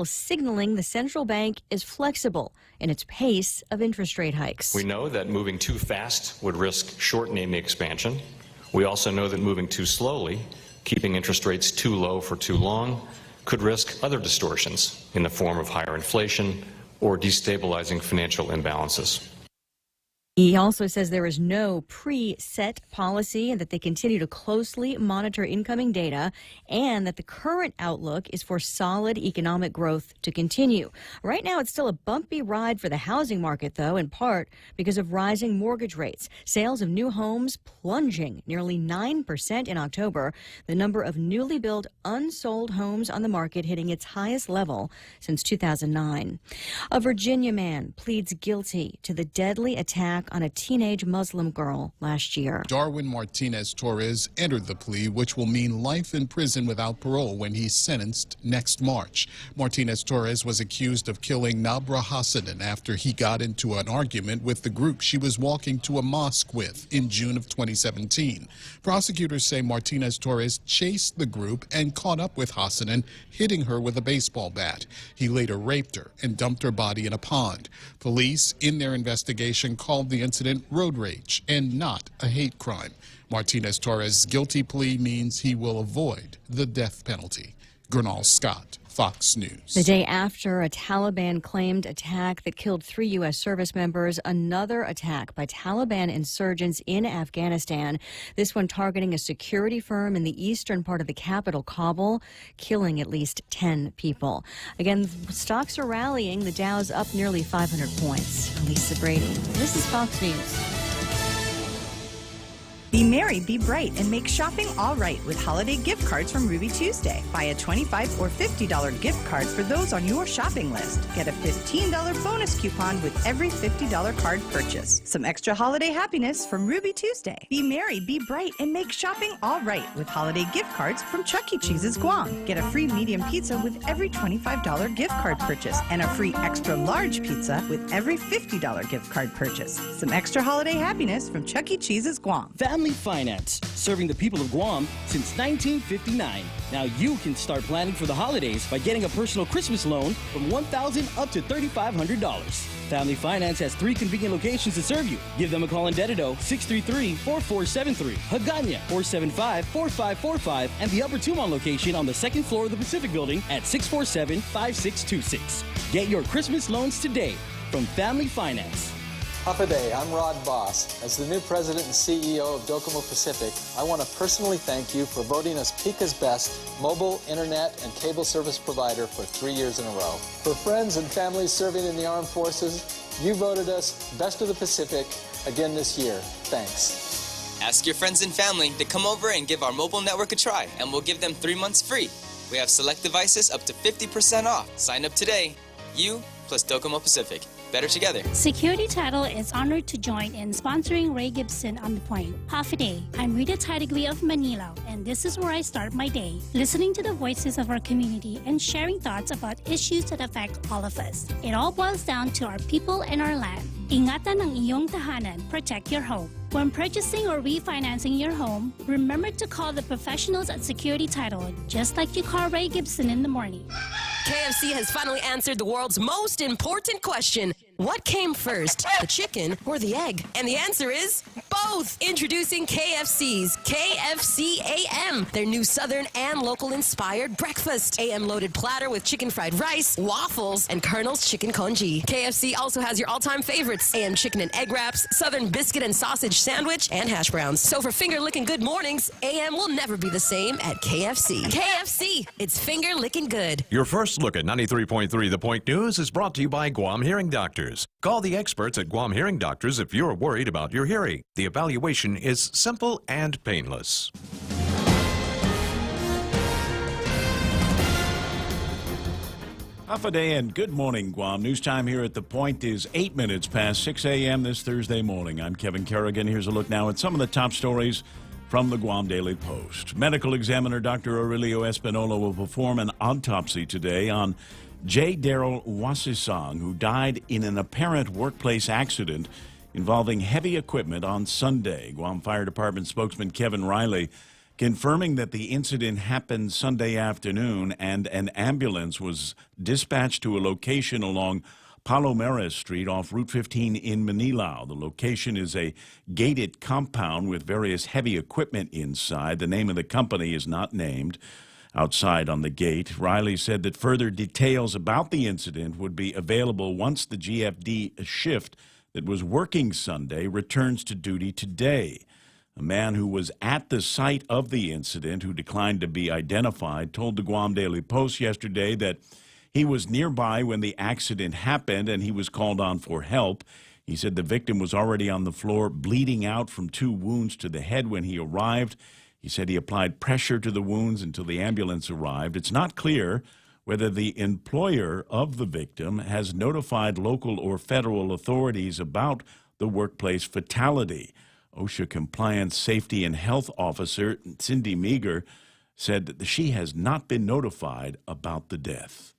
signaling the central bank is flexible in its pace of interest rate hikes. We know that moving too fast would risk shortening the expansion. We also know that moving too slowly, keeping interest rates too low for too long, could risk other distortions in the form of higher inflation or destabilizing financial imbalances. He also says there is no pre-set policy and that they continue to closely monitor incoming data and that the current outlook is for solid economic growth to continue. Right now, it's still a bumpy ride for the housing market, though, in part because of rising mortgage rates. Sales of new homes plunging nearly 9% in October. The number of newly built unsold homes on the market hitting its highest level since 2009. A Virginia man pleads guilty to the deadly attack on a teenage Muslim girl last year. Darwin Martinez Torres entered the plea, which will mean life in prison without parole when he's sentenced next March. Martinez Torres was accused of killing Nabra Hassanin after he got into an argument with the group she was walking to a mosque with in June of 2017. Prosecutors say Martinez Torres chased the group and caught up with Hassanin, hitting her with a baseball bat. He later raped her and dumped her body in a pond. Police, in their investigation, called the incident road rage and not a hate crime. Martinez Torres' guilty plea means he will avoid the death penalty. Gernal Scott, Fox News. The day after a Taliban-claimed attack that killed 3 U.S. service members, another attack by Taliban insurgents in Afghanistan, this one targeting a security firm in the eastern part of the capital, Kabul, killing at least 10 people. Again, stocks are rallying. The Dow's up nearly 500 points. Lisa Brady, this is Fox News. Be merry, be bright, and make shopping all right with holiday gift cards from Ruby Tuesday. Buy a $25 or $50 gift card for those on your shopping list. Get a $15 bonus coupon with every $50 card purchase. Some extra holiday happiness from Ruby Tuesday. Be merry, be bright, and make shopping all right with holiday gift cards from Chuck E. Cheese's Guam. Get a free medium pizza with every $25 gift card purchase and a free extra large pizza with every $50 gift card purchase. Some extra holiday happiness from Chuck E. Cheese's Guam. Family Finance, serving the people of Guam since 1959. Now you can start planning for the holidays by getting a personal Christmas loan from $1,000 up to $3,500. Family Finance has 3 convenient locations to serve you. Give them a call in Dededo, 633-4473, Hagåtña, 475-4545, and the Upper Tumon location on the 2nd floor of the Pacific Building at 647-5626. Get your Christmas loans today from Family Finance. Hafa Day, I'm Rod Voss. As the new president and CEO of Docomo Pacific, I want to personally thank you for voting us Pika's Best mobile, internet, and cable service provider for 3 years in a row. For friends and families serving in the armed forces, you voted us Best of the Pacific again this year. Thanks. Ask your friends and family to come over and give our mobile network a try, and we'll give them 3 months free. We have select devices up to 50% off. Sign up today. You plus Docomo Pacific. Better together. Security Title is honored to join in sponsoring Ray Gibson on The Point. Half a day. I'm Rita Tidegui of Manila, and this is where I start my day, listening to the voices of our community and sharing thoughts about issues that affect all of us. It all boils down to our people and our land. Ingatan ang iyong tahanan. Protect your home. When purchasing or refinancing your home, remember to call the professionals at Security Title, just like you call Ray Gibson in the morning. KFC has finally answered the world's most important question. What came first, the chicken or the egg? And the answer is both. Introducing KFC's KFC AM, their new Southern and local-inspired breakfast. AM-loaded platter with chicken fried rice, waffles, and Colonel's chicken congee. KFC also has your all-time favorites, AM chicken and egg wraps, Southern biscuit and sausage sandwich, and hash browns. So for finger-licking good mornings, AM will never be the same at KFC. KFC, it's finger-licking good. Your first look at 93.3 The Point News is brought to you by Guam Hearing Doctors. Call the experts at Guam Hearing Doctors if you're worried about your hearing. The evaluation is simple and painless. Half a day and good morning, Guam. News time here at The Point is 8 minutes past 6 a.m. this Thursday morning. I'm Kevin Kerrigan. Here's a look now at some of the top stories from the Guam Daily Post. Medical examiner Dr. Aurelio Espinola will perform an autopsy today on J. Daryl Wasisang, who died in an apparent workplace accident involving heavy equipment on Sunday. Guam Fire Department spokesman Kevin Riley confirming that the incident happened Sunday afternoon and an ambulance was dispatched to a location along Palomares Street off Route 15 in Manilao. The location is a gated compound with various heavy equipment inside. The name of the company is not named. Outside on the gate, Riley said that further details about the incident would be available once the GFD shift that was working Sunday returns to duty today. A man who was at the site of the incident, who declined to be identified, told the Guam Daily Post yesterday that he was nearby when the accident happened and he was called on for help. He said the victim was already on the floor, bleeding out from 2 wounds to the head when he arrived. He said he applied pressure to the wounds until the ambulance arrived. It's not clear whether the employer of the victim has notified local or federal authorities about the workplace fatality. OSHA Compliance Safety and Health Officer Cindy Meager said that she has not been notified about the death.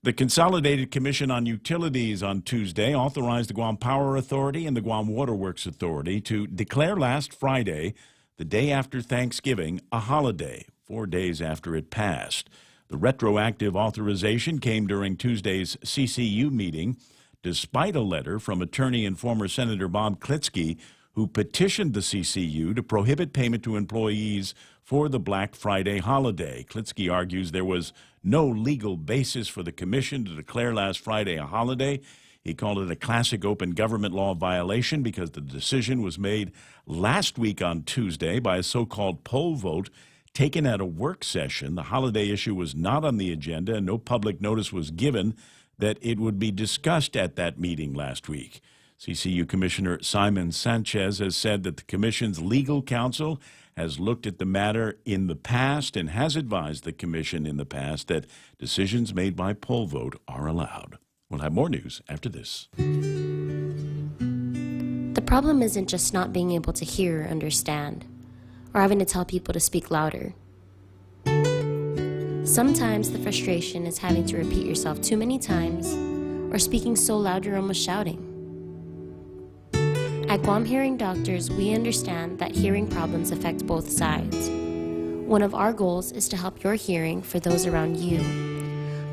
The Consolidated Commission on Utilities on Tuesday authorized the Guam Power Authority and the Guam Waterworks Authority to declare last Friday, the day after Thanksgiving, a holiday, 4 days after it passed. The retroactive authorization came during Tuesday's CCU meeting, despite a letter from attorney and former Senator Bob Klitsky, who petitioned the CCU to prohibit payment to employees for the Black Friday holiday. Klitsky argues there was no legal basis for the commission to declare last Friday a holiday. He called it a classic open government law violation because the decision was made last week on Tuesday by a so-called poll vote taken at a work session. The holiday issue was not on the agenda, and no public notice was given that it would be discussed at that meeting last week. CCU Commissioner Simon Sanchez has said that the Commission's legal counsel has looked at the matter in the past and has advised the Commission in the past that decisions made by poll vote are allowed. We'll have more news after this. The problem isn't just not being able to hear or understand, or having to tell people to speak louder. Sometimes the frustration is having to repeat yourself too many times, or speaking so loud you're almost shouting. At Guam Hearing Doctors, we understand that hearing problems affect both sides. One of our goals is to help your hearing for those around you.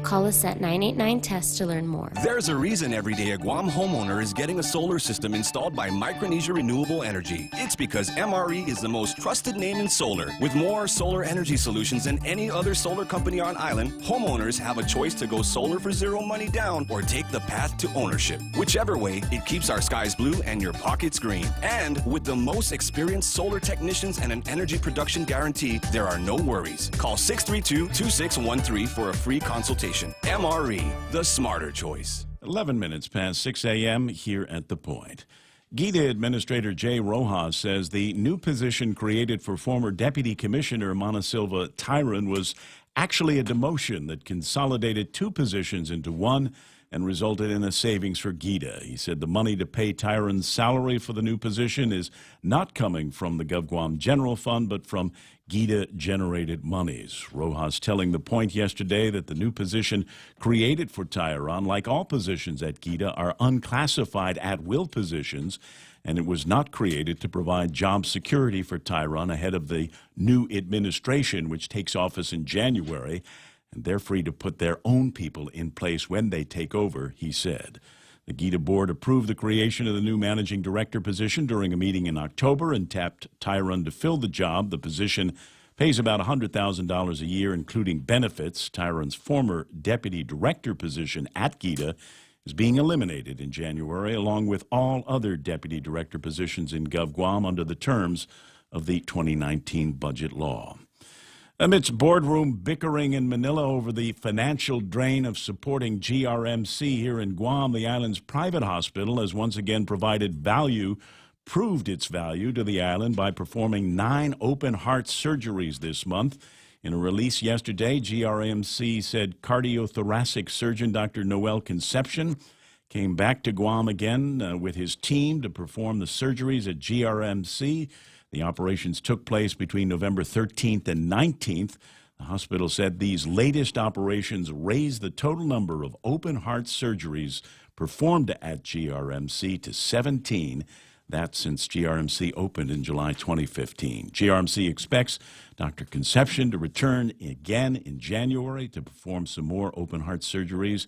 Call us at 989-TEST to learn more. There's a reason every day a Guam homeowner is getting a solar system installed by Micronesia Renewable Energy. It's because MRE is the most trusted name in solar. With more solar energy solutions than any other solar company on island, homeowners have a choice to go solar for zero money down or take the path to ownership. Whichever way, it keeps our skies blue and your pockets green. And with the most experienced solar technicians and an energy production guarantee, there are no worries. Call 632-2613 for a free consultation. MRE, the smarter choice. 11 minutes past 6 a.m. here at The Point. GIDA Administrator Jay Rojas says the new position created for former Deputy Commissioner Monasilva Tyron was actually a demotion that consolidated 2 positions into one and resulted in a savings for GIDA. He said the money to pay Tyron's salary for the new position is not coming from the GovGuam General Fund, but from GIDA-generated monies. Rojas telling The Point yesterday that the new position created for Tyron, like all positions at GIDA, are unclassified at-will positions, and it was not created to provide job security for Tyron ahead of the new administration, which takes office in January, and they're free to put their own people in place when they take over, he said. The GIDA board approved the creation of the new managing director position during a meeting in October and tapped Tyron to fill the job. The position pays about $100,000 a year, including benefits. Tyron's former deputy director position at GIDA is being eliminated in January, along with all other deputy director positions in GovGuam under the terms of the 2019 budget law. Amidst boardroom bickering in Manila over the financial drain of supporting GRMC here in Guam, the island's private hospital has once again proved its value to the island by performing 9 open-heart surgeries this month. In a release yesterday, GRMC said cardiothoracic surgeon Dr. Noel Concepcion came back to Guam again with his team to perform the surgeries at GRMC. The operations took place between November 13th and 19th. The hospital said these latest operations raised the total number of open-heart surgeries performed at GRMC to 17. That's since GRMC opened in July 2015. GRMC expects Dr. Concepcion to return again in January to perform some more open heart surgeries,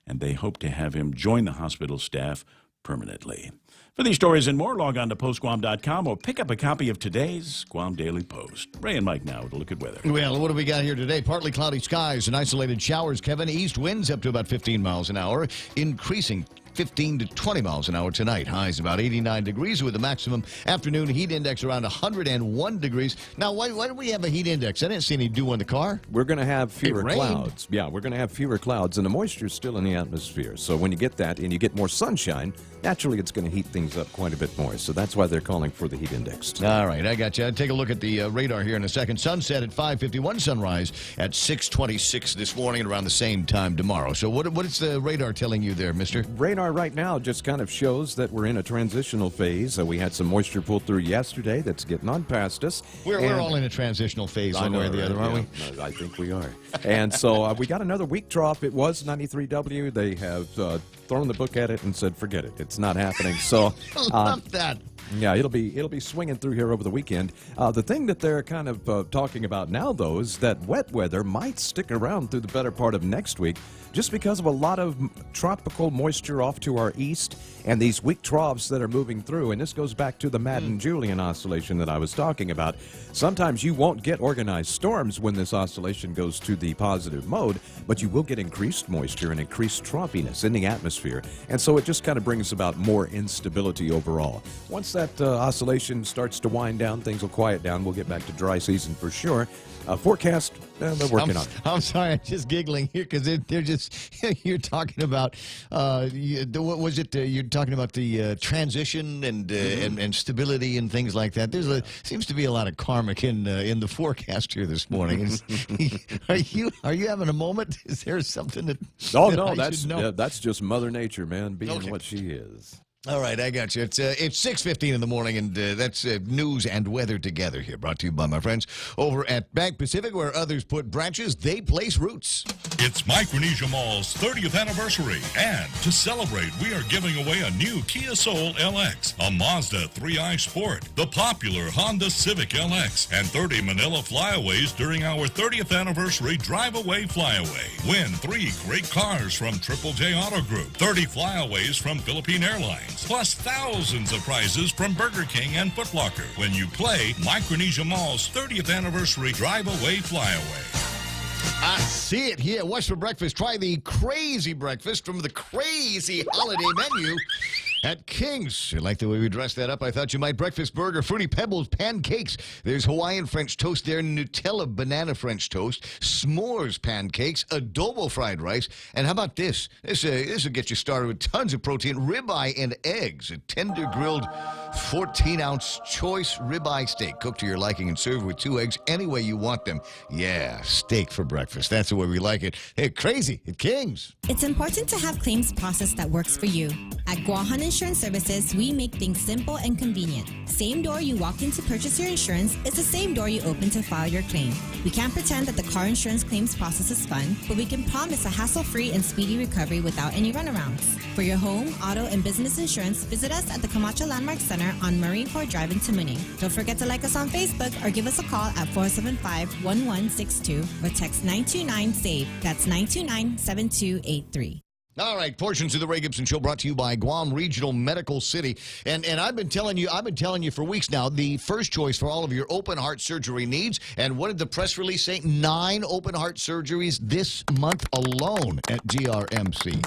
and they hope to have him join the hospital staff permanently. For these stories and more, log on to postguam.com or pick up a copy of today's Guam Daily Post. Ray and Mike now with a look at weather. Well, what do we got here today? Partly cloudy skies and isolated showers, Kevin. East winds up to about 15 miles an hour, increasing 15 to 20 miles an hour tonight. Highs about 89 degrees with a maximum afternoon heat index around 101 degrees. Now, why do we have a heat index? I didn't see any dew on the car. We're going to have fewer rained. clouds. Yeah, we're going to have fewer clouds, and the moisture's still in the atmosphere. So when you get that and you get more sunshine, naturally it's going to heat things up quite a bit more. So that's why they're calling for the heat index. All right, I got you. Take a look at the radar here in a second. Sunset at 5:51, sunrise at 6:26 this morning and around the same time tomorrow. So what is the radar telling you there, mister? Radar right now just kind of shows that we're in a transitional phase. We had some moisture pull through yesterday that's getting on past us. We're all in a transitional phase one way or the other, aren't we? I think we are. And so we got another weak drop. It was 93W. They have thrown the book at it and said, forget it. It's not happening. So love that. Yeah, it'll be swinging through here over the weekend. The thing that they're kind of talking about now, though, is that wet weather might stick around through the better part of next week just because of a lot of tropical moisture off to our east and these weak troughs that are moving through. And this goes back to the Madden-Julian oscillation that I was talking about. Sometimes you won't get organized storms when this oscillation goes to the positive mode, but you will get increased moisture and increased troughiness in the atmosphere. And so it just kind of brings about more instability overall. Once that oscillation starts to wind down, things will quiet down. We'll get back to dry season for sure. Forecast, they're working on it. I'm sorry, I'm just giggling here because they're just, you're talking about, what was it? You're talking about the transition and stability and things like that. Seems to be a lot of karmic in the forecast here this morning. Are you having a moment? Is there something that? Oh, that no, I should know? that's just Mother Nature, man, being what she is. All right, I got you. It's 6:15 in the morning, and that's news and weather together here, brought to you by my friends over at Bank Pacific, where others put branches, they place roots. It's Micronesia Mall's 30th anniversary, and to celebrate, we are giving away a new Kia Soul LX, a Mazda 3i Sport, the popular Honda Civic LX, and 30 Manila Flyaways during our 30th anniversary Drive-Away Flyaway. Win 3 great cars from Triple J Auto Group, 30 Flyaways from Philippine Airlines, plus thousands of prizes from Burger King and Foot Locker when you play Micronesia Mall's 30th anniversary Drive-Away Flyaway. I see it here. What's for breakfast? Try the crazy breakfast from the crazy holiday menu at King's. You like the way we dressed that up? I thought you might. Breakfast burger, Fruity Pebbles, pancakes. There's Hawaiian French toast there, Nutella banana French toast, s'mores pancakes, adobo fried rice, and how about this? This will get you started with tons of protein, ribeye and eggs, a tender grilled 14-ounce choice ribeye steak, cooked to your liking and served with 2 eggs any way you want them. Yeah, steak for breakfast. That's the way we like it. Hey, crazy at King's. It's important to have claims process that works for you. At Guahan Insurance Services, we make things simple and convenient. Same door you walk in to purchase your insurance is the same door you open to file your claim. We can't pretend that the car insurance claims process is fun, but we can promise a hassle-free and speedy recovery without any runarounds. For your home, auto, and business insurance, visit us at the Camacho Landmark Center on Marine Corps Drive in Tamuning. Don't forget to like us on Facebook or give us a call at 475-1162 or text 929-SAVE. That's 929-7283. All right, portions of the Ray Gibson Show brought to you by Guam Regional Medical City. And I've been telling you for weeks now, the first choice for all of your open heart surgery needs. And what did the press release say? 9 open heart surgeries this month alone at GRMC.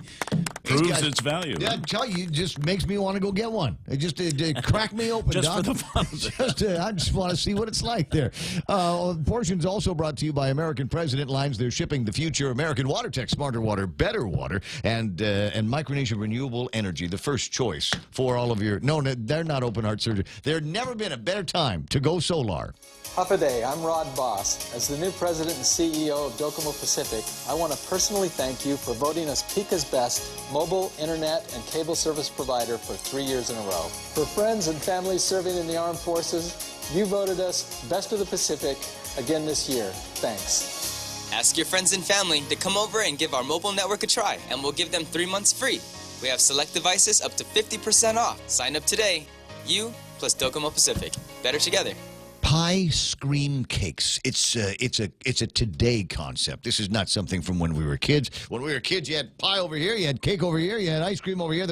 Proves its value. Yeah, I tell you, it just makes me want to go get one. It just crack me open, just Doc. for the fun of it. I just want to see what it's like there. Portions also brought to you by American President Lines. They're shipping the future. American WaterTech, smarter water, better water, and Micronesia Renewable Energy, the first choice for all of your... No, they're not open heart surgery. There's never been a better time to go solar. Hafa Day, I'm Rod Boss. As the new president and CEO of Docomo Pacific, I want to personally thank you for voting us PICA's best mobile, internet, and cable service provider for 3 years in a row. For friends and families serving in the armed forces, you voted us Best of the Pacific again this year. Thanks. Ask your friends and family to come over and give our mobile network a try, and we'll give them 3 months free. We have select devices up to 50% off. Sign up today. You plus Docomo Pacific. Better together. Pie scream cakes. It's a today concept. This is not something from when we were kids. When we were kids, you had pie over here, you had cake over here, you had ice cream over here.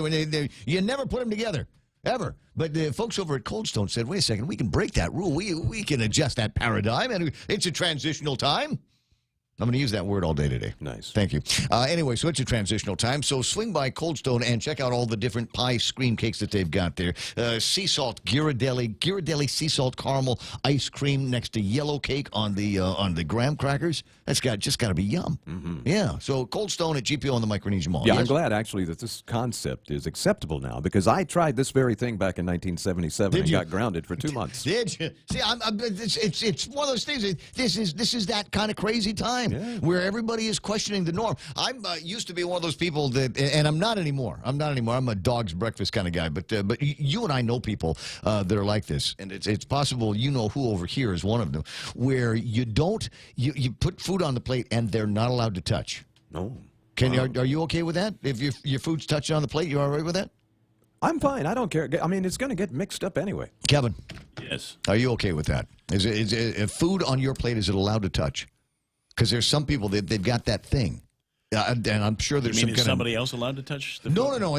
You never put them together, ever. But the folks over at Cold Stone said, wait a second, we can break that rule. We can adjust that paradigm, and it's a transitional time. I'm going to use that word all day today. Nice. Thank you. Anyway, so it's a transitional time. So swing by Cold Stone and check out all the different pie scream cakes that they've got there. Sea salt Ghirardelli sea salt caramel ice cream next to yellow cake on the graham crackers. That's just got to be yum. Mm-hmm. Yeah. So Cold Stone at GPO in the Micronesia Mall. Yeah, Yes? I'm glad actually that this concept is acceptable now because I tried this very thing back in 1977 and got grounded for 2 months. Did you? See, it's one of those things. This is that kind of crazy time where everybody is questioning the norm. I'm used to be one of those people that, and I'm not anymore. I'm a dog's breakfast kind of guy. But you and I know people that are like this, and it's possible you know who over here is one of them, where you put food on the plate and they're not allowed to touch. No. Are you okay with that? If your food's touched on the plate, you all right with that? I'm fine. I don't care. I mean, it's going to get mixed up anyway. Kevin. Yes. Are you okay with that? Is food on your plate, is it allowed to touch? Because there's some people that they've got that thing. And I'm sure there's You mean, some is kind somebody else allowed to touch the No, food? no.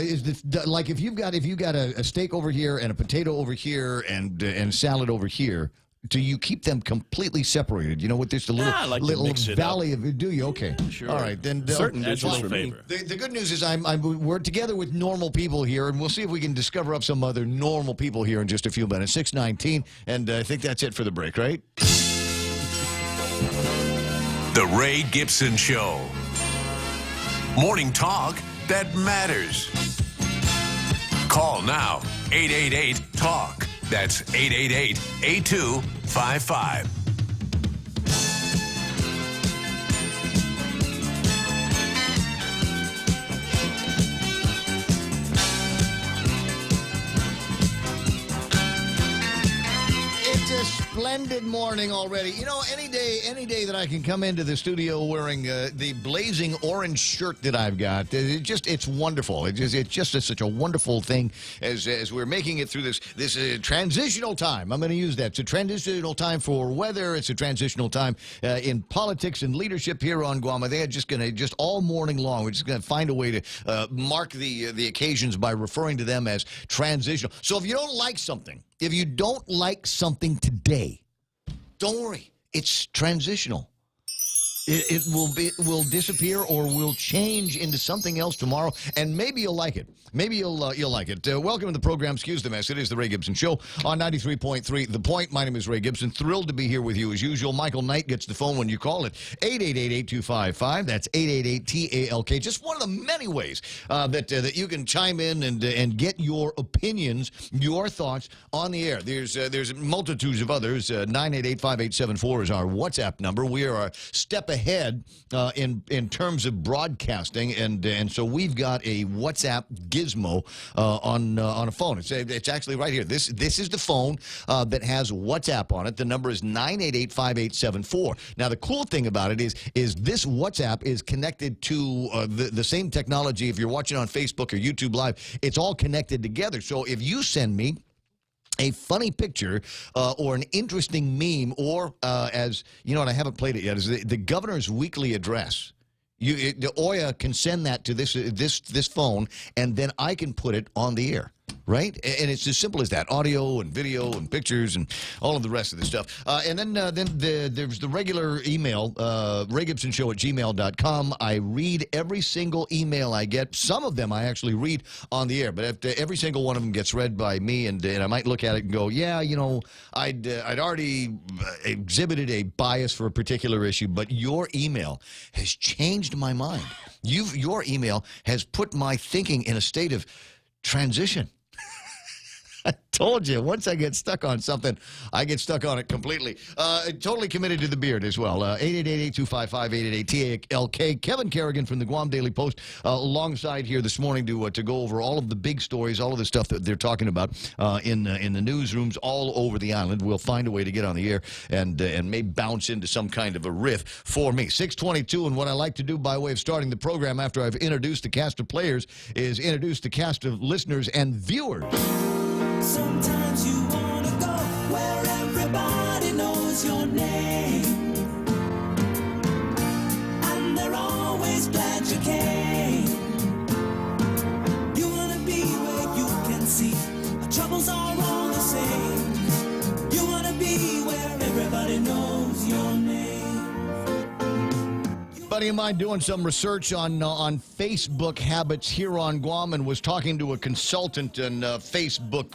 Like if you've got a steak over here and a potato over here and salad over here, do you keep them completely separated? You know, with this little, I like to little mix it valley of. Do you? Okay. Sure. All right. Then Certain that's dishes fine. for me. The good news is we're together with normal people here, and we'll see if we can discover up some other normal people here in just a few minutes. 6:19, and I think that's it for the break, right? The Ray Gibson Show. Morning talk that matters. Call now. 888-TALK. That's 888-8255. It's a splendid morning already. You know, any day that I can come into the studio wearing the blazing orange shirt that I've got, it's wonderful. It's just such a wonderful thing as we're making it through this transitional time. I'm going to use that. It's a transitional time for weather. It's a transitional time in politics and leadership here on Guam. They're just going to all morning long. We're just going to find a way to mark the occasions by referring to them as transitional. So if you don't like something. If you don't like something today, don't worry. It's transitional. It will disappear or will change into something else tomorrow, and maybe you'll like it. Maybe you'll like it. Welcome to the program. Excuse the mess. It is the Ray Gibson Show on 93.3 The Point. My name is Ray Gibson. Thrilled to be here with you as usual. Michael Knight gets the phone when you call it. 888-8255. That's 888-TALK. Just one of the many ways that you can chime in and get your opinions, your thoughts on the air. There's multitudes of others. 988-5874 is our WhatsApp number. We are a step ahead in terms of broadcasting, and so we've got a WhatsApp gizmo on a phone. It's actually right here. This is the phone that has WhatsApp on it. The number is 988-5874. Now the cool thing about it is this WhatsApp is connected to the same technology. If you're watching on Facebook or YouTube Live, it's all connected together. So if you send me a funny picture or an interesting meme, or as you know, and I haven't played it yet, is the governor's weekly address. The OYA can send that to this phone, and then I can put it on the air. Right? And it's as simple as that. Audio and video and pictures and all of the rest of the stuff. And then there's the regular email, raygibsonshow@gmail.com. I read every single email I get. Some of them I actually read on the air, but every single one of them gets read by me, and I might look at it and go, yeah, you know, I'd already exhibited a bias for a particular issue, but your email has changed my mind. Your email has put my thinking in a state of transition. I told you, once I get stuck on something, I get stuck on it completely. Totally committed to the beard as well. 888-8255-888-TALK. Kevin Kerrigan from the Guam Daily Post alongside here this morning to go over all of the big stories, all of the stuff that they're talking about in the newsrooms all over the island. We'll find a way to get on the air and maybe bounce into some kind of a riff for me. 6:22, and what I like to do by way of starting the program after I've introduced the cast of players is introduce the cast of listeners and viewers. Sometimes you wanna go where everybody knows your name, and they're always glad you came. You wanna be where you can see our troubles are all the same. You wanna be where everybody knows your name. Buddy of mine doing some research on Facebook habits here on Guam, and was talking to a consultant in Facebook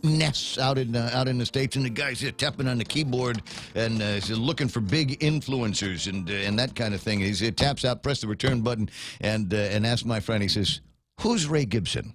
nests out in the States, and the guy's tapping on the keyboard and he's looking for big influencers and that kind of thing. He taps out, press the return button, and asks my friend, he says, "Who's Ray Gibson?"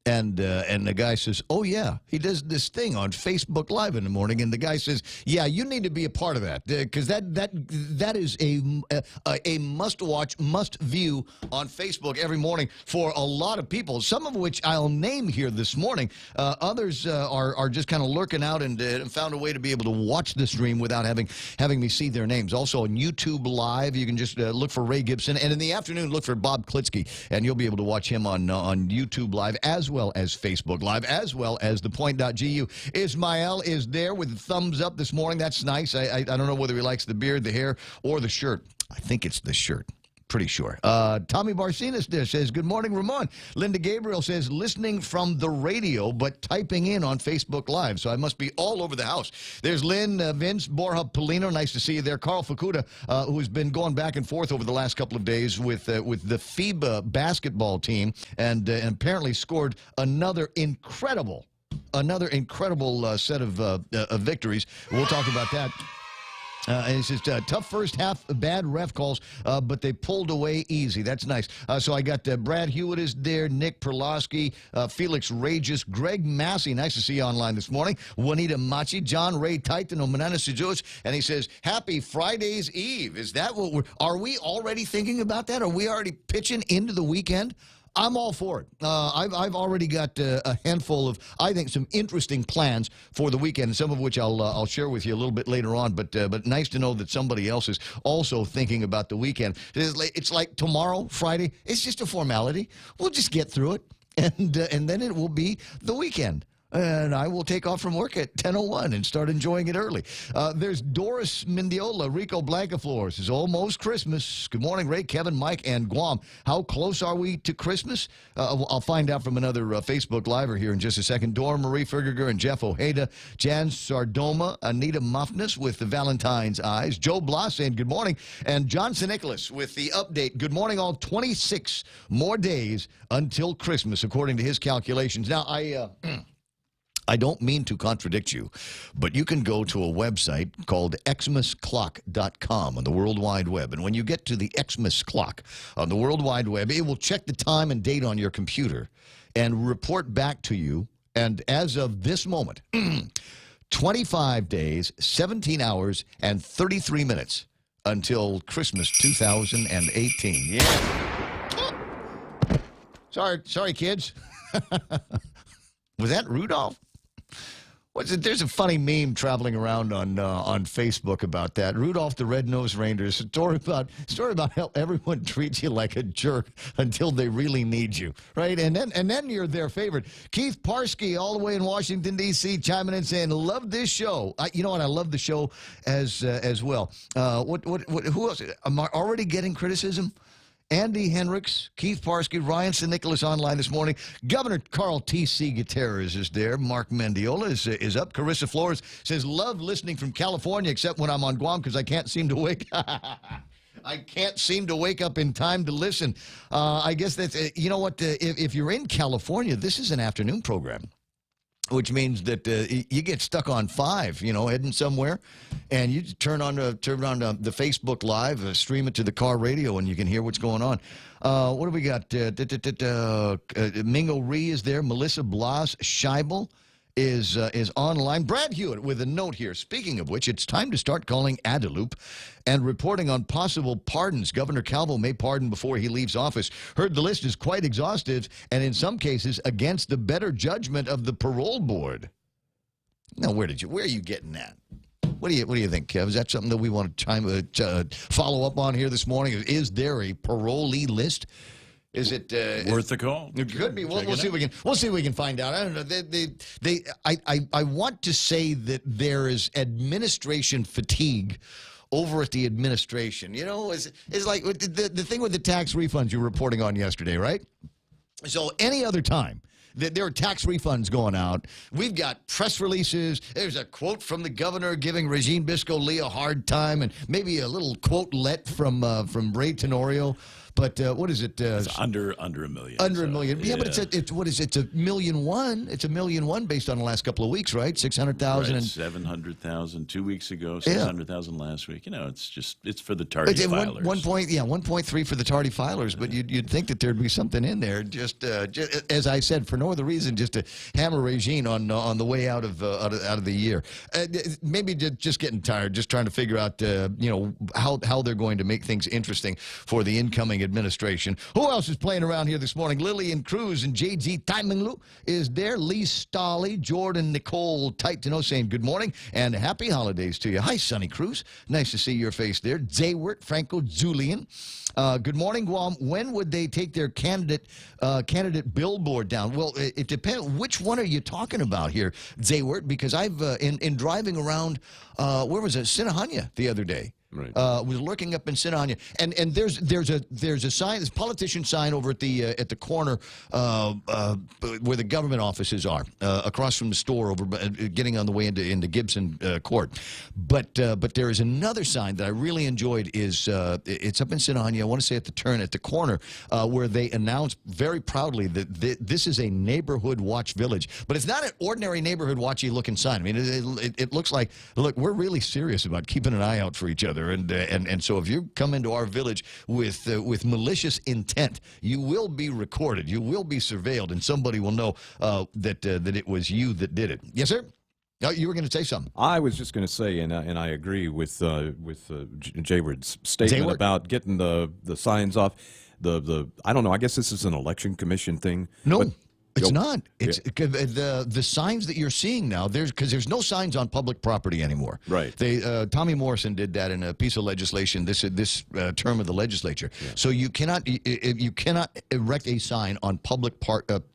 And the guy says, "Oh yeah, he does this thing on Facebook Live in the morning." And the guy says, "Yeah, you need to be a part of that, because that is a must watch, must view on Facebook every morning for a lot of people. Some of which I'll name here this morning. Others are just kind of lurking out and found a way to be able to watch the stream without having me see their names. Also on YouTube Live, you can just look for Ray Gibson, and in the afternoon look for Bob Klitsky, and you'll be able to watch him on YouTube Live as well as Facebook Live, as well as the Point.gu. Ismael is there with a thumbs up this morning. That's nice. I don't know whether he likes the beard, the hair, or the shirt. I think it's the shirt. Pretty sure. Tommy Barcinas there says, "Good morning, Ramon." Linda Gabriel says, "Listening from the radio, but typing in on Facebook Live." So I must be all over the house. There's Lynn, Vince, Borja Polino. Nice to see you there. Carl Fukuda, who's been going back and forth over the last couple of days with the FIBA basketball team, and apparently scored another incredible set of victories. We'll talk about that. And he says, "Tough first half, bad ref calls, but they pulled away easy." That's nice. So I got Brad Hewitt is there, Nick Perlowski, Felix Regis, Greg Massey. Nice to see you online this morning. Juanita Machi, John Ray Titan, Omanana Sejos. And he says, "Happy Friday's Eve." Is that what are we already thinking about that? Are we already pitching into the weekend? I'm all for it. I've already got a handful of, I think, some interesting plans for the weekend, some of which I'll share with you a little bit later on. But nice to know that somebody else is also thinking about the weekend. It's like tomorrow, Friday. It's just a formality. We'll just get through it, and then it will be the weekend. And I will take off from work at 10:01 and start enjoying it early. There's Doris Mendiola, Rico Blancaflor says, "Almost Christmas." Good morning, Ray, Kevin, Mike, and Guam. How close are we to Christmas? I'll find out from another Facebook Liver here in just a second. Dora Marie Fergiger and Jeff Ojeda, Jan Sardoma, Anita Muffness with the Valentine's Eyes, Joe Blas saying good morning, and Johnson Nicholas with the update. Good morning, all. 26 more days until Christmas, according to his calculations. Now, I don't mean to contradict you, but you can go to a website called xmasclock.com on the World Wide Web. And when you get to the Xmas clock on the World Wide Web, it will check the time and date on your computer and report back to you. And as of this moment, 25 days, 17 hours, and 33 minutes until Christmas 2018. Yeah. Sorry, kids. Was that Rudolph? There's a funny meme traveling around on Facebook about that. Rudolph the Red-Nosed Reindeer. It's a story about how everyone treats you like a jerk until they really need you, right? And then you're their favorite. Keith Parsky, all the way in Washington D.C., chiming in saying, "Love this show." You know what? I love the show as well. Who else? Am I already getting criticism? Andy Hendricks, Keith Parsky, Ryan St. Nicholas online this morning. Governor Carl T.C. Gutierrez is there. Mark Mendiola is up. Carissa Flores says, "Love listening from California, except when I'm on Guam because I can't seem to wake I can't seem to wake up in time to listen." I guess that's, you know what, if you're in California, this is an afternoon program, which means that you get stuck on 5, heading somewhere, and you turn on the Facebook Live, stream it to the car radio, and you can hear what's going on. What do we got? Mingo Ree is there. Melissa Blas Scheibel is online. Brad Hewitt with a note here. Speaking of which, it's time to start calling Adelup and reporting on possible pardons. Governor Calvo may pardon before he leaves office. Heard the list is quite exhaustive and in some cases against the better judgment of the parole board. Now, where are you getting that? What do you think, Kev? Is that something that we want to follow up on here this morning? Is there a parolee list? Is it worth the call? It could be. We'll Check see it if we can find out. I don't know. I want to say that there is administration fatigue over at the administration. You know, is like the thing with the tax refunds you were reporting on yesterday, right? So any other time that there are tax refunds going out, we've got press releases. There's a quote from the governor giving Regine Bisco-Lee a hard time, and maybe a little quote-let from Ray Tenorio. But what is it? It's under $1 million. Under $1 million. Yeah, but yeah. it's what is it? It's $1.1 million. It's $1.1 million based on the last couple of weeks, right? 600,000 Right, and 700,000 2 weeks ago. 600,000 last week. You know, it's for the tardy filers. 1.3 for the tardy filers. But you'd think that there'd be something in there, just as I said, for no other reason, just to hammer Regine on the way out of the year. Maybe just getting tired, just trying to figure out how they're going to make things interesting for the incoming administration. Who else is playing around here this morning? Lillian Cruz and JG Taimenglu is there. Lee Stolley, Jordan Nicole Taitano saying good morning and happy holidays to you. Hi, Sonny Cruz. Nice to see your face there. Zaywert, Franco Julian. Good morning, Guam. When would they take their candidate billboard down? Well, it depends. Which one are you talking about here, Zaywert? Because I've in driving around, where was it? Sinahanya the other day. Right. Was lurking up in Sinahanya, and there's a sign, this politician sign over at the corner where the government offices are, across from the store, over getting on the way into Gibson Court. But there is another sign that I really enjoyed. It's up in Sinahanya. I want to say at the turn at the corner where they announced very proudly that this is a neighborhood watch village, but it's not an ordinary neighborhood watchy looking sign. I mean, it looks like, look, we're really serious about keeping an eye out for each other. And so if you come into our village with malicious intent, you will be recorded, you will be surveilled, and somebody will know that it was you that did it. Yes, sir. No, you were going to say something. I was just going to say, and I agree with Jayward's statement about getting the signs off. I don't know. I guess this is an election commission thing. No. It's not. It's the signs that you're seeing now. There's no signs on public property anymore. Right. Tommy Morrison did that in a piece of legislation this term of the legislature. Yeah. So you cannot erect a sign on public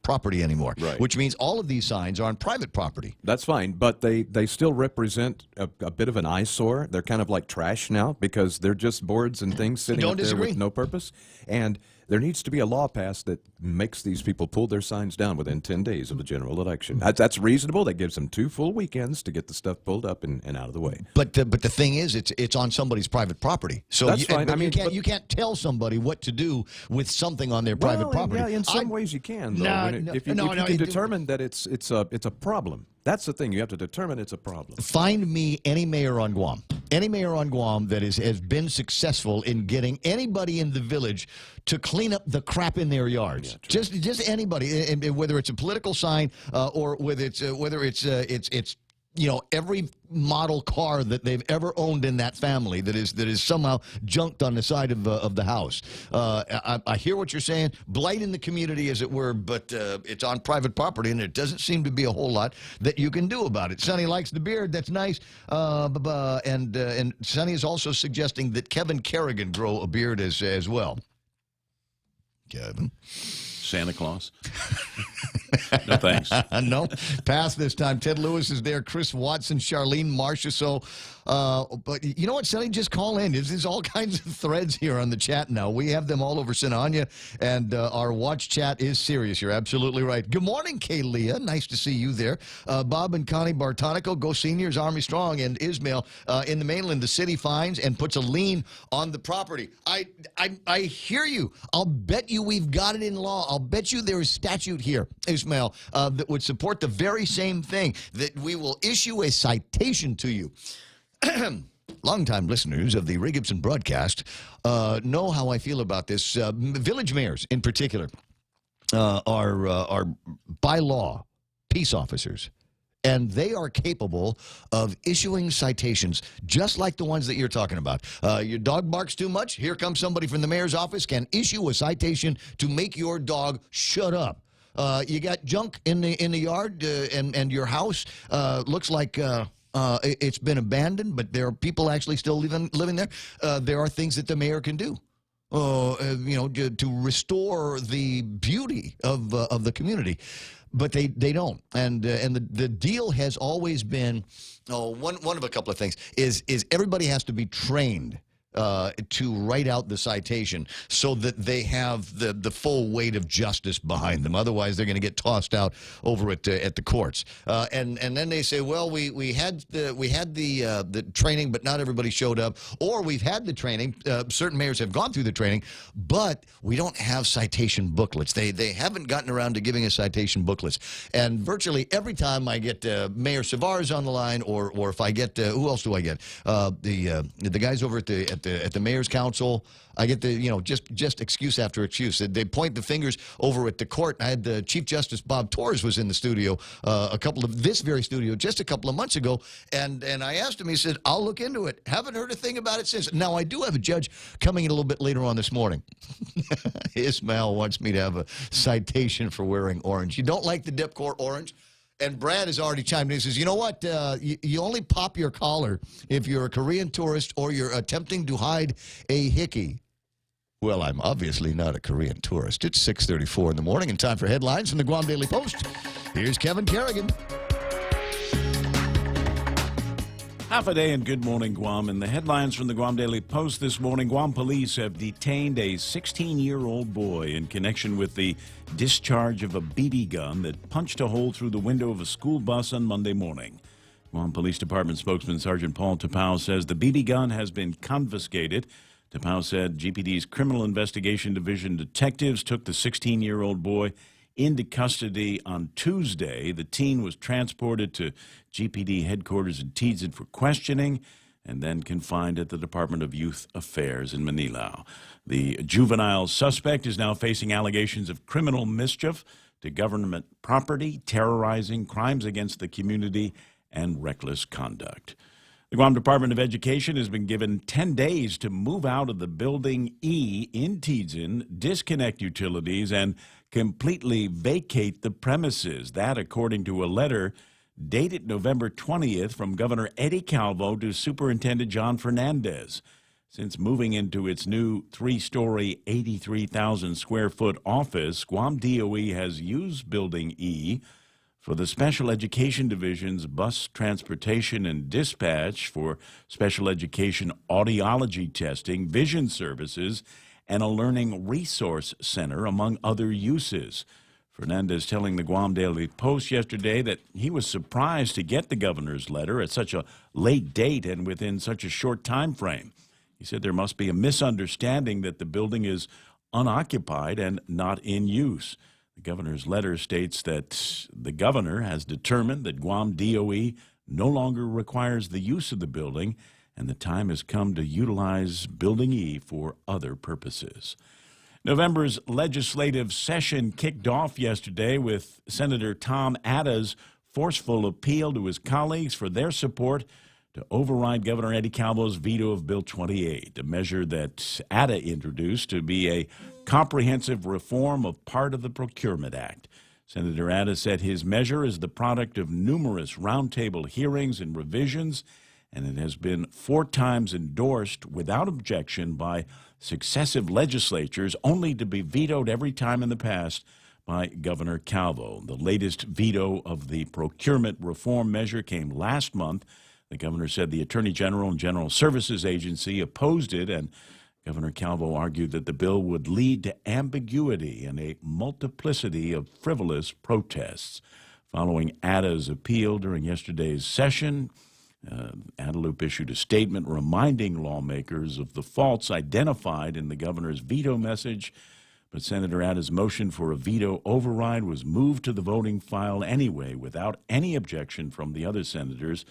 property anymore. Right. Which means all of these signs are on private property. That's fine, but they still represent a bit of an eyesore. They're kind of like trash now because they're just boards and things sitting up there with no purpose. And there needs to be a law passed that makes these people pull their signs down within 10 days of the general election. That's reasonable. That gives them 2 full weekends to get the stuff pulled up and out of the way. But the thing is, it's on somebody's private property. So that's fine. I mean, you can't tell somebody what to do with something on their private property. Yeah, in some ways you can, though. If you can determine that it's a problem. That's the thing. You have to determine it's a problem. Find me any mayor on Guam. Any mayor on Guam that has been successful in getting anybody in the village to clean up the crap in their yards. Yeah, just anybody, and whether it's a political sign or whether it's every model car that they've ever owned in that family that is somehow junked on the side of the house. I hear what you're saying, blight in the community, as it were, but it's on private property, and there doesn't seem to be a whole lot that you can do about it. Sonny likes the beard. That's nice. And Sonny is also suggesting that Kevin Kerrigan grow a beard as well. Kevin. Santa Claus. No thanks. No, pass this time. Ted Lewis is there. Chris Watson, Charlene Marcia. So, but you know what, Sonny? Just call in. There's all kinds of threads here on the chat now. We have them all over Sinahanya, and our watch chat is serious. You're absolutely right. Good morning, Kaylia. Nice to see you there. Bob and Connie Bartonico, Go Seniors, Army Strong, and Ismail in the mainland. The city finds and puts a lien on the property. I hear you. I'll bet you we've got it in law. I'll bet you there is statute here, Ismail, that would support the very same thing, that we will issue a citation to you. Longtime listeners of the Ray Gibson broadcast know how I feel about this. Village mayors, in particular, are by law peace officers. And they are capable of issuing citations just like the ones that you're talking about. Your dog barks too much. Here comes somebody from the mayor's office, can issue a citation to make your dog shut up. You got junk in the yard and your house looks like it's been abandoned, but there are people actually still living there. There are things that the mayor can do. to restore the beauty of the community. But they don't, and the deal has always been one of a couple of things is everybody has to be trained to write out the citation so that they have the full weight of justice behind them. Otherwise, they're going to get tossed out over at the courts. And then they say, well, we had the training, but not everybody showed up. Or we've had the training. Certain mayors have gone through the training, but we don't have citation booklets. They haven't gotten around to giving us citation booklets. And virtually every time I get Mayor Savars on the line, or if I get who else do I get? The guys over at the Mayor's Council. I get just excuse after excuse. They point the fingers over at the court. I had Chief Justice Bob Torres was in the studio, this very studio, just a couple of months ago, and I asked him. He said, "I'll look into it. Haven't heard a thing about it since." Now I do have a judge coming in a little bit later on this morning. Ismail wants me to have a citation for wearing orange. You don't like the Dipcor orange? And Brad has already chimed in. He says, you know what? You only pop your collar if you're a Korean tourist or you're attempting to hide a hickey. Well, I'm obviously not a Korean tourist. It's 6:34 in the morning and time for headlines from the Guam Daily Post. Here's Kevin Kerrigan. Half a day and good morning, Guam. And the headlines from the Guam Daily Post this morning. Guam police have detained a 16-year-old boy in connection with the discharge of a BB gun that punched a hole through the window of a school bus on Monday morning. Guam Police Department spokesman Sergeant Paul Tapao says the BB gun has been confiscated. Tapao said GPD's Criminal Investigation Division detectives took the 16-year-old boy into custody on Tuesday. The teen was transported to GPD headquarters in Tidzin for questioning and then confined at the Department of Youth Affairs in Manila. The juvenile suspect is now facing allegations of criminal mischief to government property, terrorizing, crimes against the community, and reckless conduct. The Guam Department of Education has been given 10 days to move out of the Building E in Tidzin, disconnect utilities, and completely vacate the premises. That, according to a letter dated November 20th from Governor Eddie Calvo to Superintendent John Fernandez. Since moving into its new 3-story, 83,000-square-foot office, Guam DOE has used Building E for the Special Education Division's bus transportation and dispatch, for special education audiology testing, vision services, and a learning resource center, among other uses. Fernandez telling the Guam Daily Post yesterday that he was surprised to get the governor's letter at such a late date and within such a short time frame. He said there must be a misunderstanding that the building is unoccupied and not in use. The governor's letter states that the governor has determined that Guam DOE no longer requires the use of the building, and the time has come to utilize Building E for other purposes. November's legislative session kicked off yesterday with Senator Tom Atta's forceful appeal to his colleagues for their support to override Governor Eddie Calvo's veto of Bill 28, a measure that Atta introduced to be a comprehensive reform of part of the Procurement Act. Senator Atta said his measure is the product of numerous roundtable hearings and revisions, and it has been 4 times endorsed without objection by successive legislatures, only to be vetoed every time in the past by Governor Calvo. The latest veto of the procurement reform measure came last month. The governor said the Attorney General and General Services Agency opposed it, and Governor Calvo argued that the bill would lead to ambiguity and a multiplicity of frivolous protests. Following Atta's appeal during yesterday's session, Adelup issued a statement reminding lawmakers of the faults identified in the governor's veto message, but Senator Atta's motion for a veto override was moved to the voting file anyway without any objection from the other senators.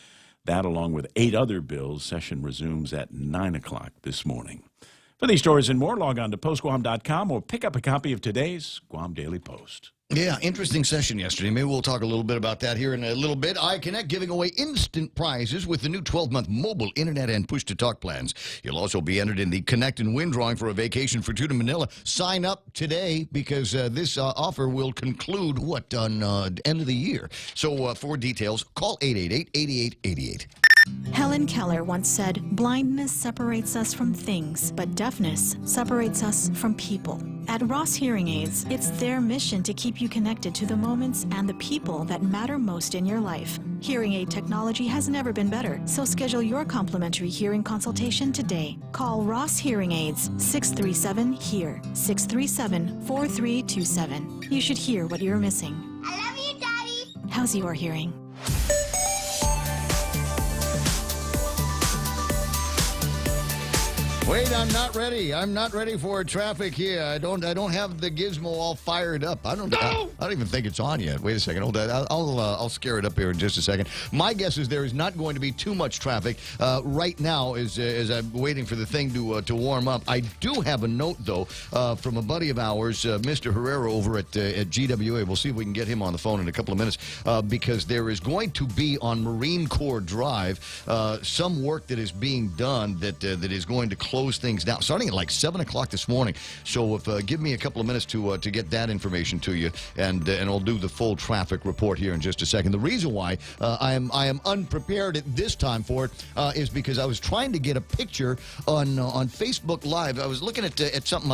That, along with 8 other bills, session resumes at 9 o'clock this morning. For these stories and more, log on to postguam.com or pick up a copy of today's Guam Daily Post. Yeah, interesting session yesterday. Maybe we'll talk a little bit about that here in a little bit. iConnect giving away instant prizes with the new 12-month mobile internet and push-to-talk plans. You'll also be entered in the Connect and Win drawing for a vacation for 2 to Manila. Sign up today because this offer will conclude, on end of the year. So for details, call 888-8888. Helen Keller once said, "Blindness separates us from things, but deafness separates us from people." At Ross Hearing Aids, it's their mission to keep you connected to the moments and the people that matter most in your life. Hearing aid technology has never been better, so schedule your complimentary hearing consultation today. Call Ross Hearing Aids 637-HEAR, 637-4327. You should hear what you're missing. I love you, Daddy. How's your hearing? Wait, I'm not ready. I'm not ready for traffic here. I don't have the gizmo all fired up. I don't even think it's on yet. Wait a second. Hold on. I'll scare it up here in just a second. My guess is there is not going to be too much traffic right now as I'm waiting for the thing to warm up. I do have a note though from a buddy of ours, Mr. Herrera over at GWA. We'll see if we can get him on the phone in a couple of minutes because there is going to be on Marine Corps Drive some work that is being done that is going to close things down, starting at like 7 o'clock this morning. So if give me a couple of minutes to get that information to you, and I'll do the full traffic report here in just a second. The reason why I am unprepared at this time for it is because I was trying to get a picture on Facebook Live. I was looking at something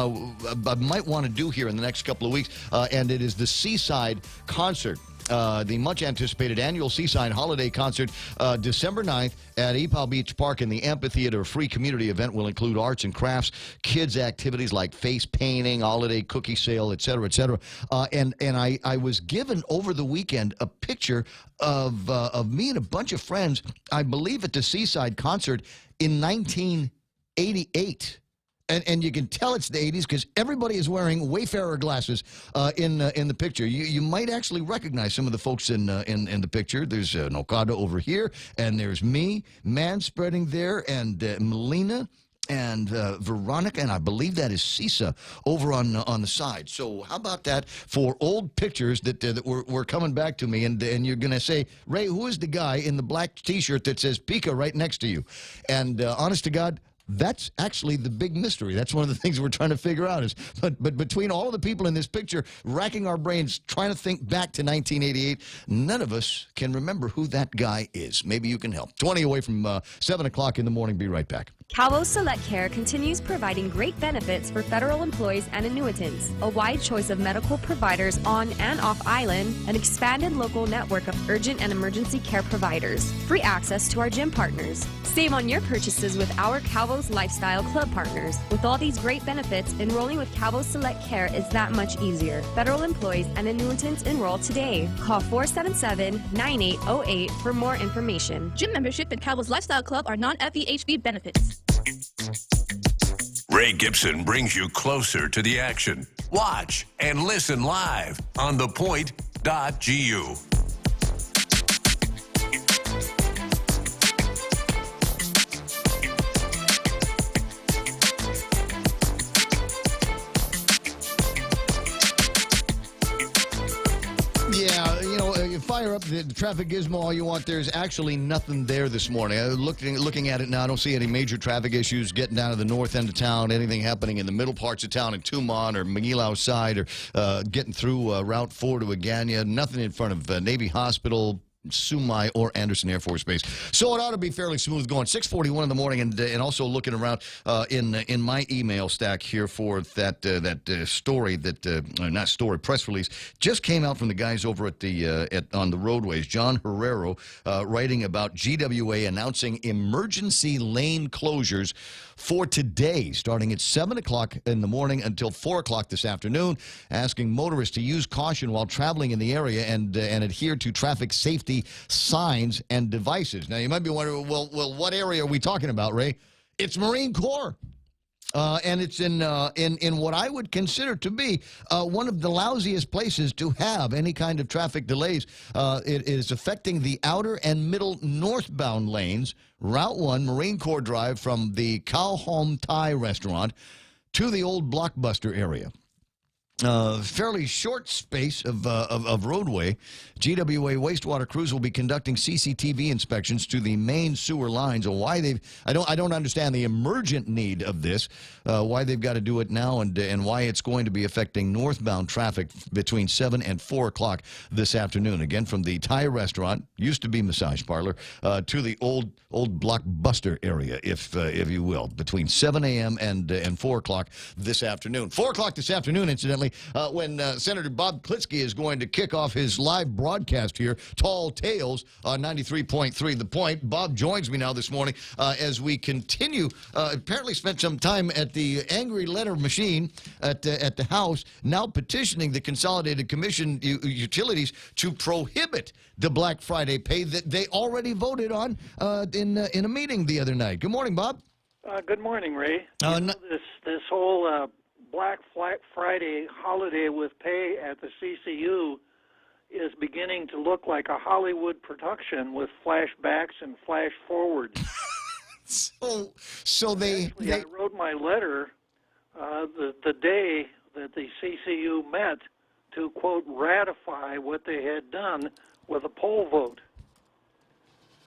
I might want to do here in the next couple of weeks, and it is the Seaside Concert. The much-anticipated annual Seaside Holiday Concert, December 9th at Epau Beach Park in the amphitheater. A free community event will include arts and crafts, kids' activities like face painting, holiday cookie sale, et cetera, et cetera. And I was given over the weekend a picture of me and a bunch of friends, I believe at the Seaside Concert in 1988. And you can tell it's the 80s because everybody is wearing Wayfarer glasses in the picture. You might actually recognize some of the folks in the picture. There's an Okada over here, and there's me, man spreading there, and Melina, and Veronica, and I believe that is Cisa over on the side. So how about that for old pictures that were coming back to me, and you're going to say, Ray, who is the guy in the black T-shirt that says Pika right next to you? And honest to God, that's actually the big mystery. That's one of the things we're trying to figure out is, but between all of the people in this picture, racking our brains, trying to think back to 1988, none of us can remember who that guy is. Maybe you can help. 20 away from 7 o'clock in the morning. Be right back. Calvo Select Care continues providing great benefits for federal employees and annuitants, a wide choice of medical providers on and off island, an expanded local network of urgent and emergency care providers, free access to our gym partners. Save on your purchases with our Calvo's Lifestyle Club partners. With all these great benefits, enrolling with Calvo Select Care is that much easier. Federal employees and annuitants enroll today. Call 477-9808 for more information. Gym membership and Calvo's Lifestyle Club are non-FEHV benefits. Ray Gibson brings you closer to the action. Watch and listen live on thepoint.gu. Yeah, you know, fire up the traffic gizmo all you want. There's actually nothing there this morning. Looking at it now, I don't see any major traffic issues getting down to the north end of town, anything happening in the middle parts of town in Tumon or Manilao side, or getting through Route 4 to Agana. Nothing in front of Navy Hospital, Sumai, or Anderson Air Force Base. So it ought to be fairly smooth going. 6:41 in the morning, and also looking around in my email stack here for that story not story, press release just came out from the guys over at on the roadways. John Herrero writing about GWA announcing emergency lane closures for today, starting at 7 o'clock in the morning until 4 o'clock this afternoon, asking motorists to use caution while traveling in the area and adhere to traffic safety signs and devices. Now, you might be wondering, well, what area are we talking about, Ray? It's Marine Corps. And it's in what I would consider to be one of the lousiest places to have any kind of traffic delays. It is affecting the outer and middle northbound lanes, Route 1, Marine Corps Drive, from the Cow Home Thai restaurant to the old Blockbuster area. fairly short space of roadway. GWA wastewater crews will be conducting CCTV inspections to the main sewer lines. Why I don't understand the emergent need of this. Why they've got to do it now, and why it's going to be affecting northbound traffic between 7 and 4 o'clock this afternoon. Again, from the Thai restaurant, used to be massage parlor, to the old Blockbuster area, if you will, between 7 a.m. and 4 o'clock this afternoon. 4 o'clock this afternoon, incidentally, when Senator Bob Klitsky is going to kick off his live broadcast here, Tall Tales on 93.3 The Point. Bob joins me now this morning as we continue. Apparently spent some time at the angry letter machine at the House, now petitioning the Consolidated Commission utilities to prohibit the Black Friday pay that they already voted on in a meeting the other night. Good morning, Bob. Good morning, Ray. This whole Black Friday holiday with pay at the CCU is beginning to look like a Hollywood production with flashbacks and flash forwards. So they I wrote my letter the day that the CCU met to, quote, ratify what they had done with a poll vote.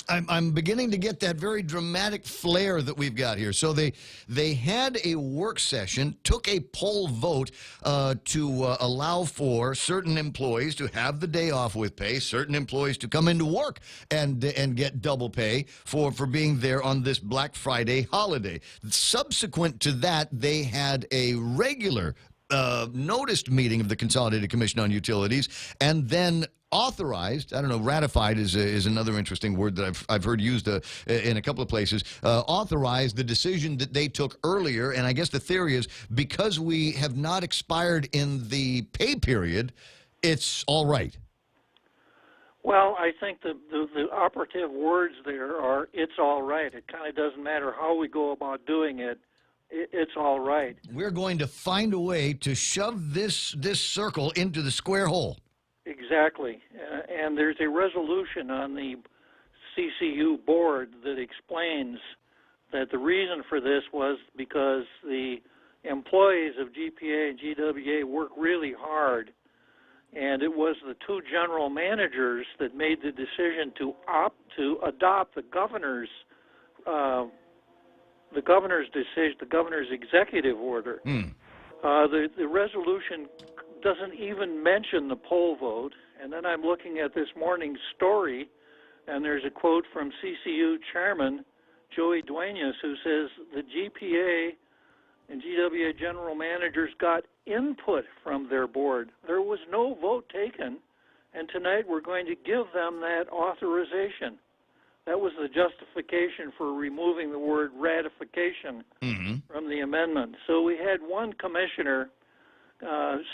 I'm beginning to get that very dramatic flair that we've got here. So they had a work session, took a poll vote to allow for certain employees to have the day off with pay, certain employees to come into work and get double pay for being there on this Black Friday holiday. Subsequent to that, they had a regular noticed meeting of the Consolidated Commission on Utilities, and then authorized, I don't know, ratified is another interesting word that I've heard used in a couple of places, authorized the decision that they took earlier. And I guess the theory is because we have not expired in the pay period, it's all right. Well, I think the operative words there are, it's all right. It kind of doesn't matter how we go about doing it. It's all right. We're going to find a way to shove this circle into the square hole. Exactly. And there's a resolution on the CCU board that explains that the reason for this was because the employees of GPA and GWA work really hard, and it was the two general managers that made the decision to opt to adopt the governor's decision, the governor's executive order. The resolution doesn't even mention the poll vote. And then I'm looking at this morning's story, and there's a quote from CCU chairman Joey Duenas, who says the GPA and GWA general managers got input from their board. There was no vote taken, and tonight we're going to give them that authorization. That was the justification for removing the word ratification from the amendment. So we had one commissioner,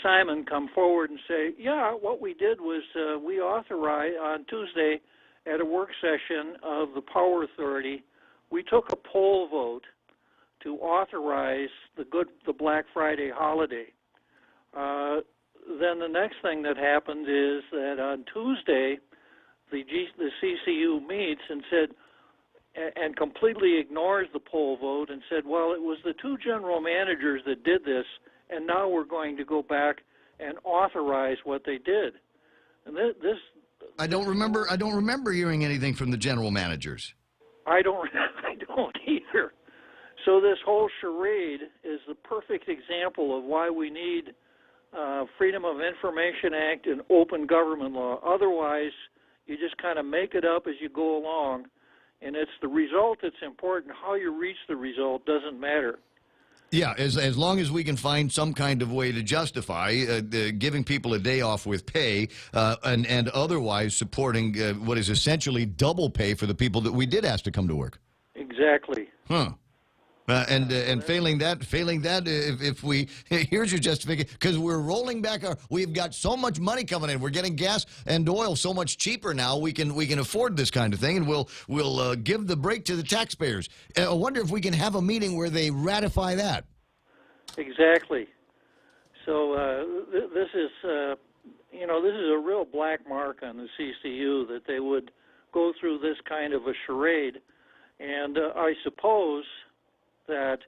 Simon, come forward and say, yeah, what we did was we authorized on Tuesday at a work session of the Power Authority, we took a poll vote to authorize the Black Friday holiday. Then the next thing that happened is that on Tuesday, the CCU meets and said, and completely ignores the poll vote and said, well, it was the two general managers that did this, and now we're going to go back and authorize what they did. And this I don't remember hearing anything from the general managers. I don't either. So this whole charade is the perfect example of why we need Freedom of Information Act and open government law. Otherwise, you just kind of make it up as you go along, and it's the result that's important. How you reach the result doesn't matter. Yeah, as long as we can find some kind of way to justify giving people a day off with pay and otherwise supporting what is essentially double pay for the people that we did ask to come to work. Exactly. Huh. And failing that, if we, here's your justification, because we're rolling back we've got so much money coming in. We're getting gas and oil so much cheaper now. We can afford this kind of thing, and we'll give the break to the taxpayers. I wonder if we can have a meeting where they ratify that. Exactly. So this is a real black mark on the CCU that they would go through this kind of a charade, and I suppose that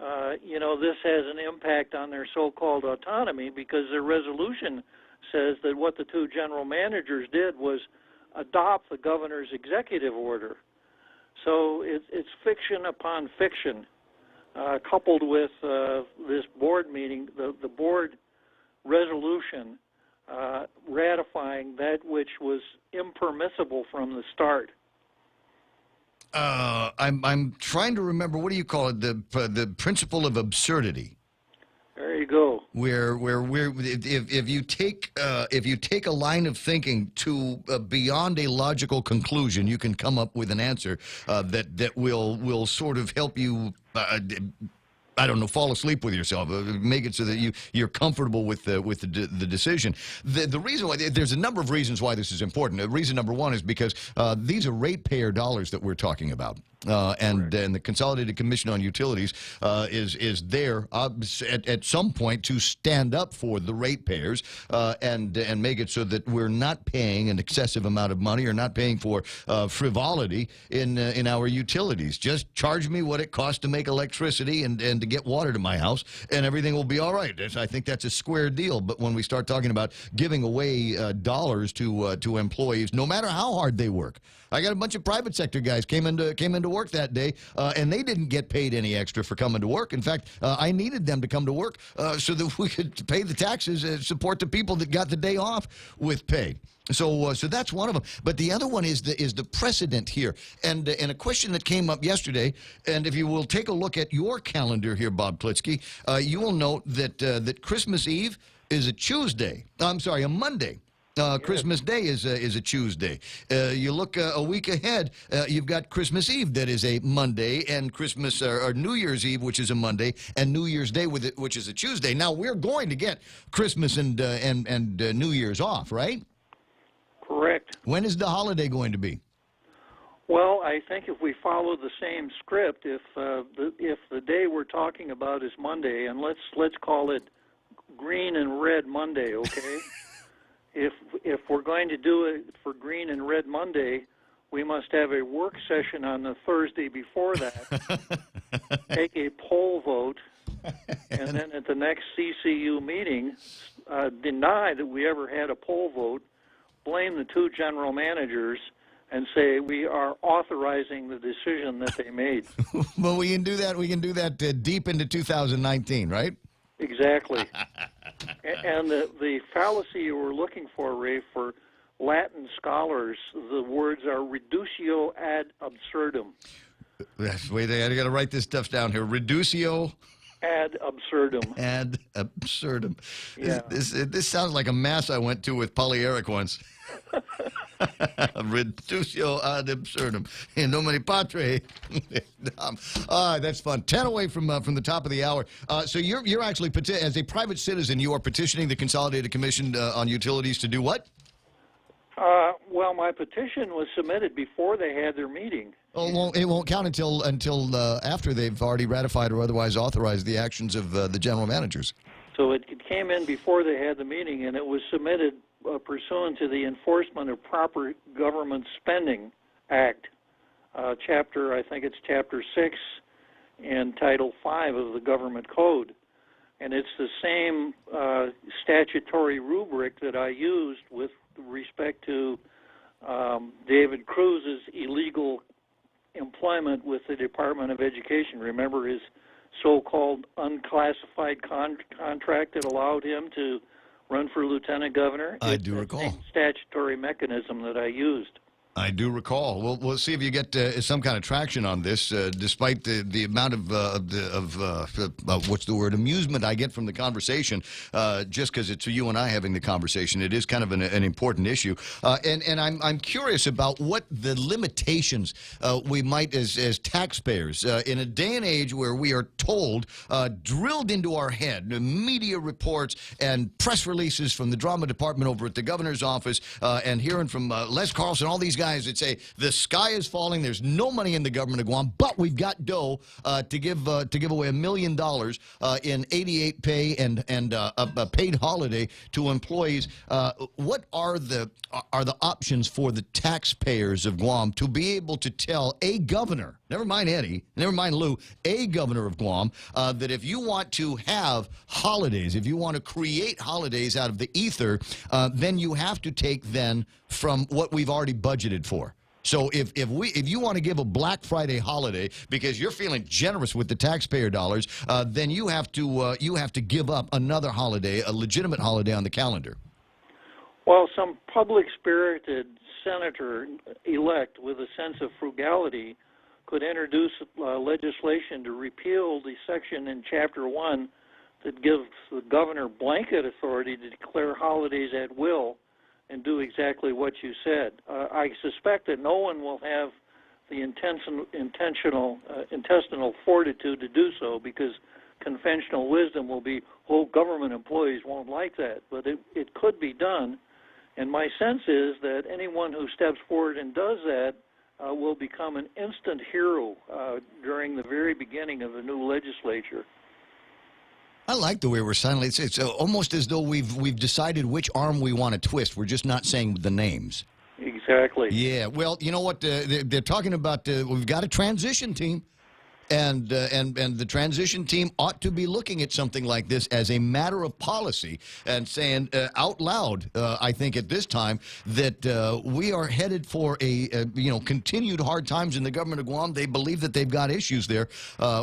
this has an impact on their so-called autonomy because their resolution says that what the two general managers did was adopt the governor's executive order. So it's fiction upon fiction, coupled with this board meeting, the board resolution ratifying that which was impermissible from the start. I'm trying to remember, what do you call it? The principle of absurdity. There you go. Where if you take a line of thinking to beyond a logical conclusion, you can come up with an answer that will sort of help you. I don't know, fall asleep with yourself, make it so that you're comfortable with the decision. The reason why, there's a number of reasons why this is important. Reason number one is because these are ratepayer dollars that we're talking about. And the Consolidated Commission on Utilities is there at some point to stand up for the ratepayers and make it so that we're not paying an excessive amount of money or not paying for frivolity in our utilities. Just charge me what it costs to make electricity and to get water to my house, and everything will be all right. I think that's a square deal. But when we start talking about giving away dollars to employees, no matter how hard they work, I got a bunch of private sector guys came into work that day, and they didn't get paid any extra for coming to work. In fact, I needed them to come to work so that we could pay the taxes and support the people that got the day off with pay. So that's one of them. But the other one is the precedent here, and a question that came up yesterday. And if you will take a look at your calendar here, Bob Klitsky, you will note that Christmas Eve is a Tuesday. I'm sorry, a Monday. Christmas Day is a Tuesday. You look a week ahead, you've got Christmas Eve that is a Monday, and Christmas or New Year's Eve, which is a Monday, and New Year's Day which is a Tuesday. Now we're going to get Christmas and New Year's off, right? Correct. When is the holiday going to be? Well, I think if we follow the same script, if the day we're talking about is Monday, and let's call it Green and Red Monday, okay? If we're going to do it for Green and Red Monday, we must have a work session on the Thursday before that, take a poll vote, and then at the next CCU meeting, deny that we ever had a poll vote, blame the two general managers, and say we are authorizing the decision that they made. Well, we can do that. We can do that deep into 2019, right? Exactly. And the fallacy you were looking for, Ray, for Latin scholars, the words are reductio ad absurdum. Wait, I got to write this stuff down here. Reductio ad absurdum. Ad absurdum. Yeah. This sounds like a mass I went to with Polly Eric once. Reductio ad absurdum. In nomine Patri. That's fun. 10 away from the top of the hour. So you're actually, as a private citizen, you are petitioning the Consolidated Commission on Utilities to do what? Well, my petition was submitted before they had their meeting. Oh, well, it won't count until after they've already ratified or otherwise authorized the actions of the general managers. So it came in before they had the meeting, and it was submitted pursuant to the Enforcement of Proper Government Spending Act, I think it's Chapter 6 and Title 5 of the Government Code. And it's the same statutory rubric that I used with respect to David Cruz's illegal employment with the Department of Education. Remember his so-called unclassified contract that allowed him to run for lieutenant governor? I do recall. It's the same statutory mechanism that I used. I do recall. We'll see if you get some kind of traction on this, despite the amount of what's the word, amusement I get from the conversation, just because it's you and I having the conversation. It is kind of an important issue, and I'm curious about what the limitations we might, as taxpayers, in a day and age where we are told, drilled into our head, media reports and press releases from the drama department over at the governor's office, and hearing from Les Carlson, all these guys guys that say the sky is falling, there's no money in the government of Guam, but we've got dough to give away $1 million in 88 pay and a paid holiday to employees. What are the options for the taxpayers of Guam to be able to tell a governor, never mind Eddie, never mind Lou, a governor of Guam, that if you want to have holidays, if you want to create holidays out of the ether, then you have to take then from what we've already budgeted for. So if you want to give a Black Friday holiday because you're feeling generous with the taxpayer dollars, then you have to give up another holiday, a legitimate holiday on the calendar. Well, some public-spirited senator-elect with a sense of frugality could introduce legislation to repeal the section in Chapter 1 that gives the governor blanket authority to declare holidays at will and do exactly what you said. I suspect that no one will have the intestinal fortitude to do so because conventional wisdom will be, oh, government employees won't like that. But it could be done. And my sense is that anyone who steps forward and does that will become an instant hero during the very beginning of the new legislature. I like the way we're silently. It's almost as though we've decided which arm we want to twist. We're just not saying the names. Exactly. Yeah. Well, you know what? They're talking about. We've got a transition team. And the transition team ought to be looking at something like this as a matter of policy and saying out loud, I think at this time, that we are headed for continued hard times in the government of Guam. They believe that they've got issues there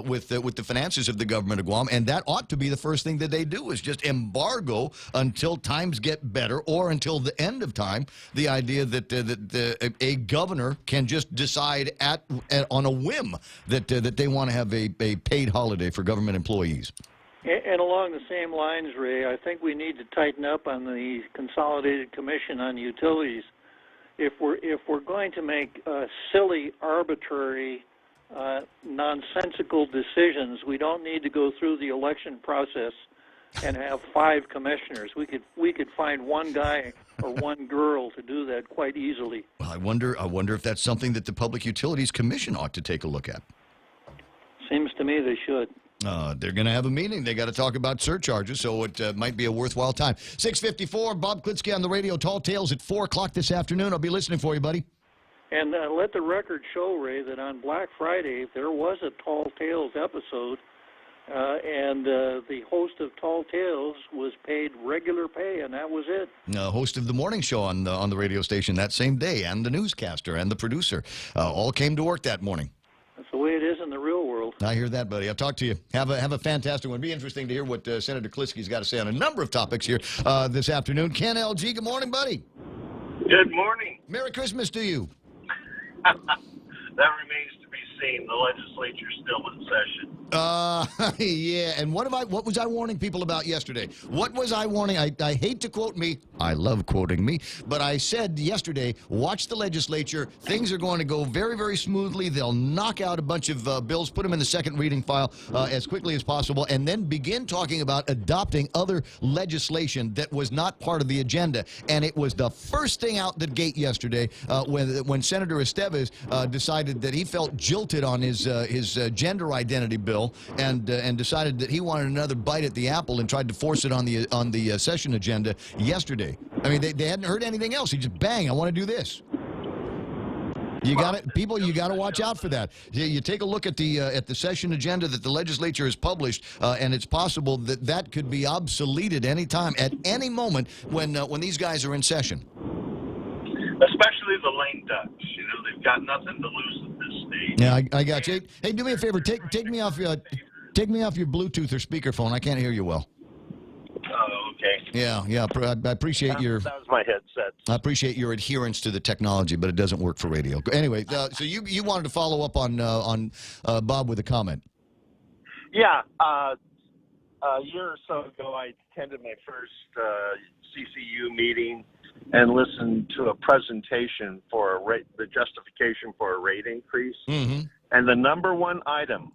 with the finances of the government of Guam, and that ought to be the first thing that they do is just embargo until times get better or until the end of time. The idea that a governor can just decide on a whim that they want to have a paid holiday for government employees. And along the same lines, Ray, I think we need to tighten up on the Consolidated Commission on Utilities. If we're going to make silly, arbitrary, nonsensical decisions, we don't need to go through the election process and have 5 commissioners. We could find one guy or one girl to do that quite easily. Well, I wonder if that's something that the Public Utilities Commission ought to take a look at. Seems to me they should. They're going to have a meeting. They got to talk about surcharges, so it might be a worthwhile time. 6:54, Bob Klitsky on the radio. Tall Tales at 4 o'clock this afternoon. I'll be listening for you, buddy. And let the record show, Ray, that on Black Friday there was a Tall Tales episode, and the host of Tall Tales was paid regular pay, and that was it. Host of the morning show on the radio station that same day, and the newscaster and the producer all came to work that morning. That's the way it is in the real world. I hear that, buddy. I'll talk to you. Have a fantastic one. Be interesting to hear what Senator Klitsky's got to say on a number of topics here this afternoon. Ken LG, good morning, buddy. Good morning. Merry Christmas to you. That remains to be seen. The legislature's still in session. Yeah. And what was I warning people about yesterday? What was I warning? I hate to quote me. I love quoting me. But I said yesterday, watch the legislature. Things are going to go very, very smoothly. They'll knock out a bunch of bills, put them in the second reading file as quickly as possible, and then begin talking about adopting other legislation that was not part of the agenda. And it was the first thing out the gate yesterday when Senator Estevez decided that he felt jilted on his gender identity bill and decided that he wanted another bite at the apple and tried to force it on the session agenda yesterday. I mean, they hadn't heard anything else. He just bang, I want to do this. You got it, people. You got to watch out for that. You take a look at the session agenda that the legislature has published, and it's possible that could be obsoleted any time, at any moment when these guys are in session. Especially the lame ducks. You know, they've got nothing to lose at this stage. Yeah, I got you. Hey, do me a favor. Take me off your Bluetooth or speakerphone. I can't hear you well. Oh, okay. Yeah. I appreciate your. That was my headset. I appreciate your adherence to the technology, but it doesn't work for radio. Anyway, so you wanted to follow up on Bob with a comment. Yeah. A year or so ago, I attended my first CCU meeting and listened to a presentation for the justification for a rate increase. Mm-hmm. And the number one item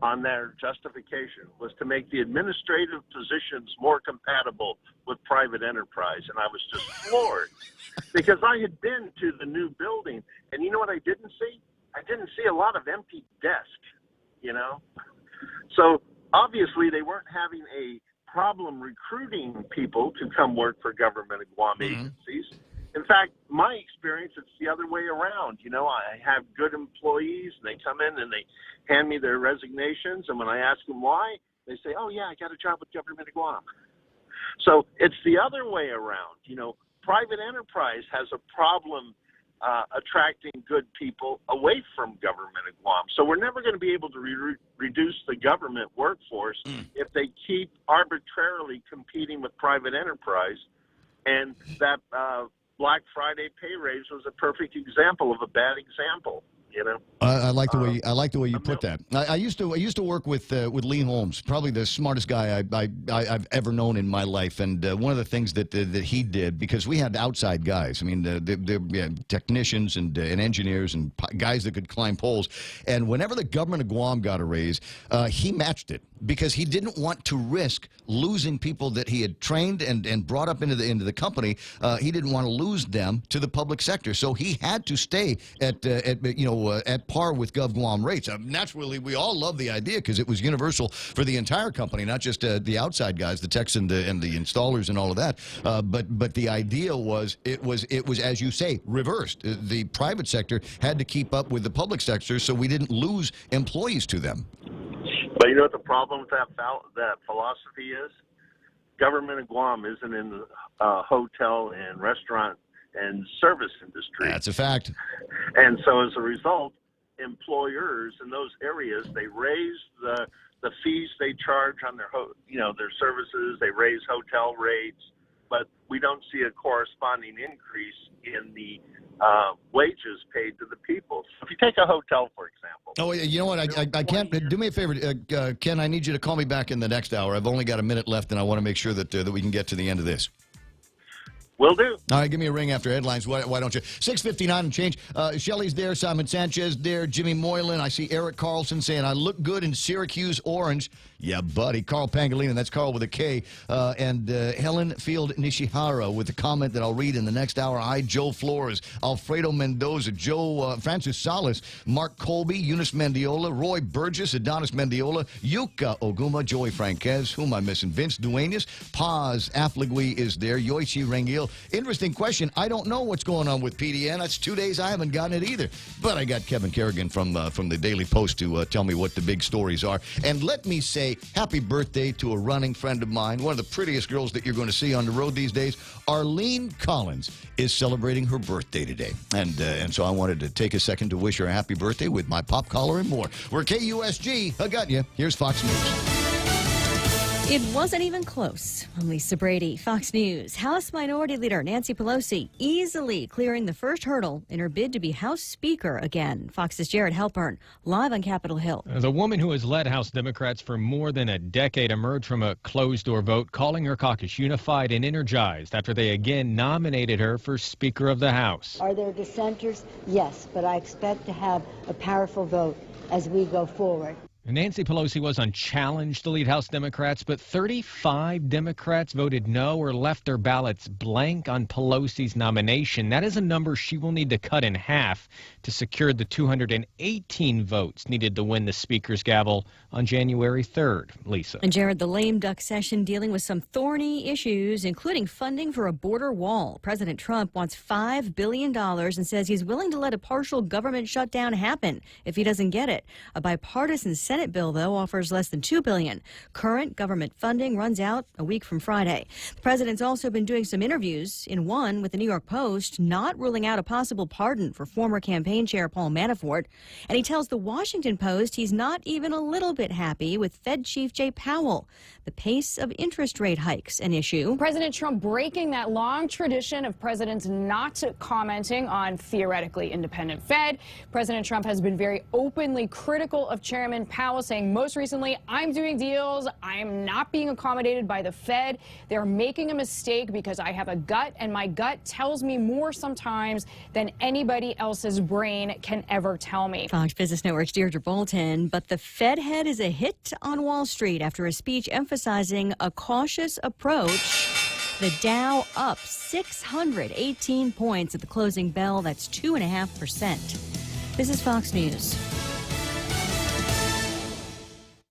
on their justification was to make the administrative positions more compatible with private enterprise. And I was just floored because I had been to the new building, and you know what I didn't see? I didn't see a lot of empty desks, you know? So obviously they weren't having a problem recruiting people to come work for government and Guam agencies. In fact, my experience, it's the other way around. You know, I have good employees, and they come in and they hand me their resignations, and when I ask them why, they say, oh, yeah, I got a job with government of Guam. So it's the other way around. You know, private enterprise has a problem attracting good people away from government of Guam. So we're never going to be able to reduce the government workforce if they keep arbitrarily competing with private enterprise. And that Black Friday pay raise was a perfect example of a bad example. You know, I like the way you put that. I used to work with Lee Holmes, probably the smartest guy I've ever known in my life. And one of the things that he did, because we had outside guys, I mean, the technicians and engineers and guys that could climb poles. And whenever the government of Guam got a raise, he matched it because he didn't want to risk losing people that he had trained and brought up into the company. He didn't want to lose them to the public sector, so he had to stay at par with Gov Guam rates. Naturally, we all love the idea because it was universal for the entire company, not just the outside guys, the techs and the installers and all of that. But the idea was it was as you say, reversed. The private sector had to keep up with the public sector, so we didn't lose employees to them. But you know what the problem with that philosophy is? Government of Guam isn't in the hotel and restaurant and service industry. That's a fact. And so as a result, employers in those areas, they raise the fees they charge on their services, they raise hotel rates, but we don't see a corresponding increase in the wages paid to the people. So if you take a hotel, for example. Oh, you know what? I can't. Do me a favor, Ken, I need you to call me back in the next hour. I've only got a minute left, and I want to make sure that we can get to the end of this. Will do. All right, give me a ring after headlines. Why don't you? 6:59 and change. Shelley's there. Simon Sanchez there. Jimmy Moylan. I see Eric Carlson saying, I look good in Syracuse orange. Yeah, buddy. Carl Pangolin, that's Carl with a K. And Helen Field Nishihara with a comment that I'll read in the next hour. Hi, Joe Flores, Alfredo Mendoza, Francis Salas, Mark Colby, Eunice Mendiola, Roy Burgess, Adonis Mendiola, Yuka Oguma, Joey Franquez. Who am I missing? Vince Duenas, Paz Affligui is there. Yoichi Rengil. Interesting question. I don't know what's going on with PDN. That's 2 days I haven't gotten it either. But I got Kevin Kerrigan from the Daily Post to tell me what the big stories are. And let me say happy birthday to a running friend of mine, one of the prettiest girls that you're going to see on the road these days. Arlene Collins is celebrating her birthday today. And so I wanted to take a second to wish her a happy birthday with my pop collar and more. We're KUSG. I got you. Here's Fox News. It wasn't even close. I'm Lisa Brady, Fox News. House Minority Leader Nancy Pelosi easily clearing the first hurdle in her bid to be House Speaker again. Fox's Jared Halpern, live on Capitol Hill. The woman who has led House Democrats for more than a decade emerged from a closed-door vote, calling her caucus unified and energized after they again nominated her for Speaker of the House. Are there dissenters? Yes, but I expect to have a powerful vote as we go forward. Nancy Pelosi was unchallenged to lead House Democrats, but 35 Democrats voted no or left their ballots blank on Pelosi's nomination. That is a number she will need to cut in half to secure the 218 votes needed to win the Speaker's gavel on January 3rd. Lisa. And Jared, the lame duck session dealing with some thorny issues, including funding for a border wall. President Trump wants $5 billion and says he's willing to let a partial government shutdown happen if he doesn't get it. A bipartisan Senate bill, though, offers less than $2 billion. Current government funding runs out a week from Friday. The president's also been doing some interviews, in one with the New York Post, not ruling out a possible pardon for former campaign chair Paul Manafort. And he tells the Washington Post he's not even a little bit happy with Fed Chief Jay Powell. The pace of interest rate hikes an issue. President Trump breaking that long tradition of presidents not commenting on theoretically independent Fed. President Trump has been very openly critical of Chairman Powell Powell saying most recently, I'm doing deals. I'm not being accommodated by the Fed. They're making a mistake because I have a gut, and my gut tells me more sometimes than anybody else's brain can ever tell me. Fox Business Network's Deirdre Bolton. But the Fed head is a hit on Wall Street after a speech emphasizing a cautious approach. The Dow up 618 points at the closing bell. That's 2.5%. This is Fox News.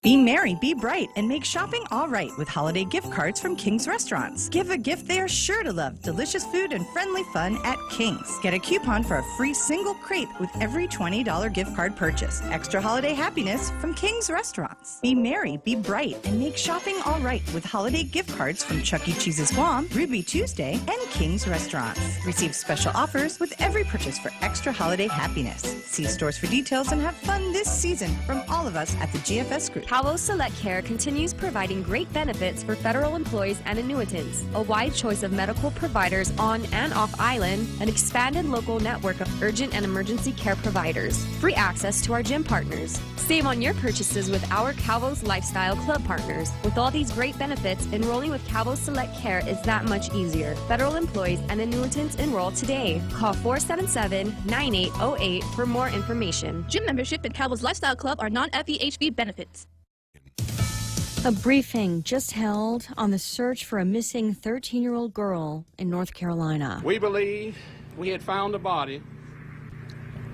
Be merry, be bright, and make shopping all right with holiday gift cards from King's Restaurants. Give a gift they are sure to love. Delicious food and friendly fun at King's. Get a coupon for a free single crepe with every $20 gift card purchase. Extra holiday happiness from King's Restaurants. Be merry, be bright, and make shopping all right with holiday gift cards from Chuck E. Cheese's Guam, Ruby Tuesday, and King's Restaurants. Receive special offers with every purchase for extra holiday happiness. See stores for details and have fun this season from all of us at the GFS Group. Cabo Select Care continues providing great benefits for federal employees and annuitants, a wide choice of medical providers on and off island, an expanded local network of urgent and emergency care providers, free access to our gym partners. Save on your purchases with our Calvo's Lifestyle Club partners. With all these great benefits, enrolling with Cabo Select Care is that much easier. Federal employees and annuitants enroll today. Call 477-9808 for more information. Gym membership and Calvo's Lifestyle Club are non-FEHB benefits. A briefing just held on the search for a missing 13-year-old girl in North Carolina. We believe we had found the body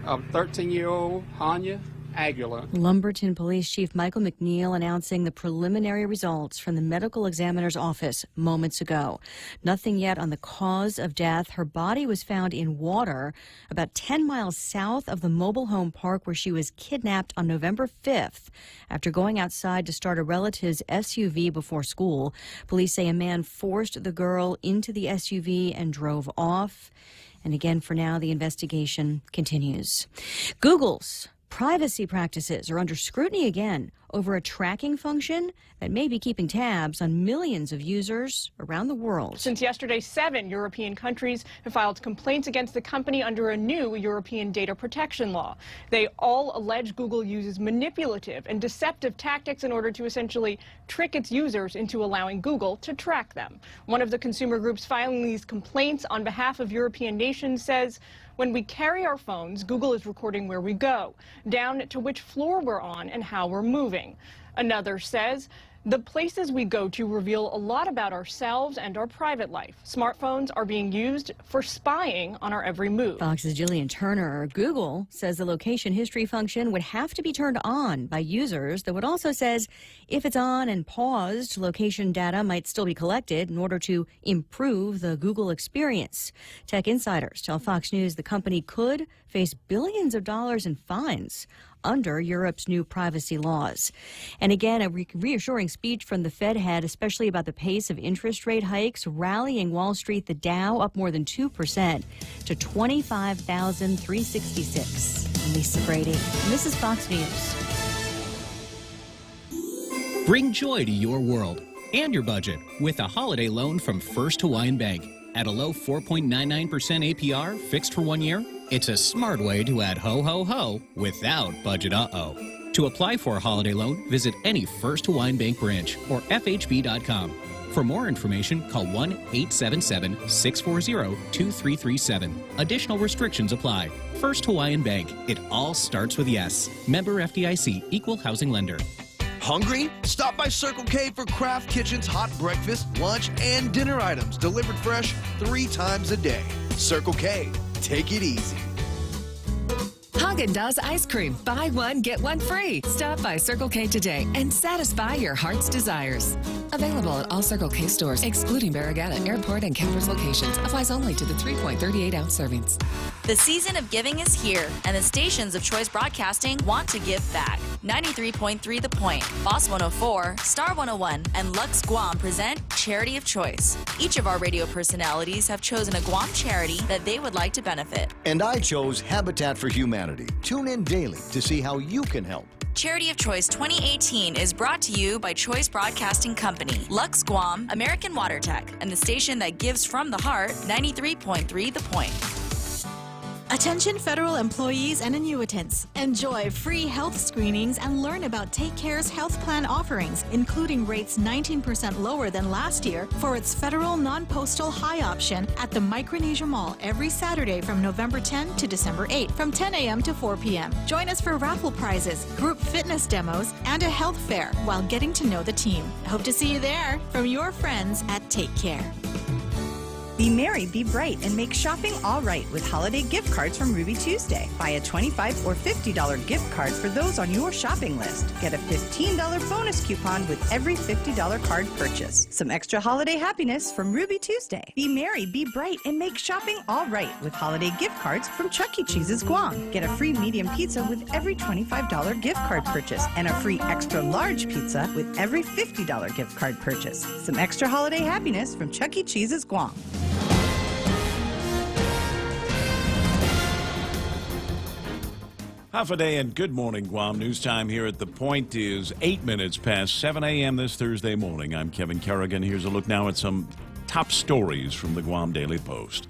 of 13-year-old Hanya Aguilar. Lumberton Police Chief Michael McNeil announcing the preliminary results from the medical examiner's office moments ago. Nothing yet on the cause of death. Her body was found in water about 10 miles south of the mobile home park where she was kidnapped on November 5th after going outside to start a relative's SUV before school. Police say a man forced the girl into the SUV and drove off. And again, for now, the investigation continues. Google's privacy practices are under scrutiny again over a tracking function that may be keeping tabs on millions of users around the world. Since yesterday, 7 European countries have filed complaints against the company under a new European data protection law. They all allege Google uses manipulative and deceptive tactics in order to essentially trick its users into allowing Google to track them. One of the consumer groups filing these complaints on behalf of European nations says, when we carry our phones, Google is recording where we go, down to which floor we're on and how we're moving. Another says, the places we go to reveal a lot about ourselves and our private life. Smartphones are being used for spying on our every move. Fox's Jillian Turner. Google says the location history function would have to be turned on by users, though it also says if it's on and paused, location data might still be collected in order to improve the Google experience. Tech insiders tell Fox News the company could face billions of dollars in fines under Europe's new privacy laws. And again, a reassuring speech from the Fed head, especially about the pace of interest rate hikes, rallying Wall Street. The Dow up more than 2% to 25,366. I'm Lisa Brady, and this is Fox News. Bring joy to your world and your budget with a holiday loan from First Hawaiian Bank. At a low 4.99% APR, fixed for 1 year, it's a smart way to add ho, ho, ho without budget uh-oh. To apply for a holiday loan, visit any First Hawaiian Bank branch or FHB.com. For more information, call 1-877-640-2337. Additional restrictions apply. First Hawaiian Bank. It all starts with yes. Member FDIC, Equal Housing Lender. Hungry? Stop by Circle K for Craft Kitchen's hot breakfast, lunch, and dinner items delivered fresh 3 times a day. Circle K, take it easy. Haagen-Dazs ice cream. Buy one, get one free. Stop by Circle K today and satisfy your heart's desires. Available at all Circle K stores, excluding Barragata, Airport, and Campers locations. Applies only to the 3.38-ounce servings. The season of giving is here, and the stations of Choice Broadcasting want to give back. 93.3 The Point, Boss 104, Star 101, and Lux Guam present Charity of Choice. Each of our radio personalities have chosen a Guam charity that they would like to benefit. And I chose Habitat for Humanity. Tune in daily to see how you can help. Charity of Choice 2018 is brought to you by Choice Broadcasting Company, Lux Guam, American Water Tech, and the station that gives from the heart, 93.3 The Point. Attention federal employees and annuitants. Enjoy free health screenings and learn about Take Care's health plan offerings, including rates 19% lower than last year for its federal non-postal high option at the Micronesia Mall every Saturday from November 10 to December 8 from 10 a.m. to 4 p.m. Join us for raffle prizes, group fitness demos, and a health fair while getting to know the team. Hope to see you there from your friends at Take Care. Be merry, be bright, and make shopping all right with holiday gift cards from Ruby Tuesday. Buy a $25 or $50 gift card for those on your shopping list. Get a $15 bonus coupon with every $50 card purchase. Some extra holiday happiness from Ruby Tuesday. Be merry, be bright, and make shopping all right with holiday gift cards from Chuck E. Cheese's Guam. Get a free medium pizza with every $25 gift card purchase and a free extra large pizza with every $50 gift card purchase. Some extra holiday happiness from Chuck E. Cheese's Guam. Half a day and good morning, Guam. News time here at The Point is 8 minutes past 7 a.m. this Thursday morning. I'm Kevin Kerrigan. Here's a look now at some top stories from the Guam Daily Post.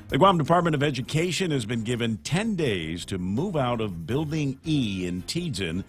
The Guam Department of Education has been given 10 days to move out of Building E in Tidzin,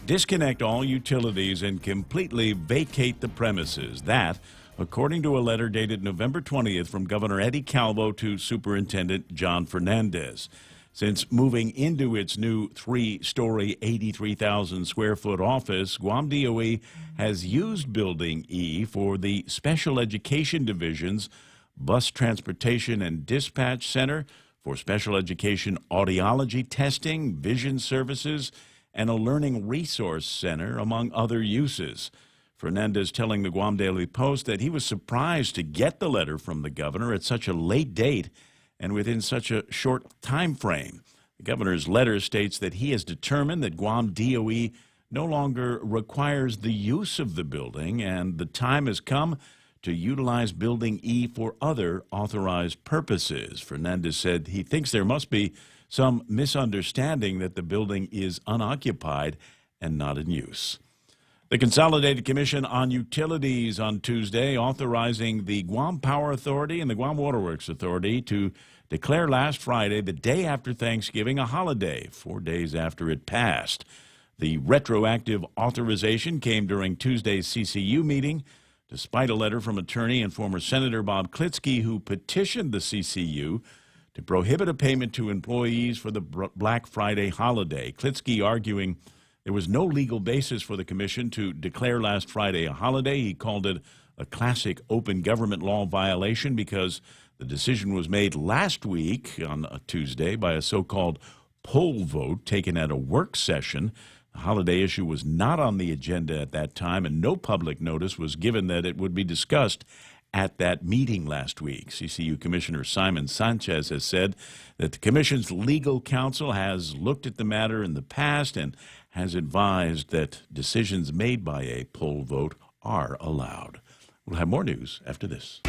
disconnect all utilities, and completely vacate the premises. That, according to a letter dated November 20th from Governor Eddie Calvo to Superintendent John Fernandez. Since moving into its new 3-story, 83,000-square-foot office, Guam DOE has used Building E for the Special Education Division's Bus Transportation and Dispatch Center, for special education audiology testing, vision services, and a learning resource center, among other uses. Fernandez telling the Guam Daily Post that he was surprised to get the letter from the governor at such a late date and within such a short time frame. The governor's letter states that he has determined that Guam DOE no longer requires the use of the building, and the time has come to utilize Building E for other authorized purposes. Fernandez said he thinks there must be some misunderstanding that the building is unoccupied and not in use. The Consolidated Commission on Utilities on Tuesday authorizing the Guam Power Authority and the Guam Waterworks Authority to declare last Friday, the day after Thanksgiving, a holiday, 4 days after it passed. The retroactive authorization came during Tuesday's CCU meeting, despite a letter from attorney and former Senator Bob Klitsky, who petitioned the CCU to prohibit a payment to employees for the Black Friday holiday. Klitsky arguing there was no legal basis for the commission to declare last Friday a holiday. He called it a classic open government law violation because the decision was made last week on a Tuesday by a so-called poll vote taken at a work session. The holiday issue was not on the agenda at that time, and no public notice was given that it would be discussed at that meeting last week. CCU Commissioner Simon Sanchez has said that the commission's legal counsel has looked at the matter in the past and has advised that decisions made by a poll vote are allowed. We'll have more news after this.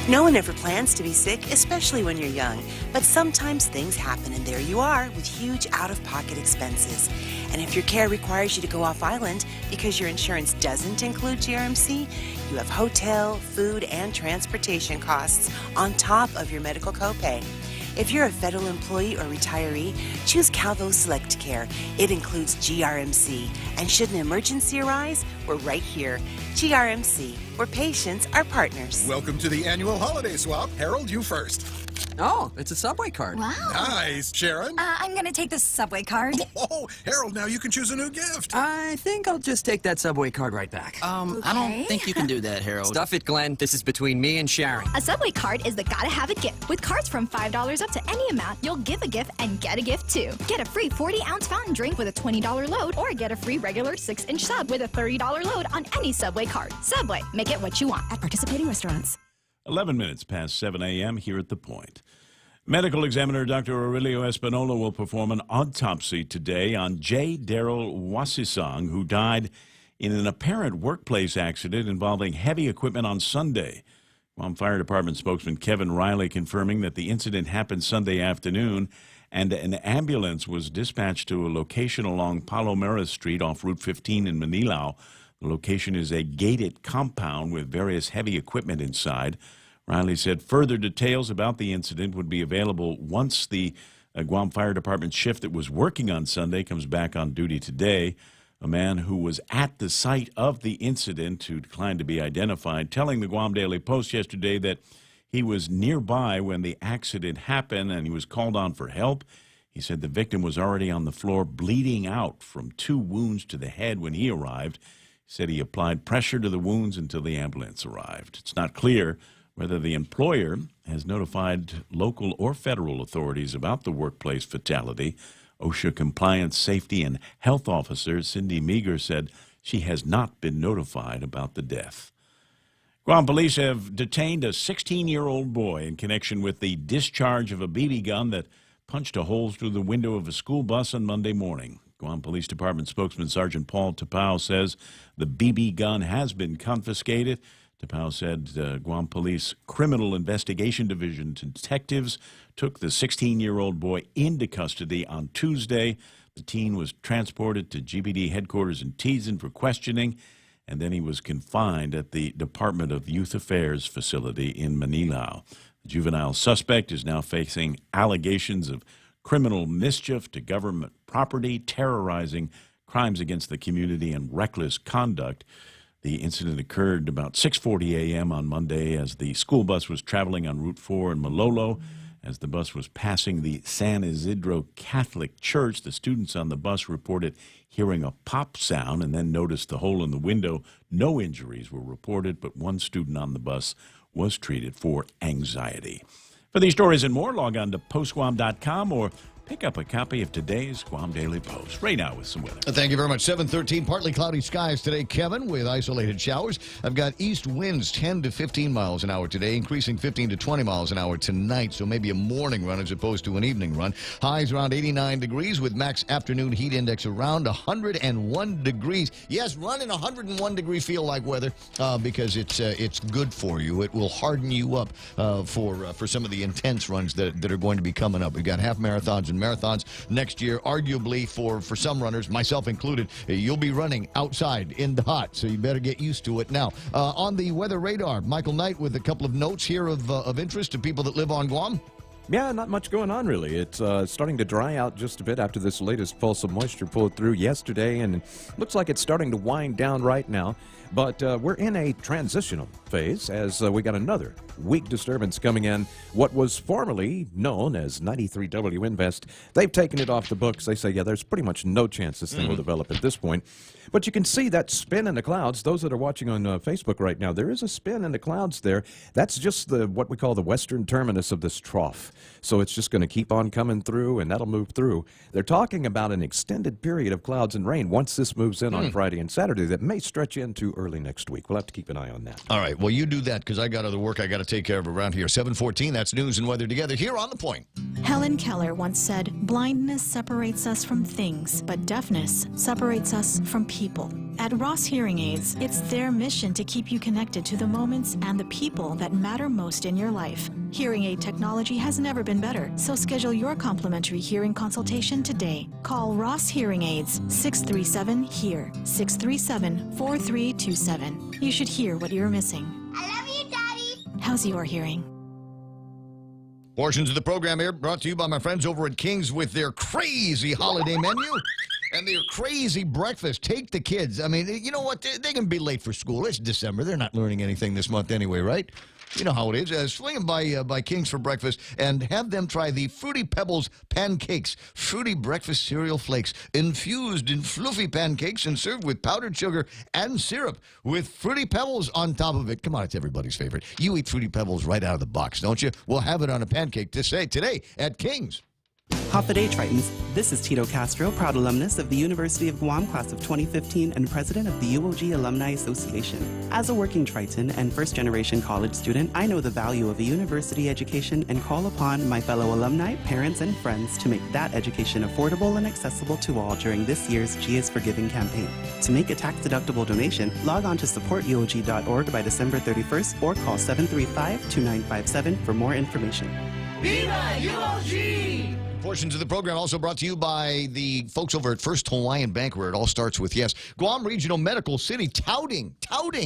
No one ever plans to be sick, especially when you're young. But sometimes things happen, and there you are with huge out-of-pocket expenses. And if your care requires you to go off-island because your insurance doesn't include GRMC, you have hotel, food, and transportation costs on top of your medical copay. If you're a federal employee or retiree, choose Calvo Select Care. It includes GRMC. And should an emergency arise, we're right here. GRMC, where patients are partners. Welcome to the annual holiday swap. Harold, you first. Oh, it's a Subway card. Wow. Nice. Sharon? I'm going to take the Subway card. Oh, Harold, now you can choose a new gift. I think I'll just take that Subway card right back. Okay. I don't think you can do that, Harold. Stuff it, Glenn. This is between me and Sharon. A Subway card is the gotta have it gift. With cards from $5 up to any amount, you'll give a gift and get a gift too. Get a free 40-ounce fountain drink with a $20 load, or get a free regular 6-inch sub with a $30 load on any Subway card. Subway, make it what you want at participating restaurants. 11 minutes past 7 a.m. here at The Point. Medical examiner Dr. Aurelio Espinola will perform an autopsy today on J. Daryl Wasisang, who died in an apparent workplace accident involving heavy equipment on Sunday. Guam Fire Department spokesman Kevin Riley confirming that the incident happened Sunday afternoon and an ambulance was dispatched to a location along Palomares Street off Route 15 in Manilao. The location is a gated compound with various heavy equipment inside. Riley said further details about the incident would be available once the A Guam Fire Department shift that was working on Sunday comes back on duty today. A man who was at the site of the incident, who declined to be identified, telling the Guam Daily Post yesterday that he was nearby when the accident happened and he was called on for help. He said the victim was already on the floor bleeding out from 2 wounds to the head when he arrived. He said he applied pressure to the wounds until the ambulance arrived. It's not clear whether the employer has notified local or federal authorities about the workplace fatality. OSHA Compliance, Safety, and Health Officer Cindy Meager said she has not been notified about the death. Guam police have detained a 16-year-old boy in connection with the discharge of a BB gun that punched a hole through the window of a school bus on Monday morning. Guam Police Department spokesman Sergeant Paul Tapao says the BB gun has been confiscated. Tapao said Guam Police Criminal Investigation Division detectives took the 16-year-old boy into custody on Tuesday. The teen was transported to GBD headquarters in Teeson for questioning, and then he was confined at the Department of Youth Affairs facility in Manilao. The juvenile suspect is now facing allegations of criminal mischief to government property, terrorizing, crimes against the community, and reckless conduct. The incident occurred about 6:40 a.m. on Monday as the school bus was traveling on Route 4 in Malolo. As the bus was passing the San Isidro Catholic Church, the students on the bus reported hearing a pop sound and then noticed the hole in the window. No injuries were reported, but one student on the bus was treated for anxiety. For these stories and more, log on to postguam.com or pick up a copy of today's Guam Daily Post. Right now with some weather. Thank you very much. 7:13, partly cloudy skies today, Kevin, with isolated showers. I've got east winds 10 to 15 miles an hour today, increasing 15 to 20 miles an hour tonight, so maybe a morning run as opposed to an evening run. Highs around 89 degrees with max afternoon heat index around 101 degrees. Yes, running 101 degree feel-like weather because it's good for you. It will harden you up for some of the intense runs that are going to be coming up. We've got half marathons and marathons next year, arguably for some runners, myself included. You'll be running outside in the hot, so you better get used to it now. On the weather radar, Michael Knight with a couple of notes here of interest to people that live on Guam. Yeah, not much going on, really. It's starting to dry out just a bit after this latest pulse of moisture pulled through yesterday, and it looks like it's starting to wind down right now. But we're in a transitional phase as we got another weak disturbance coming in. What was formerly known as 93W Invest, they've taken it off the books. They say, yeah, there's pretty much no chance this thing will develop at this point. But you can see that spin in the clouds. Those that are watching on Facebook right now, there is a spin in the clouds there. That's just what we call the western terminus of this trough. So it's just going to keep on coming through, and that'll move through. They're talking about an extended period of clouds and rain once this moves in on Friday and Saturday that may stretch into early next week. We'll have to keep an eye on that. All right. Well, you do that because I got other work I got to take care of around here. 7:14, that's news and weather together here on The Point. Helen Keller once said, "Blindness separates us from things, but deafness separates us from people." At Ross Hearing Aids, it's their mission to keep you connected to the moments and the people that matter most in your life. Hearing aid technology has never been better, so schedule your complimentary hearing consultation today. Call Ross Hearing Aids, 637-HEAR, 637-4327. You should hear what you're missing. I love you, Daddy. How's your hearing? Portions of the program here brought to you by my friends over at King's with their crazy holiday menu and their crazy breakfast. Take the kids. I mean, you know what? They can be late for school. It's December. They're not learning anything this month anyway, right? You know how it is. Swing them by King's for breakfast and have them try the Fruity Pebbles pancakes. Fruity breakfast cereal flakes infused in fluffy pancakes and served with powdered sugar and syrup with Fruity Pebbles on top of it. Come on, it's everybody's favorite. You eat Fruity Pebbles right out of the box, don't you? We'll have it on a pancake today at King's. Hafa Tritons. This is Tito Castro, proud alumnus of the University of Guam class of 2015 and president of the UOG Alumni Association. As a working Triton and first-generation college student, I know the value of a university education and call upon my fellow alumni, parents, and friends to make that education affordable and accessible to all during this year's G is Forgiving campaign. To make a tax-deductible donation, log on to supportuog.org by December 31st or call 735-2957 for more information. Viva UOG! portions of the program also brought to you by the folks over at First Hawaiian Bank, where it all starts with yes. Guam Regional Medical City touting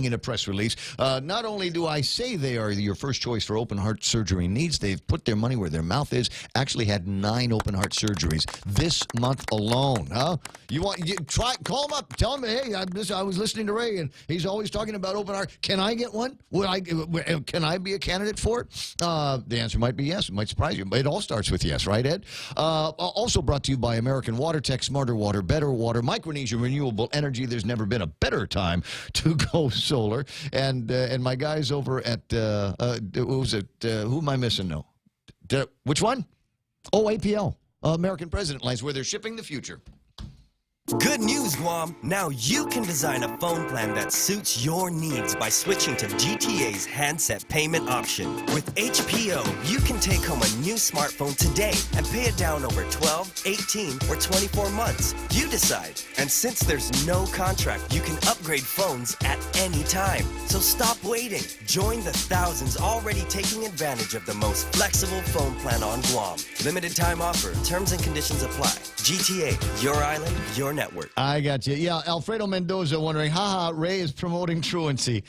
in a press release. Not only do I say they are your first choice for open heart surgery needs, they've put their money where their mouth is. Actually had 9 open heart surgeries this month alone. Huh? You call them up, tell them, hey, I was listening to Ray, and he's always talking about open heart. Can I get one? Can I be a candidate for it? The answer might be yes. It might surprise you, but it all starts with yes, right, Ed? Also brought to you by American Water Tech, Smarter Water, Better Water, Micronesia Renewable Energy. There's never been a better time to go solar. And my guys over at who am I missing now? Which one? Oh, APL, American President Lines, where they're shipping the future. Good news, Guam! Now you can design a phone plan that suits your needs by switching to GTA's handset payment option. With HPO, you can take home a new smartphone today and pay it down over 12, 18, or 24 months. You decide. And since there's no contract, you can upgrade phones at any time. So stop waiting. Join the thousands already taking advantage of the most flexible phone plan on Guam. Limited time offer. Terms and conditions apply. GTA, your island, your network. I got you. Yeah, Alfredo Mendoza wondering, haha, Ray is promoting truancy.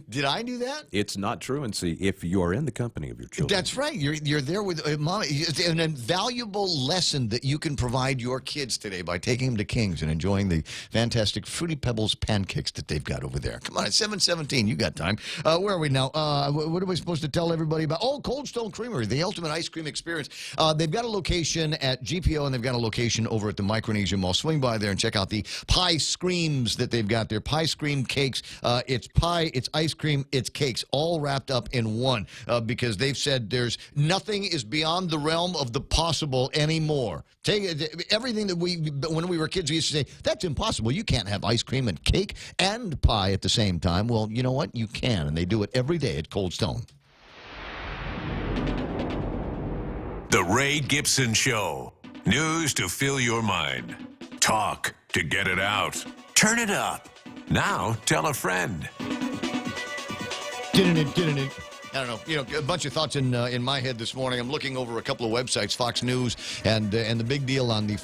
Did I do that? It's not truancy if you're in the company of your children. That's right. You're there with mom. It's an invaluable lesson that you can provide your kids today by taking them to King's and enjoying the fantastic Fruity Pebbles pancakes that they've got over there. Come on, it's 7:17. You got time. Where are we now? What are we supposed to tell everybody about? Oh, Cold Stone Creamery, the ultimate ice cream experience. They've got a location at GPO, and they've got a location over at the Micronesia Mall. Swing by there and check out the pie screams that they've got there. Pie scream cakes. It's pie, it's ice cream, it's cakes, all wrapped up in one, because they've said there's nothing is beyond the realm of the possible anymore. Take everything that when we were kids, we used to say, that's impossible. You can't have ice cream and cake and pie at the same time. Well, you know what? You can, and they do it every day at Cold Stone. The Ray Gibson Show. News to fill your mind. Talk to get it out. Turn it up. Now tell a friend. I don't know. A bunch of thoughts in my head this morning. I'm looking over a couple of websites, Fox News, and the big deal on the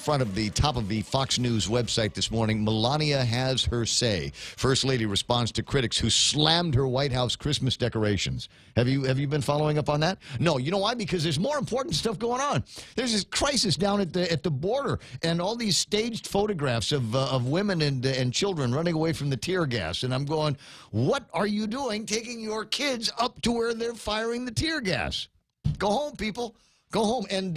top of the Fox News website this morning. Melania has her say. First Lady responds to critics who slammed her White House Christmas decorations. Have you been following up on that? No. You know why? Because there's more important stuff going on. There's this crisis down at the border, and all these staged photographs of women and children running away from the tear gas. And I'm going, what are you doing, taking your kids up to where they're firing the tear gas? Go home, people. Go home. And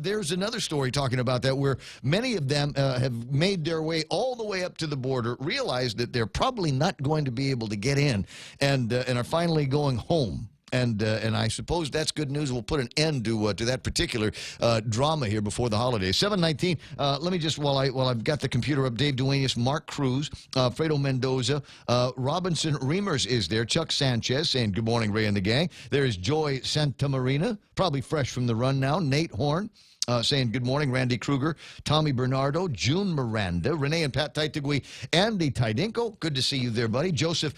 there's another story talking about that, where many of them have made their way all the way up to the border, realized that they're probably not going to be able to get in, and are finally going home. And I suppose that's good news. We'll put an end to that particular drama here before the holidays. 7:19. Let me just, while I've got the computer up, Dave Duenas, Mark Cruz, Fredo Mendoza, Robinson Reimers is there. Chuck Sanchez saying good morning, Ray and the gang. There is Joy Santamarina, probably fresh from the run now. Nate Horn. Saying good morning, Randy Kruger, Tommy Bernardo, June Miranda, Renee and Pat Taitigui, Andy Tidinko. Good to see you there, buddy. Joseph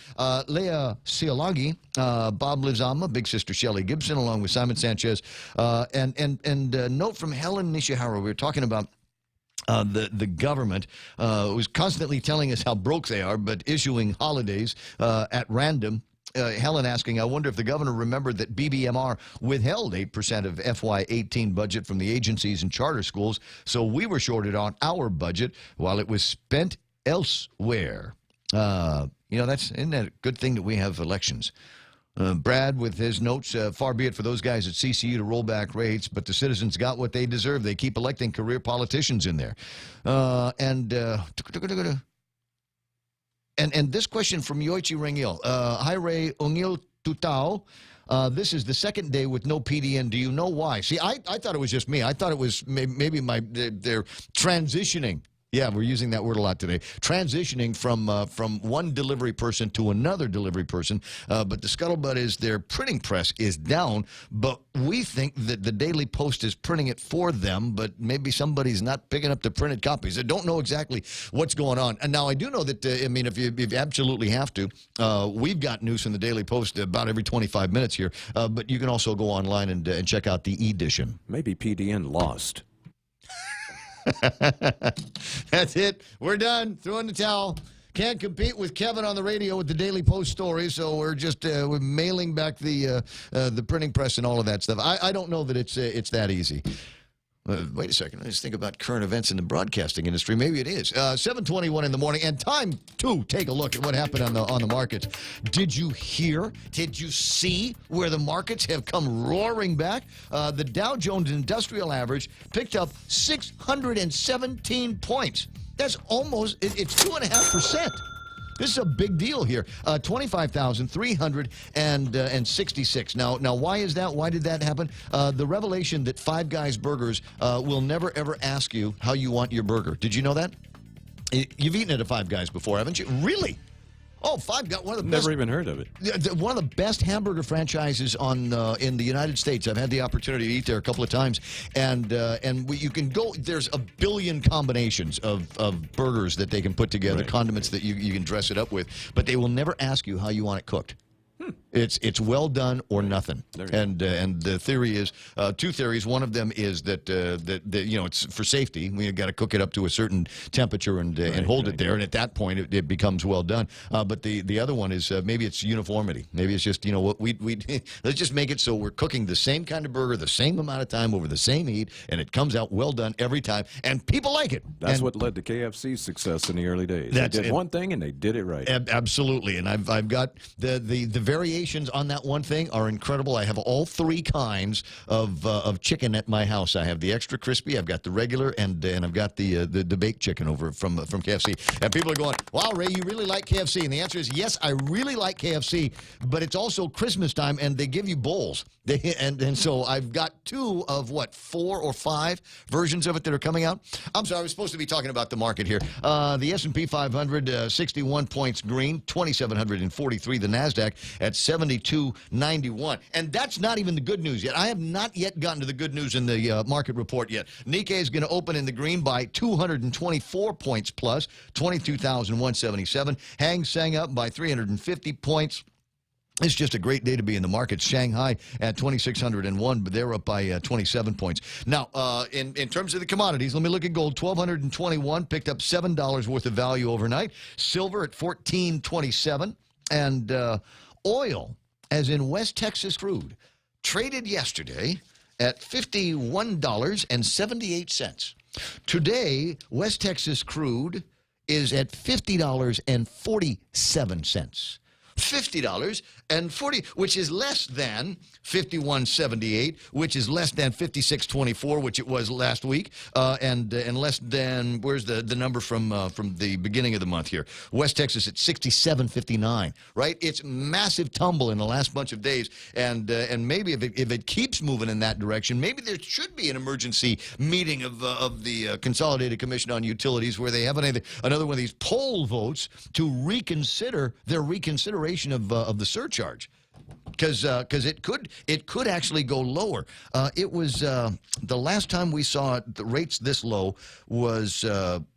Leah Sialagi, Bob Lizama, Big Sister Shelley Gibson, along with Simon Sanchez, and note from Helen Nishihara. We were talking about the government was constantly telling us how broke they are, but issuing holidays at random. Helen asking, I wonder if the governor remembered that BBMR withheld 8% of FY18 budget from the agencies and charter schools, so we were shorted on our budget while it was spent elsewhere. Isn't that a good thing that we have elections? Brad with his notes, far be it for those guys at CCU to roll back rates, but the citizens got what they deserve. They keep electing career politicians in there. And this question from Yoichi Rengil. Hi, Ray Ongil Tutao. This is the second day with no PDN. Do you know why? See, I thought it was just me. I thought it was maybe they're transitioning. Yeah, we're using that word a lot today. Transitioning from one delivery person to another delivery person. But the scuttlebutt is their printing press is down, but we think that the Daily Post is printing it for them, but maybe somebody's not picking up the printed copies. I don't know exactly what's going on. And now I do know that, if you absolutely have to, we've got news from the Daily Post about every 25 minutes here, but you can also go online and check out the e-edition. Maybe PDN lost. That's it. We're done. Throw in the towel. Can't compete with Kevin on the radio with the Daily Post story, so we're just we're mailing back the printing press and all of that stuff. I don't know that it's that easy. Wait a second. Let's think about current events in the broadcasting industry. Maybe it is. 7:21 in the morning, and time to take a look at what happened on the markets. Did you hear? Did you see where the markets have come roaring back? The Dow Jones Industrial Average picked up 617 points. That's almost, it's 2.5%. This is a big deal here. 25,366. Now, why is that? Why did that happen? The revelation that Five Guys Burgers will never, ever ask you how you want your burger. Did you know that? You've eaten at a Five Guys before, haven't you? Really? Oh, Five Guys, one of the best. Never even heard of it. One of the best hamburger franchises in the United States. I've had the opportunity to eat there a couple of times, and you can go. There's a billion combinations of burgers that they can put together, Right. condiments that you can dress it up with, but they will never ask you how you want it cooked. It's well done or nothing. And the theory is two theories. One of them is that it's for safety. We got to cook it up to a certain temperature and hold it there, and at that point it becomes well done. But the other one is maybe it's uniformity. Maybe it's just what we let's just make it so we're cooking the same kind of burger the same amount of time over the same heat, and it comes out well done every time, and people like it. That's what led to KFC's success in the early days. They did one thing and they did it right. Absolutely, and I've got the variations on that one thing are incredible. I have all three kinds of chicken at my house. I have the extra crispy, I've got the regular, and I've got the baked chicken over from KFC. And people are going, "Wow, Ray, you really like KFC?" And the answer is yes, I really like KFC. But it's also Christmas time, and they give you bowls. And so I've got 2 of 4 or 5 versions of it that are coming out. I'm sorry, I was supposed to be talking about the market here. The S&P 500 61 points green, 2,743. The Nasdaq at 72.91. And that's not even the good news yet. I have not yet gotten to the good news in the market report yet. Nikkei is going to open in the green by 224 points plus, 22,177. Hang Seng up by 350 points. It's just a great day to be in the market. Shanghai at 2,601, but they're up by 27 points. Now, in terms of the commodities, let me look at gold. 1,221, picked up $7 worth of value overnight. Silver at 14.27. And oil, as in West Texas crude, traded yesterday at $51.78. Today, West Texas crude is at $50.47. $50.40, which is less than $51.78, which is less than $56.24, which it was last week, and less than, where's the number from the beginning of the month here? West Texas at $67.59, right? It's massive tumble in the last bunch of days, and maybe if it keeps moving in that direction, maybe there should be an emergency meeting of the Consolidated Commission on Utilities where they have another one of these poll votes to reconsider their reconsideration of the surcharge, because it could actually go lower. It was the last time we saw the rates this low was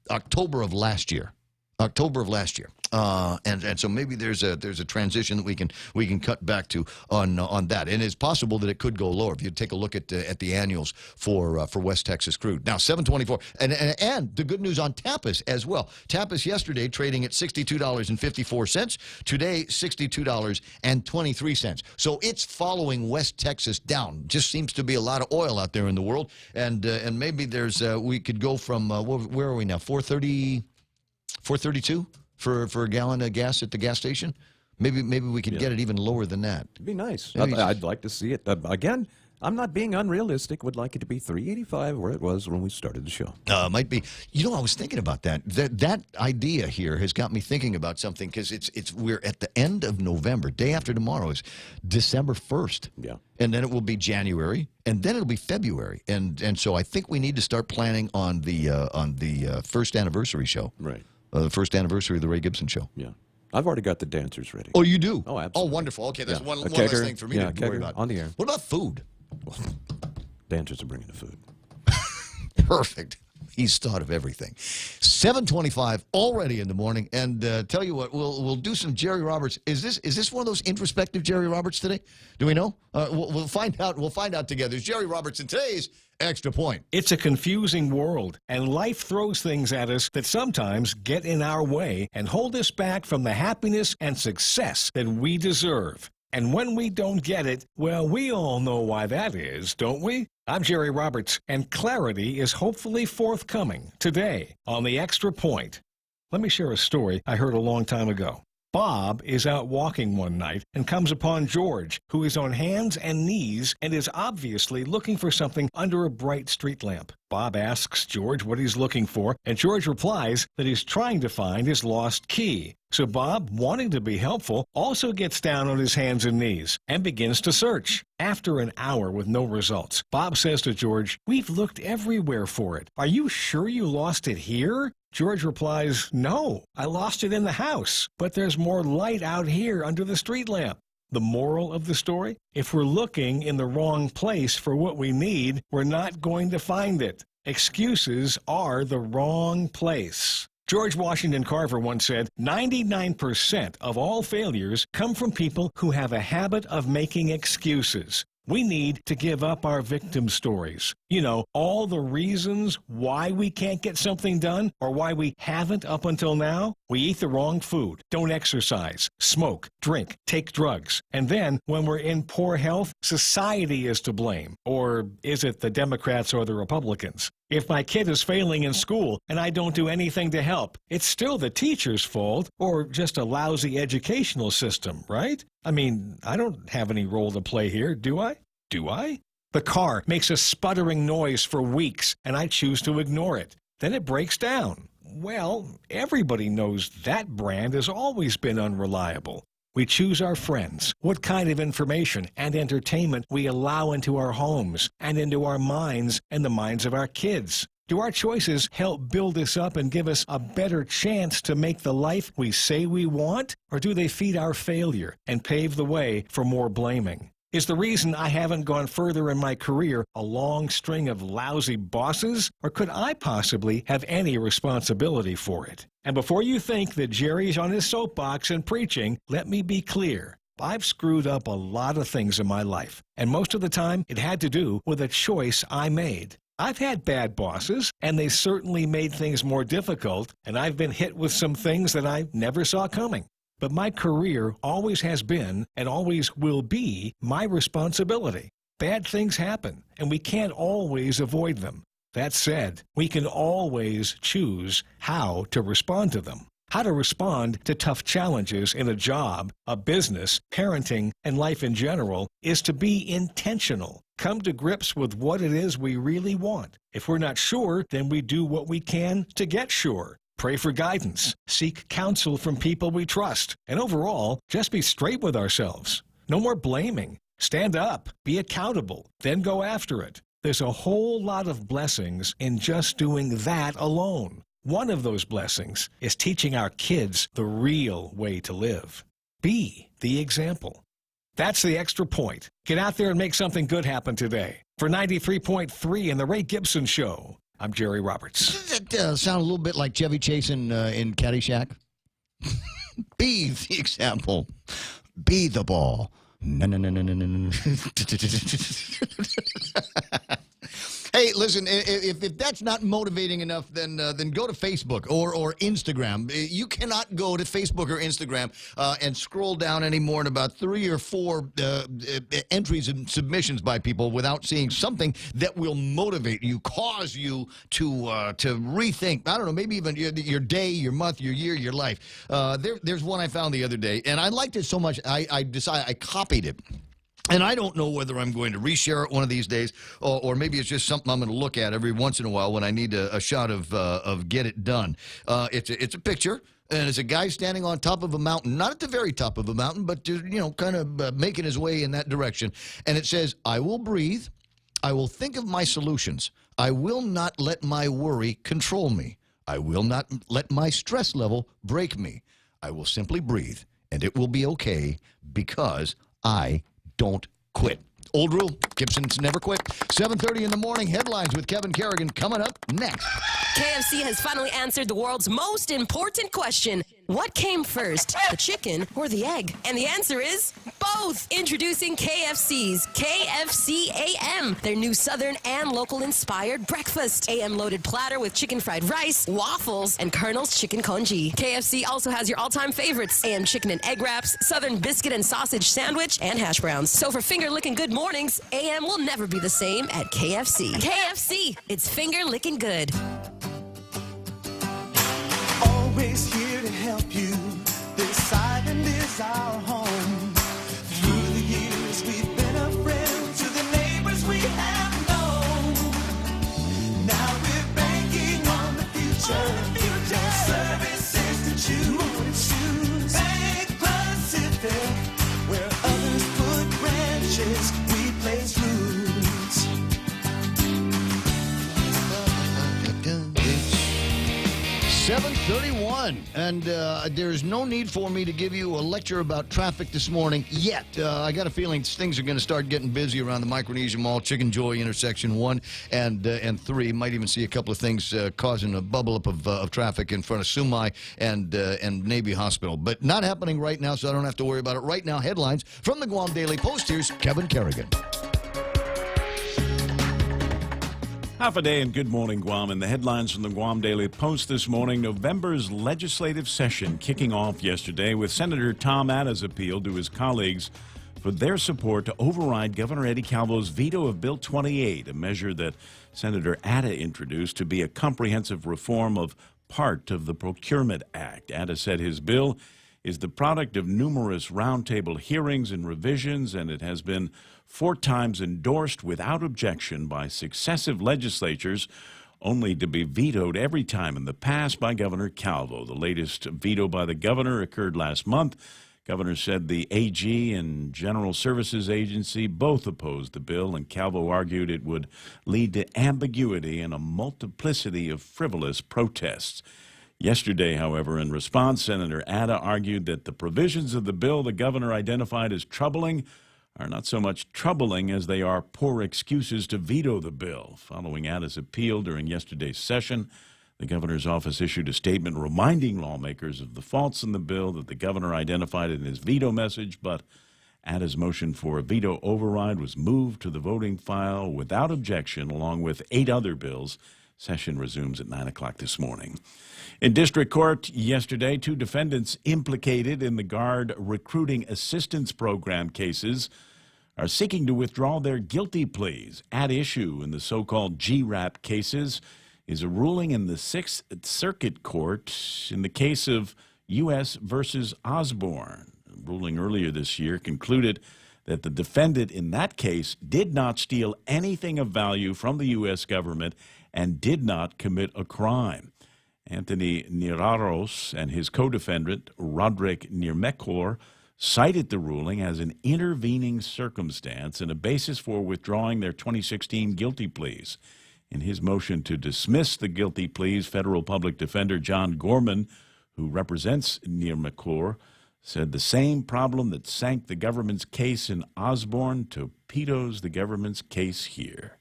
October of last year. And so maybe there's a transition that we can cut back to on that, and it's possible that it could go lower if you take a look at the annuals for West Texas crude. Now 724, and the good news on Tapas as well. Tapas yesterday trading at $62.54. Today $62.23. So it's following West Texas down. Just seems to be a lot of oil out there in the world, and maybe there's we could go from where are we now? 432 for a gallon of gas at the gas station. Maybe we could get it even lower than that. It'd be nice. I'd like to see it again. I'm not being unrealistic. Would like it to be 385 where it was when we started the show. Might be. You know, I was thinking about that. That idea here has got me thinking about something because we're at the end of November. Day after tomorrow is December 1st. Yeah. And then it will be January, and then it'll be February. And so I think we need to start planning on the first anniversary show. Right. The first anniversary of the Ray Gibson Show. Yeah. I've already got the dancers ready. Oh, you do? Oh, absolutely. Oh, wonderful. Okay, there's Yeah. one A last kegger, thing for me yeah, to worry kegger about. on the air. What about food? Well, dancers are bringing the food. Perfect. He's thought of everything. 7:25 already in the morning, and tell you what, we'll do some Jerry Roberts. Is this one of those introspective Jerry Roberts today? Do we know? We'll find out. We'll find out together. It's Jerry Roberts in today's Extra Point. It's a confusing world, and life throws things at us that sometimes get in our way and hold us back from the happiness and success that we deserve. And when we don't get it, well, we all know why that is, don't we? I'm Jerry Roberts, and clarity is hopefully forthcoming today on The Extra Point. Let me share a story I heard a long time ago. Bob is out walking one night and comes upon George, who is on hands and knees and is obviously looking for something under a bright street lamp. Bob asks George what he's looking for, and George replies that he's trying to find his lost key. So Bob, wanting to be helpful, also gets down on his hands and knees and begins to search. After an hour with no results, Bob says to George, "We've looked everywhere for it. Are you sure you lost it here?" George replies, "No, I lost it in the house, but there's more light out here under the street lamp." The moral of the story? If we're looking in the wrong place for what we need, we're not going to find it. Excuses are the wrong place. George Washington Carver once said, 99% of all failures come from people who have a habit of making excuses. We need to give up our victim stories. You know, all the reasons why we can't get something done or why we haven't up until now. We eat the wrong food, don't exercise, smoke, drink, take drugs. And then when we're in poor health, society is to blame. Or is it the Democrats or the Republicans? If my kid is failing in school and I don't do anything to help, it's still the teacher's fault or just a lousy educational system, right? I mean, I don't have any role to play here, do I? Do I? The car makes a sputtering noise for weeks and I choose to ignore it. Then it breaks down. Well, everybody knows that brand has always been unreliable. We choose our friends, what kind of information and entertainment we allow into our homes and into our minds and the minds of our kids. Do our choices help build us up and give us a better chance to make the life we say we want? Or do they feed our failure and pave the way for more blaming? Is the reason I haven't gone further in my career a long string of lousy bosses? Or could I possibly have any responsibility for it? And before you think that Jerry's on his soapbox and preaching, let me be clear. I've screwed up a lot of things in my life, and most of the time it had to do with a choice I made. I've had bad bosses, and they certainly made things more difficult, and I've been hit with some things that I never saw coming. But my career always has been, and always will be, my responsibility. Bad things happen, and we can't always avoid them. That said, we can always choose how to respond to them. How to respond to tough challenges in a job, a business, parenting, and life in general is to be intentional. Come to grips with what it is we really want. If we're not sure, then we do what we can to get sure. Pray for guidance. Seek counsel from people we trust. And overall, just be straight with ourselves. No more blaming. Stand up. Be accountable. Then go after it. There's a whole lot of blessings in just doing that alone. One of those blessings is teaching our kids the real way to live. Be the example. That's the Extra Point. Get out there and make something good happen today. For 93.3 and The Ray Gibson Show, I'm Jerry Roberts. Does that sound a little bit like Chevy Chase in Caddyshack? Be the example. Be the ball. No. Hey, listen, if that's not motivating enough, then go to Facebook or Instagram. You cannot go to Facebook or Instagram and scroll down any more than about 3 or 4 entries and submissions by people without seeing something that will motivate you, cause you to rethink, I don't know, maybe even your day, your month, your year, your life. There's one I found the other day, and I liked it so much, I decided I copied it. And I don't know whether I'm going to reshare it one of these days, or maybe it's just something I'm going to look at every once in a while when I need a shot of Get It Done. It's a picture, and it's a guy standing on top of a mountain, not at the very top of a mountain, but kind of making his way in that direction. And it says, "I will breathe. I will think of my solutions. I will not let my worry control me. I will not let my stress level break me. I will simply breathe, and it will be okay because I don't quit." Old rule, Gibson's never quit. 7:30 in the morning, headlines with Kevin Kerrigan coming up next. KFC has finally answered the world's most important question. What came first, the chicken or the egg? And the answer is both. Introducing KFC's KFC AM, their new Southern and local-inspired breakfast. AM-loaded platter with chicken fried rice, waffles, and Colonel's chicken congee. KFC also has your all-time favorites, AM chicken and egg wraps, Southern biscuit and sausage sandwich, and hash browns. So for finger-licking good mornings, AM will never be the same at KFC. KFC, it's finger-licking good. Always here to help you. This island is our home. Through the years, we've been a friend to the neighbors we have known. Now we're banking on the future. Your services to choose. Bank Pacific, where others put branches, we place roots. 7:31, and there's no need for me to give you a lecture about traffic this morning yet. I got a feeling things are going to start getting busy around the Micronesia Mall, Chicken Joy intersection 1 and 3. Might even see a couple of things causing a bubble up of traffic in front of Sumai and Navy Hospital. But not happening right now, so I don't have to worry about it. Right now, headlines from the Guam Daily Post. Here's Kevin Kerrigan. Half a day and good morning, Guam. And the headlines from the Guam Daily Post this morning. November's legislative session kicking off yesterday with Senator Tom Atta's appeal to his colleagues for their support to override Governor Eddie Calvo's veto of Bill 28, a measure that Senator Atta introduced to be a comprehensive reform of part of the Procurement Act. Atta said his bill is the product of numerous roundtable hearings and revisions, and it has been 4 times endorsed without objection by successive legislatures, only to be vetoed every time in the past by Governor Calvo. The latest veto by the governor occurred last month. Governor said the AG and General Services Agency both opposed the bill, and Calvo argued it would lead to ambiguity and a multiplicity of frivolous protests. Yesterday, however, in response, Senator Atta argued that the provisions of the bill the governor identified as troubling are not so much troubling as they are poor excuses to veto the bill. Following Atta's appeal during yesterday's session, the governor's office issued a statement reminding lawmakers of the faults in the bill that the governor identified in his veto message, but Atta's motion for a veto override was moved to the voting file without objection, along with 8 other bills. Session resumes at 9 o'clock this morning. In district court yesterday, 2 defendants implicated in the Guard Recruiting Assistance Program cases are seeking to withdraw their guilty pleas. At issue in the so-called GRAP cases is a ruling in the Sixth Circuit Court in the case of U.S. versus Osborne. A ruling earlier this year concluded that the defendant in that case did not steal anything of value from the U.S. government and did not commit a crime. Anthony Niraros and his co-defendant, Roderick Nirmekor, cited the ruling as an intervening circumstance and a basis for withdrawing their 2016 guilty pleas. In his motion to dismiss the guilty pleas, federal public defender John Gorman, who represents Nirmekor, said the same problem that sank the government's case in Osborne torpedoes the government's case here.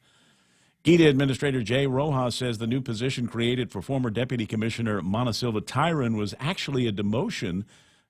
GITA Administrator Jay Rojas says the new position created for former Deputy Commissioner Monasilva Tyron was actually a demotion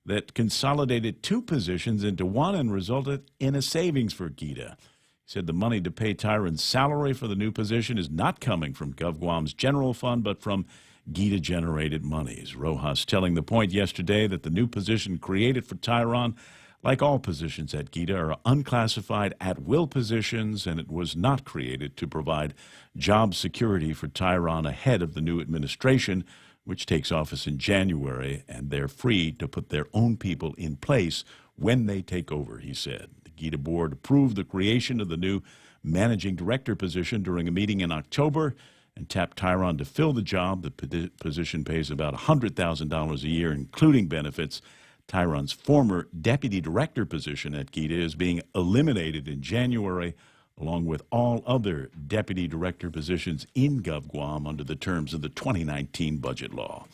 that consolidated 2 positions into one and resulted in a savings for GITA. He said the money to pay Tyron's salary for the new position is not coming from GovGuam's general fund, but from GITA-generated monies. Rojas telling The Point yesterday that the new position created for Tyron, like all positions at GITA, are unclassified at-will positions, and it was not created to provide job security for Tyron ahead of the new administration, which takes office in January, and they're free to put their own people in place when they take over, he said. The GITA board approved the creation of the new managing director position during a meeting in October and tapped Tyron to fill the job. The position pays about $100,000 a year, including benefits. Tyron's former deputy director position at GITA is being eliminated in January, along with all other deputy director positions in GovGuam under the terms of the 2019 budget law.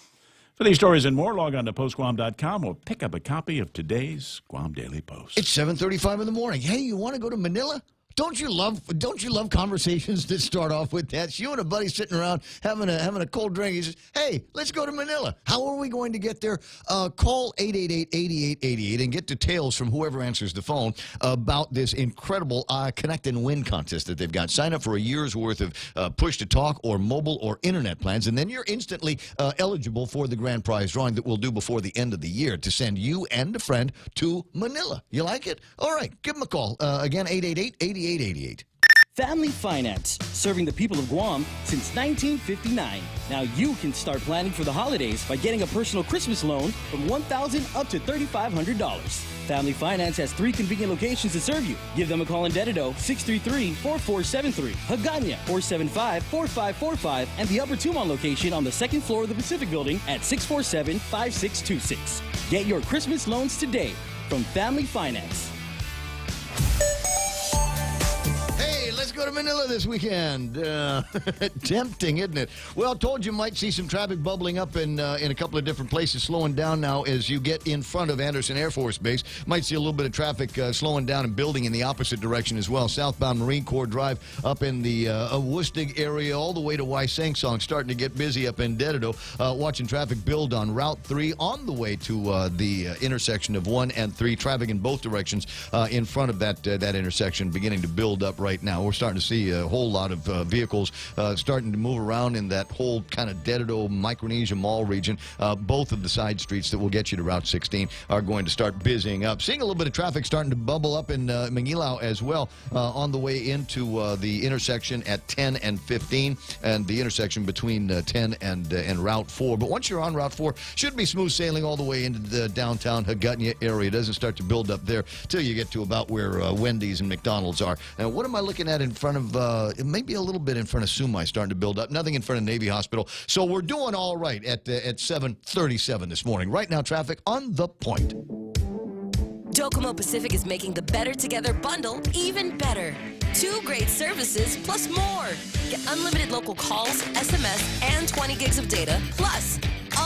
For these stories and more, log on to postguam.com or pick up a copy of today's Guam Daily Post. It's 7:35 in the morning. Hey, you want to go to Manila? Don't you love conversations that start off with that? It's you and a buddy sitting around having a cold drink. He says, "Hey, let's go to Manila. How are we going to get there?" Call 888-8888 and get details from whoever answers the phone about this incredible Connect and Win contest that they've got. Sign up for a year's worth of push-to-talk or mobile or internet plans, and then you're instantly eligible for the grand prize drawing that we'll do before the end of the year to send you and a friend to Manila. You like it? All right, give them a call. Again, 888-8888. Family Finance, serving the people of Guam since 1959. Now you can start planning for the holidays by getting a personal Christmas loan from $1,000 up to $3,500. Family Finance has 3 convenient locations to serve you. Give them a call in Dededo, 633-4473, Hagåtña, 475-4545, and the Upper Tumon location on the 2nd floor of the Pacific Building at 647-5626. Get your Christmas loans today from Family Finance. Let's go to Manila this weekend. Tempting, isn't it? Well, told you might see some traffic bubbling up in a couple of different places, slowing down now as you get in front of Anderson Air Force Base. Might see a little bit of traffic slowing down and building in the opposite direction as well. Southbound Marine Corps Drive up in the Awustig area all the way to Waisangsong, starting to get busy up in Dededo. Watching traffic build on Route 3 on the way to the intersection of 1 and 3. Traffic in both directions in front of that intersection beginning to build up right now. We're starting to see a whole lot of vehicles starting to move around in that whole kind of Dededo, Micronesia Mall region. Both of the side streets that will get you to Route 16 are going to start busying up. Seeing a little bit of traffic starting to bubble up in Mangilao as well on the way into the intersection at 10 and 15 and the intersection between 10 and Route 4. But once you're on Route 4, should be smooth sailing all the way into the downtown Hagåtña area. It doesn't start to build up there till you get to about where Wendy's and McDonald's are. Now, what am I looking at in front of, maybe a little bit in front of Sumai starting to build up. Nothing in front of Navy Hospital. So we're doing all right at 7:37 this morning. Right now, traffic on the point. Docomo Pacific is making the Better Together bundle even better. 2 great services plus more. Get unlimited local calls, SMS, and 20 gigs of data, plus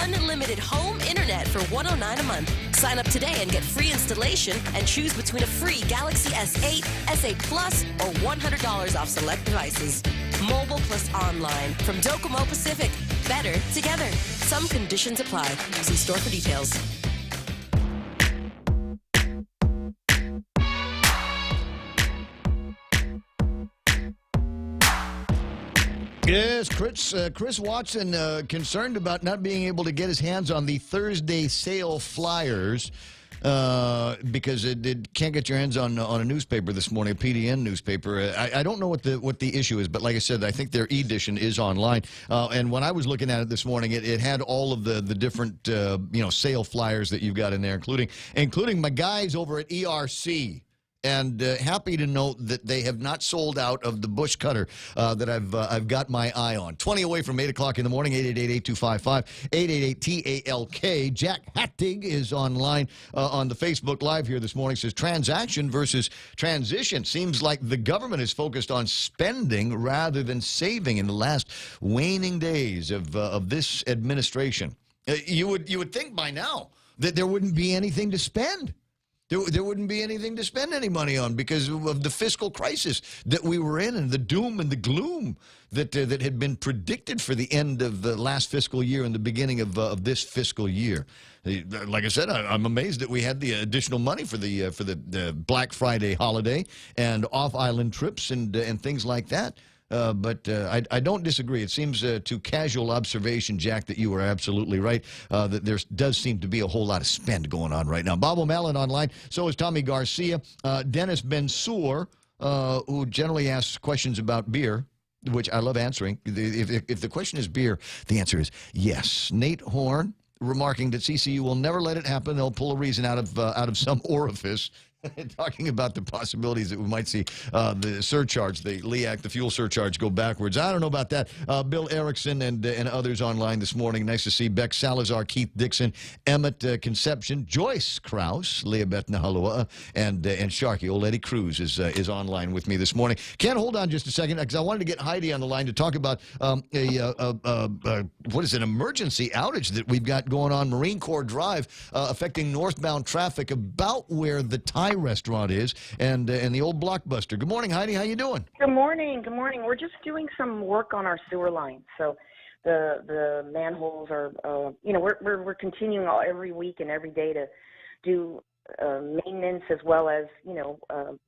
unlimited home internet for $109 a month. Sign up today and get free installation and choose between a free Galaxy S8, S8 Plus, or $100 off select devices. Mobile plus online from Docomo Pacific. Better together. Some conditions apply. See store for details. Yes, Chris Watson concerned about not being able to get his hands on the Thursday sale flyers because it can't get your hands on a newspaper this morning, a PDN newspaper. I don't know what the issue is, but like I said, I think their edition is online. And when I was looking at it this morning, it had all of the different sale flyers that you've got in there, including my guys over at ERC. And happy to note that they have not sold out of the bush cutter that I've got my eye on. 20 away from 8 o'clock in the morning, 888-8255, 888-TALK. Jack Hattig is online on the Facebook Live here this morning. Says transaction versus transition. Seems like the government is focused on spending rather than saving in the last waning days of this administration. You would think by now that there wouldn't be anything to spend. There wouldn't be anything to spend any money on because of the fiscal crisis that we were in and the doom and the gloom that had been predicted for the end of the last fiscal year and the beginning of this fiscal year. Like I said, I'm amazed that we had the additional money for the Black Friday holiday and off-island trips and things like that. But I don't disagree. It seems to casual observation, Jack, that you are absolutely right, that there does seem to be a whole lot of spend going on right now. Bob O'Malley online. So is Tommy Garcia. Dennis Bensour, who generally asks questions about beer, which I love answering. If the question is beer, the answer is yes. Nate Horn, remarking that CCU will never let it happen. They'll pull a reason out of some orifice. Talking about the possibilities that we might see the surcharge, the LEAC, the fuel surcharge go backwards. I don't know about that. Bill Erickson and others online this morning. Nice to see Beck Salazar, Keith Dixon, Emmett Conception, Joyce Krause, Leah Beth Nahalua, and Sharky. Old Eddie Cruz is online with me this morning. Ken, hold on just a second because I wanted to get Heidi on the line to talk about what is an emergency outage that we've got going on Marine Corps Drive affecting northbound traffic about where the Thai restaurant is and the old Blockbuster. Good morning, Heidi. How you doing? Good morning. Good morning. We're just doing some work on our sewer line. So the manholes are, we're continuing every week and every day to do maintenance as well as,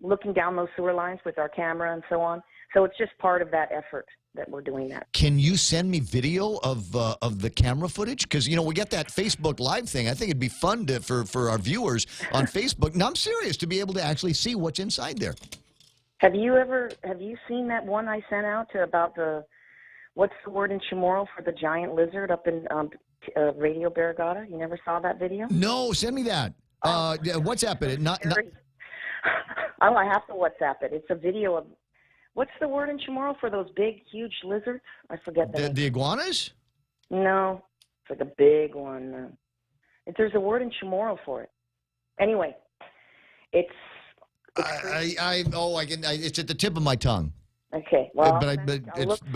looking down those sewer lines with our camera and so on. So it's just part of that effort that we're doing that. Can you send me video of the camera footage? Because, we get that Facebook Live thing. I think it'd be fun for our viewers on Facebook. Now, I'm serious, to be able to actually see what's inside there. Have you seen that one I sent out about what's the word in Chamorro for the giant lizard up in Radio Barrigada? You never saw that video? No, send me that. WhatsApp it. I have to WhatsApp it. It's a video of, what's the word in Chamorro for those big, huge lizards? I forget that. The iguanas? No, it's like a big one. There's a word in Chamorro for it. Anyway, it's it's at the tip of my tongue. Okay, well, but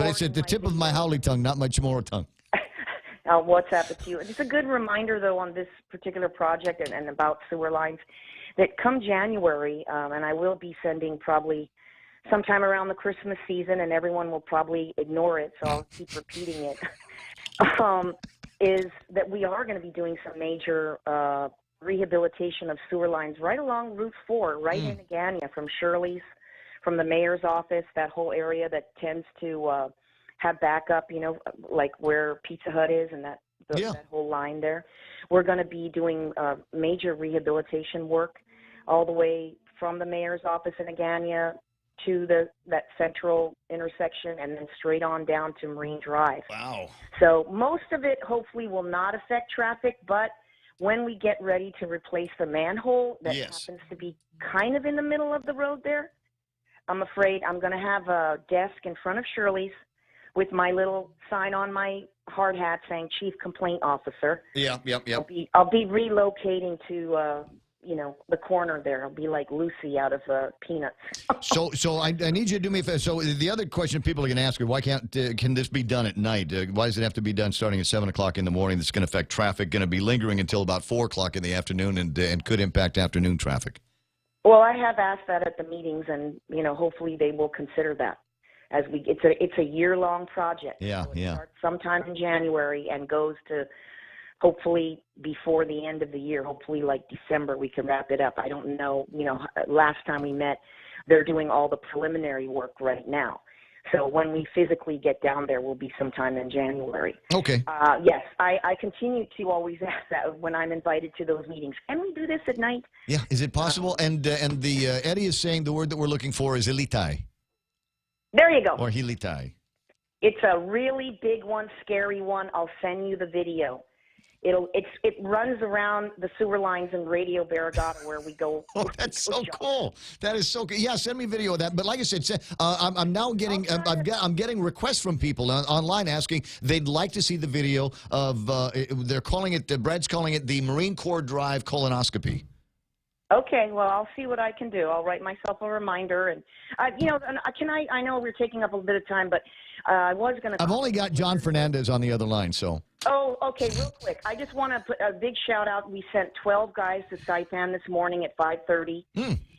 it's at the tip of my Howley tongue, not my Chamorro tongue. I'll WhatsApp it to you. It's a good reminder, though, on this particular project and about sewer lines, that come January, and I will be sending probably sometime around the Christmas season, and everyone will probably ignore it, so I'll keep repeating it, is that we are going to be doing some major rehabilitation of sewer lines right along Route 4, right in Agania, from Shirley's, from the mayor's office, that whole area that tends to have backup, like where Pizza Hut is and that whole line there. We're going to be doing major rehabilitation work all the way from the mayor's office in Agania to that central intersection and then straight on down to Marine Drive. Wow. So most of it hopefully will not affect traffic, but when we get ready to replace the manhole that happens to be kind of in the middle of the road there, I'm afraid I'm going to have a desk in front of Shirley's with my little sign on my hard hat saying Chief Complaint Officer. Yep. I'll be relocating to the corner there. I'll be like Lucy out of Peanuts. So I need you to do me a favor. So the other question people are going to ask are, why can this be done at night? Why does it have to be done starting at 7 o'clock in the morning? That's going to affect traffic, going to be lingering until about 4 o'clock in the afternoon and could impact afternoon traffic. Well, I have asked that at the meetings, and hopefully they will consider that. It's a year-long project. Yeah, so it starts sometime in January and goes to hopefully before the end of the year. Hopefully, like December, we can wrap it up. I don't know. Last time we met, they're doing all the preliminary work right now. So when we physically get down there, will be sometime in January. Okay. Yes, I continue to always ask that when I'm invited to those meetings. Can we do this at night? Yeah, is it possible? And Eddie is saying the word that we're looking for is ilitai. There you go. Or hilitai. It's a really big one, scary one. I'll send you the video. It runs around the sewer lines in Radio Barrigada where we go. Oh, that's so cool. That is so cool. Yeah, send me video of that. But like I said, I'm now getting I'm getting requests from people online asking they'd like to see the video of they're calling it Brad's calling it the Marine Corps Drive colonoscopy. Okay, well, I'll see what I can do. I'll write myself a reminder, and I know we're taking up a bit of time, but I was going to. I've only got John Fernandez on the other line, so. Oh, okay, real quick. I just want to put a big shout out. We sent 12 guys to Saipan this morning at 5:30,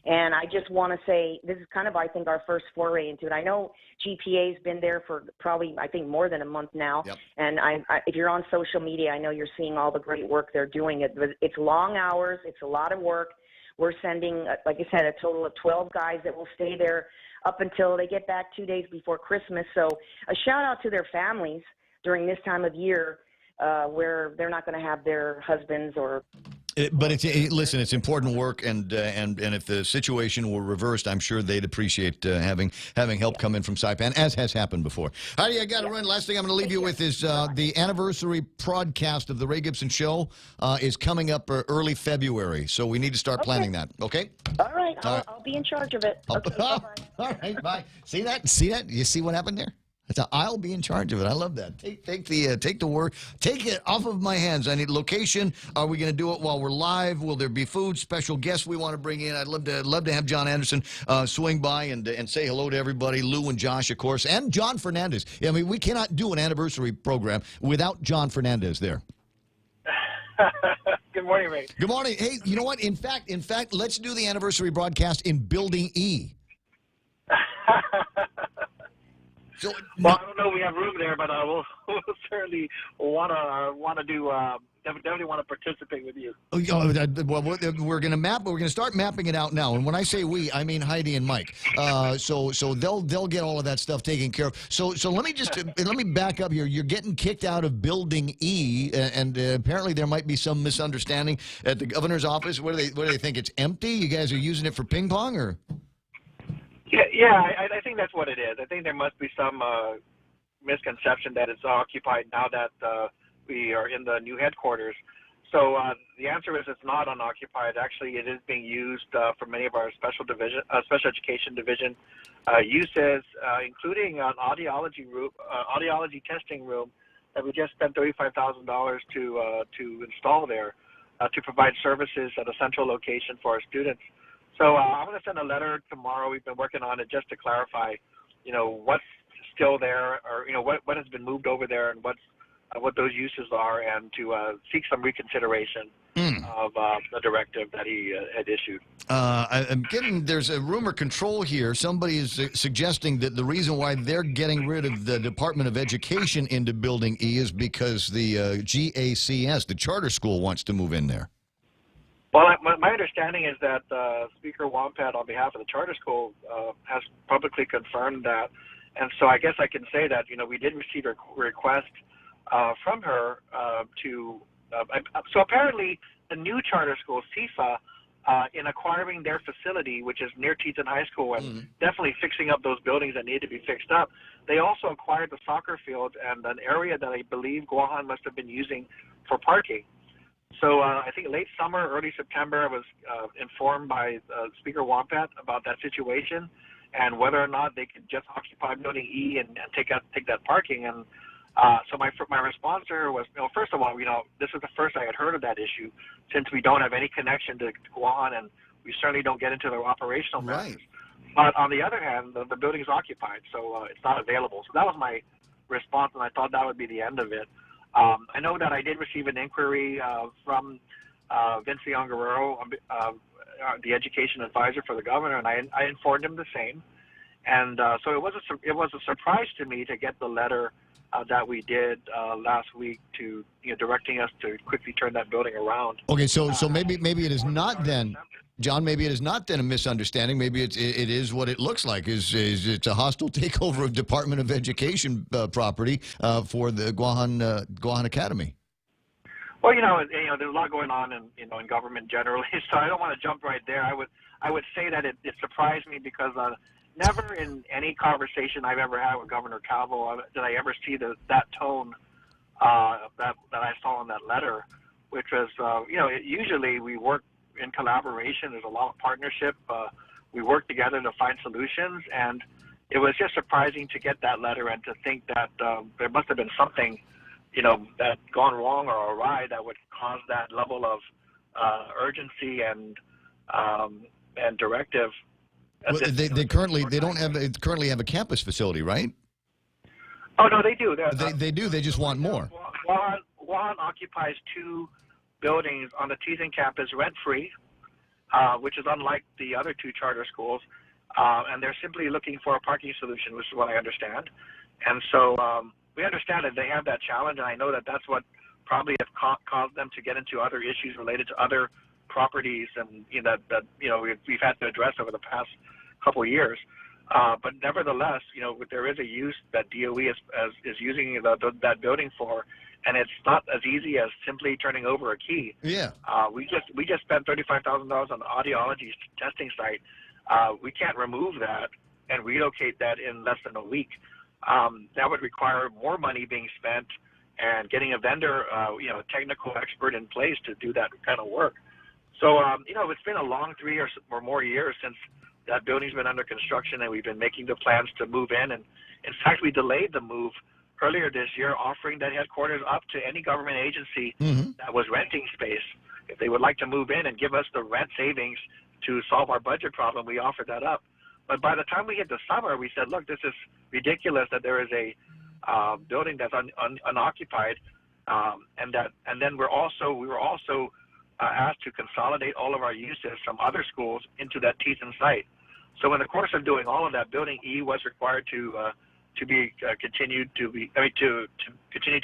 and I just want to say this is kind of, I think, our first foray into it. I know GPA's been there for probably, I think, more than a month now, and if you're on social media, I know you're seeing all the great work they're doing. It's long hours. It's a lot of work. We're sending, like I said, a total of 12 guys that will stay there up until they get back 2 days before Christmas. So a shout out to their families during this time of year. where they're not going to have their husbands or. But listen, it's important work, and if the situation were reversed, I'm sure they'd appreciate having help come in from Saipan, as has happened before. Heidi, I got to run. Last thing I'm going to leave you with is the anniversary podcast of the Ray Gibson Show is coming up early February, so we need to start planning that. Okay. All right, I'll be in charge of it. Okay, bye-bye. All right, bye. See that? You see what happened there? I'll be in charge of it. I love that. Take the work. Take it off of my hands. I need location. Are we going to do it while we're live? Will there be food? Special guests we want to bring in? I'd love to have John Anderson swing by and say hello to everybody. Lou and Josh, of course, and John Fernandez. I mean, we cannot do an anniversary program without John Fernandez there. Good morning, Ray. Good morning. Hey, you know what? In fact, let's do the anniversary broadcast in Building E. So, well, I don't know if we have room there, but we'll certainly want to do. Definitely want to participate with you. Well, we're going to start mapping it out now, and when I say we, I mean Heidi and Mike. So they'll get all of that stuff taken care of. So let me back up here. You're getting kicked out of Building E, and apparently there might be some misunderstanding at the governor's office. What do they think? It's empty? You guys are using it for ping pong, or? Yeah, I think that's what it is. I think there must be some misconception that it's occupied now that we are in the new headquarters. So the answer is it's not unoccupied. Actually, it is being used for many of our special education division uses, including an audiology testing room that we just spent $35,000 to install there to provide services at a central location for our students. So I'm going to send a letter tomorrow. We've been working on it just to clarify, what's still there, or what has been moved over there, and what those uses are, and to seek some reconsideration of the directive that he had issued. I'm getting there's a rumor control here. Somebody is suggesting that the reason why they're getting rid of the Department of Education into Building E is because the GACS, the charter school, wants to move in there. Well, my understanding is that Speaker Wampat, on behalf of the charter school, has publicly confirmed that. And so I guess I can say that, we did receive a request from her so apparently the new charter school, CIFA, in acquiring their facility, which is near Teton High School, and definitely fixing up those buildings that need to be fixed up, they also acquired the soccer field and an area that I believe Guahan must have been using for parking. So I think late summer, early September, I was informed by Speaker Wampat about that situation and whether or not they could just occupy Building E and take that parking. And so my response to her was, first of all, this is the first I had heard of that issue, since we don't have any connection to Guahan, and we certainly don't get into their operational matters. But on the other hand, the building is occupied, so it's not available. So that was my response, and I thought that would be the end of it. I know that I did receive an inquiry from Vince Leon Guerrero, the education advisor for the governor, and I informed him the same. And so it was a surprise to me to get the letter that we did last week to directing us to quickly turn that building around. Okay, so maybe it is not then, John. Maybe it is not then a misunderstanding. Maybe it is what it looks like. Is it's a hostile takeover of Department of Education property for the Guahan Academy. Well, there's a lot going on in government generally, so I don't want to jump right there. I would say that it surprised me because never in any conversation I've ever had with Governor Calvo did I ever see that tone that I saw in that letter, which was, usually we work in collaboration. There's a lot of partnership. We work together to find solutions, and it was just surprising to get that letter and to think that there must have been something, that gone wrong or awry that would cause that level of urgency and directive. Well, they currently have a campus facility, right? Oh no, they do. They do. They just want more. Guahan occupies two buildings on the Teton campus rent-free, which is unlike the other two charter schools, and they're simply looking for a parking solution, which is what I understand. And so we understand that they have that challenge, and I know that that's what probably have caused them to get into other issues related to other properties and that we've had to address over the past couple of years. But nevertheless, there is a use that DOE is using that building for, and it's not as easy as simply turning over a key. Yeah. We just spent $35,000 on the audiology testing site. We can't remove that and relocate that in less than a week. That would require more money being spent and getting a vendor, a technical expert in place to do that kind of work. So, it's been a long 3 years or more years since that building's been under construction, and we've been making the plans to move in. And in fact, we delayed the move earlier this year, offering that headquarters up to any government agency that was renting space. If they would like to move in and give us the rent savings to solve our budget problem, we offered that up. But by the time we hit the summer, we said, look, this is ridiculous that there is a building that's unoccupied, and then we were also asked to consolidate all of our uses from other schools into that Teton site. So in the course of doing all of that, Building E was required to continue to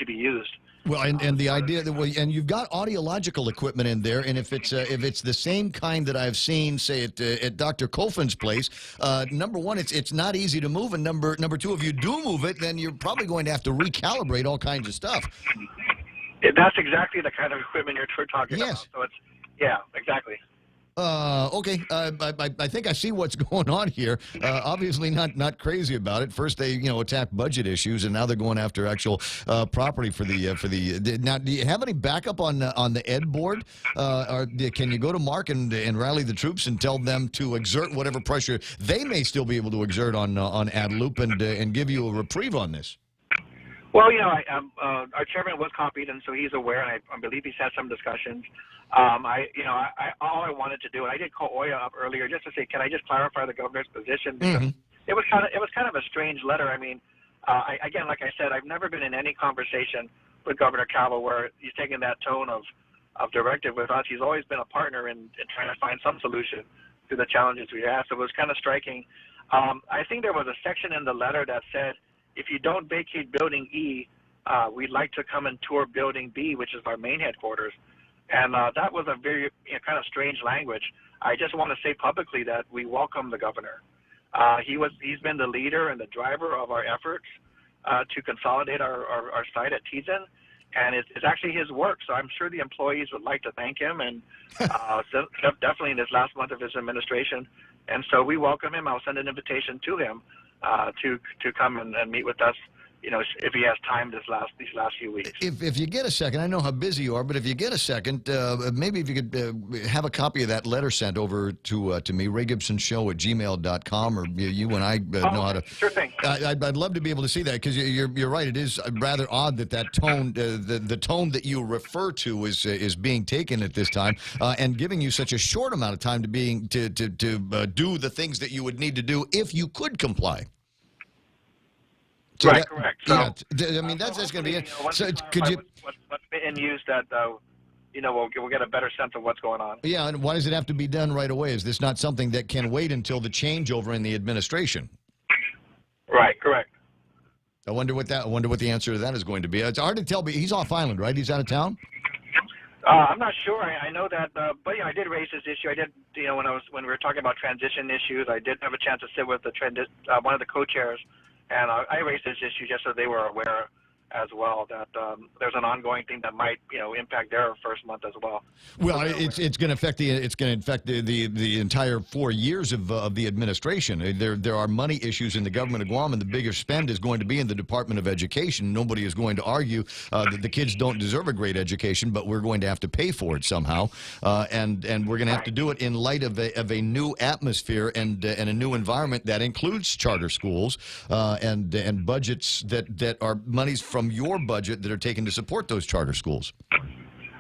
be used. Well, and the idea that and you've got audiological equipment in there, and if it's the same kind that I've seen, say at Dr. Koffin's place, number one, it's not easy to move, and number two, if you do move it, then you're probably going to have to recalibrate all kinds of stuff. That's exactly the kind of equipment you're talking about. So exactly. Okay. I think I see what's going on here. Obviously not crazy about it. First they attacked budget issues, and now they're going after actual property for the. Now, do you have any backup on the Ed board? Or can you go to Mark and rally the troops and tell them to exert whatever pressure they may still be able to exert on Adelup and give you a reprieve on this? Well, our chairman was copied, and so he's aware, and I believe he's had some discussions. All I wanted to do, and I did call Oya up earlier just to say, can I just clarify the governor's position? Because it was kind of a strange letter. I mean, again, like I said, I've never been in any conversation with Governor Calvo where he's taken that tone of directive with us. He's always been a partner in trying to find some solution to the challenges we have. So it was kind of striking. I think there was a section in the letter that said, if you don't vacate Building E, we'd like to come and tour Building B, which is our main headquarters. And that was a very kind of strange language. I just want to say publicly that we welcome the governor. He's been the leader and the driver of our efforts to consolidate our site at Teton, and it's actually his work. So I'm sure the employees would like to thank him, and definitely in this last month of his administration. And so we welcome him. I'll send an invitation to him to come and meet with us, if he has time these last few weeks. If you get a second, I know how busy you are, but if you get a second, maybe if you could have a copy of that letter sent over to me, RayGibsonShow@gmail.com, or you and I know how to. Sure thing. I'd love to be able to see that, because you're right. It is rather odd that tone, the tone that you refer to is being taken at this time, and giving you such a short amount of time to do the things that you would need to do if you could comply. So right, correct. So, I mean, that's going to be it. So, could you? What's been used that, we'll get a better sense of what's going on. Yeah, and why does it have to be done right away? Is this not something that can wait until the changeover in the administration? Right, correct. I wonder what the answer to that is going to be. It's hard to tell, but he's off island, right? He's out of town. I'm not sure. I know that, but I did raise this issue. I did, when we were talking about transition issues, I did have a chance to sit with one of the co-chairs. And I raised this issue just so they were aware as well that there's an ongoing thing that might impact their first month as well. Well, it's going to affect the entire 4 years of the administration. There are money issues in the government of Guam, and the bigger spend is going to be in the Department of Education. Nobody is going to argue that the kids don't deserve a great education, but we're going to have to pay for it somehow, and we're going to have to do it in light of a new atmosphere and a new environment that includes charter schools and budgets that are monies from your budget that are taken to support those charter schools.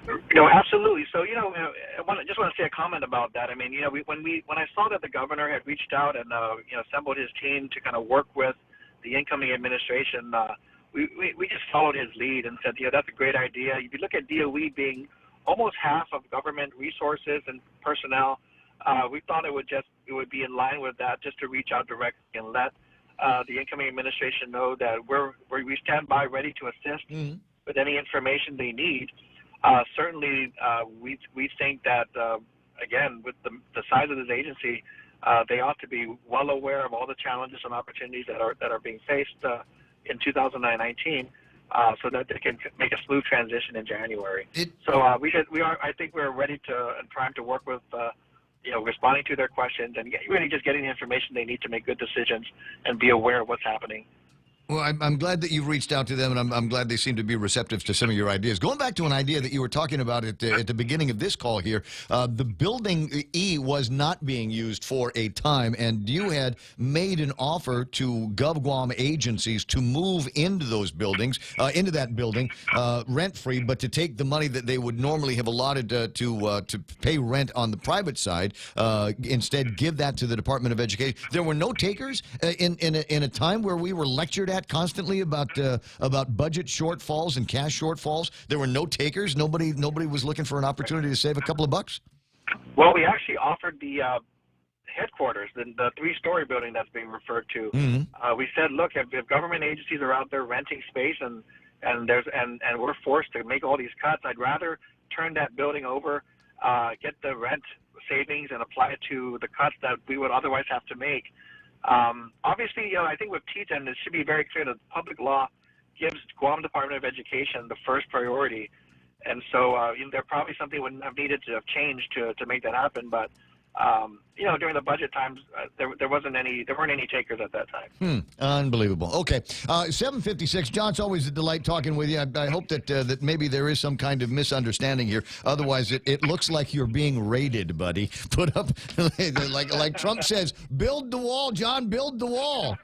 Absolutely. So, I just want to say a comment about that. I mean, when I saw that the governor had reached out and assembled his team to kind of work with the incoming administration, we just followed his lead and said, that's a great idea. If you look at DOE being almost half of government resources and personnel, we thought it would be in line with that, just to reach out directly and let the incoming administration know that we stand by ready to assist with any information they need. Certainly, we think that, again, with the size of this agency, they ought to be well aware of all the challenges and opportunities that are being faced in 2019, so that they can make a smooth transition in January. I think we're ready to and primed to work with. Responding to their questions and really just getting the information they need to make good decisions and be aware of what's happening. Well, I'm glad that you've reached out to them, and I'm glad they seem to be receptive to some of your ideas. Going back to an idea that you were talking about at the beginning of this call here, the building E was not being used for a time, and you had made an offer to GovGuam agencies to move into those buildings, into that building, rent-free, but to take the money that they would normally have allotted to pay rent on the private side, instead give that to the Department of Education. There were no takers in a time where we were lectured at constantly about budget shortfalls and cash shortfalls. There were no takers. Nobody was looking for an opportunity to save a couple of bucks. Well, we actually offered the headquarters, the three-story building that's being referred to. Mm-hmm. We said, look, if government agencies are out there renting space and we're forced to make all these cuts, I'd rather turn that building over, get the rent savings, and apply it to the cuts that we would otherwise have to make. Obviously, I think with TETN, it should be very clear that public law gives Guam Department of Education the first priority. And so, there probably something would have needed to have changed to make that happen. But, during the budget times, there weren't any takers at that time. Unbelievable. Okay. 7:56. John, it's always a delight talking with you. I hope that maybe there is some kind of misunderstanding here. Otherwise, it looks like you're being raided, buddy. Put up, like Trump says, build the wall, John, build the wall.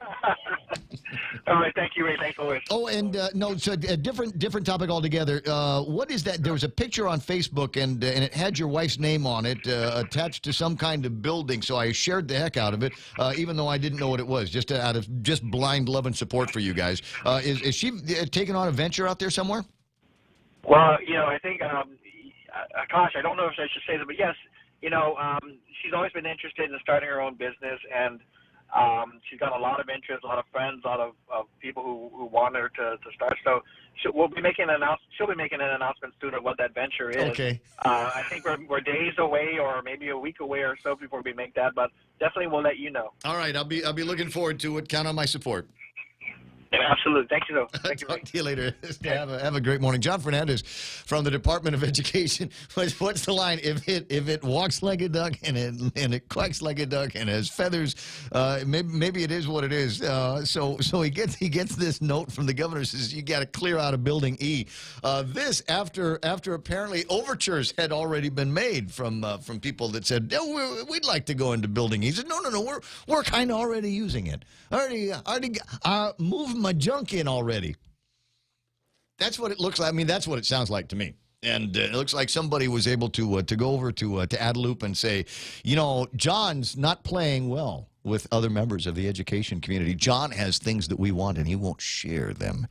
All right. Thank you, Ray. Thanks always. Oh, and so a different topic altogether. What is that? There was a picture on Facebook, and it had your wife's name on it attached to some kind of building. So I shared the heck out of it, even though I didn't know what it was, just out of blind love and support for you guys. Is she taking on a venture out there somewhere? Well, I think, gosh, I don't know if I should say that, but yes, she's always been interested in starting her own business, and she's got a lot of interest, a lot of friends, a lot of people who want her to start. So she'll be making an announcement soon of what that venture is. Okay. I think we're days away, or maybe a week away or so before we make that, but definitely we'll let you know. All right, I'll be looking forward to it. Count on my support. Yeah, absolutely. Thank you, though. Thank you. Talk to you later. Have a great morning. John Fernandez from the Department of Education. What's the line? If it walks like a duck and it quacks like a duck and has feathers, maybe it is what it is. So he gets this note from the governor, says you got to clear out of Building E. This after apparently overtures had already been made from people that said we'd like to go into Building E. He said no, we're kind of already using it. Already moved my junk in already. That's what it looks like. I mean, that's what it sounds like to me. And it looks like somebody was able to go over to Adelup and say, John's not playing well with other members of the education community. John has things that we want, and he won't share them.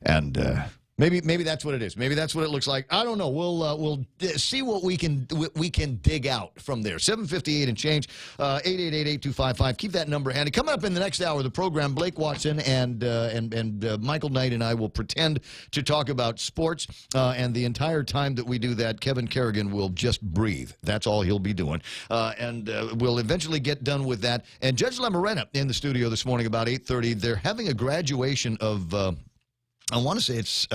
And maybe that's what it is. Maybe that's what it looks like. I don't know. We'll see what we can dig out from there. 7:58 and change. 888-8255. Keep that number handy. Coming up in the next hour of the program, Blake Watson and Michael Knight and I will pretend to talk about sports. And the entire time that we do that, Kevin Kerrigan will just breathe. That's all he'll be doing. And we'll eventually get done with that. And Judge Lamarena in the studio this morning about 8:30. They're having a graduation of. I want to say it's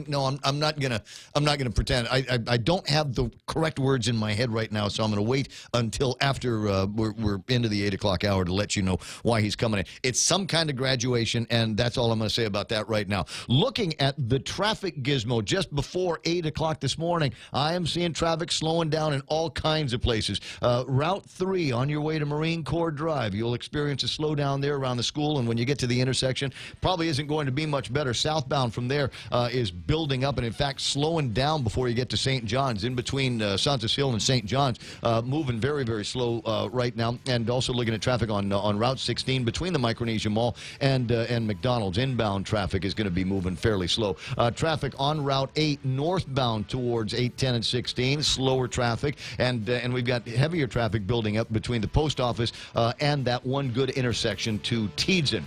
no. I'm not gonna pretend. I don't have the correct words in my head right now, so I'm gonna wait until after we're into the 8 o'clock hour to let you know why he's coming in. It's some kind of graduation, and that's all I'm gonna say about that right now. Looking at the traffic gizmo just before 8 o'clock this morning, I am seeing traffic slowing down in all kinds of places. Route 3 on your way to Marine Corps Drive, you'll experience a slowdown there around the school, and when you get to the intersection, probably isn't going to be much better. Southbound from there is building up, and in fact slowing down before you get to St. John's. In between Santos Hill and St. John's, moving very, very slow right now. And also looking at traffic on Route 16 between the Micronesia Mall and McDonald's. Inbound traffic is going to be moving fairly slow. Traffic on Route 8 northbound towards 8, 10, and 16, slower traffic. And we've got heavier traffic building up between the post office and that one good intersection to Teedson.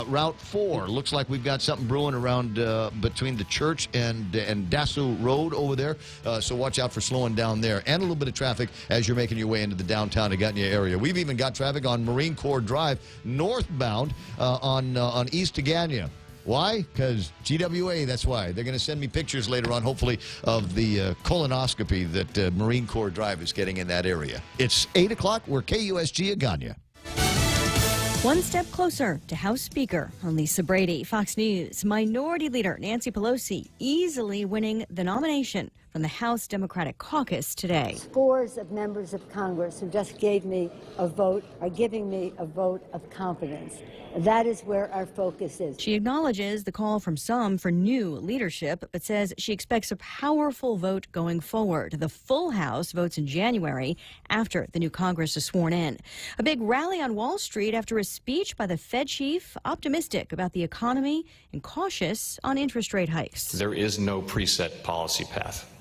Route 4 looks like we've got something brewing around northbound between the church and Dassel Road over there. So watch out for slowing down there. And a little bit of traffic as you're making your way into the downtown Agutnia area. We've even got traffic on Marine Corps Drive northbound on East Agutnia. Why? Because GWA, that's why. They're going to send me pictures later on, hopefully, of the colonoscopy that Marine Corps Drive is getting in that area. It's 8 o'clock. We're KUSG Agutnia. One step closer to House Speaker. I'm Lisa Brady, Fox News. Minority Leader Nancy Pelosi easily winning the nomination from the House Democratic Caucus today. Scores of members of Congress who just gave me a vote are giving me a vote of confidence. That is where our focus is. She acknowledges the call from some for new leadership, but says she expects a powerful vote going forward. The full House votes in January after the new Congress is sworn in. A big rally on Wall Street after a speech by the Fed chief, optimistic about the economy and cautious on interest rate hikes. There is no preset policy path.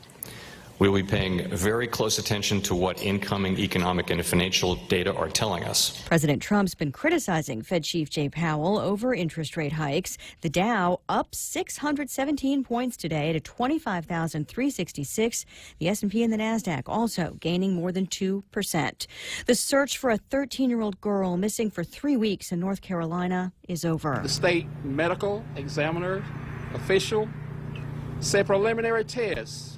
We will be paying very close attention to what incoming economic and financial data are telling us. President Trump's been criticizing Fed Chief Jay Powell over interest rate hikes. The Dow up 617 points today to 25,366. The S&P and the Nasdaq also gaining more than 2%. The search for a 13-year-old girl missing for 3 weeks in North Carolina is over. The state medical examiner official said preliminary tests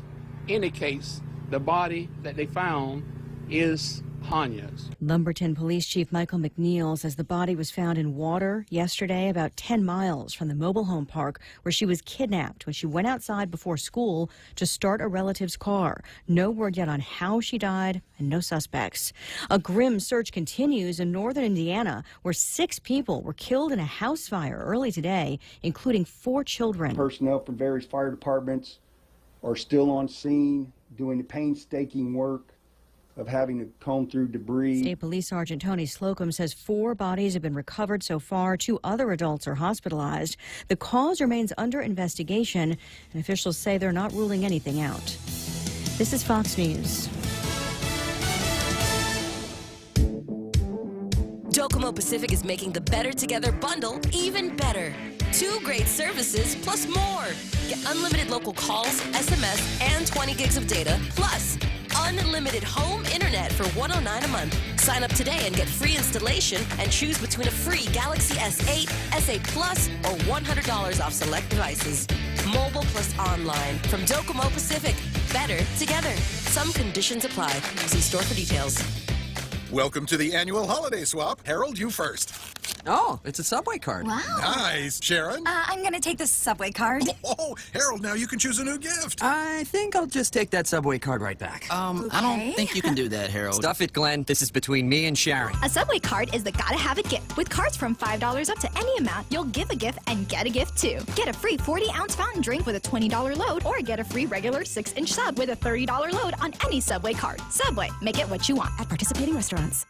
indicates the body that they found is Hanya's. Lumberton Police Chief Michael McNeil says the body was found in water yesterday about 10 miles from the mobile home park where she was kidnapped when she went outside before school to start a relative's car. No word yet on how she died and no suspects. A grim search continues in northern Indiana where 6 people were killed in a house fire early today, including 4 children. Personnel from various fire departments are still on scene doing the painstaking work of having to comb through debris. State Police Sergeant Tony Slocum says 4 bodies have been recovered so far. 2 other adults are hospitalized. The cause remains under investigation, and officials say they're not ruling anything out. This is Fox News. Docomo Pacific is making the Better Together bundle even better. 2 great services plus more. Get unlimited local calls, SMS, and 20 gigs of data, plus unlimited home internet for $109 a month. Sign up today and get free installation and choose between a free Galaxy S8, S8 Plus, or $100 off select devices. Mobile plus online from Docomo Pacific. Better together. Some conditions apply. See store for details. Welcome to the annual holiday swap. Harold, you first. Oh, it's a Subway card. Wow. Nice. Sharon? I'm going to take the Subway card. Oh, Harold, now you can choose a new gift. I think I'll just take that Subway card right back. I don't think you can do that, Harold. Stuff it, Glenn. This is between me and Sharon. A Subway card is the gotta-have-it gift. With cards from $5 up to any amount, you'll give a gift and get a gift, too. Get a free 40-ounce fountain drink with a $20 load, or get a free regular 6-inch sub with a $30 load on any Subway card. Subway, make it what you want at participating restaurants.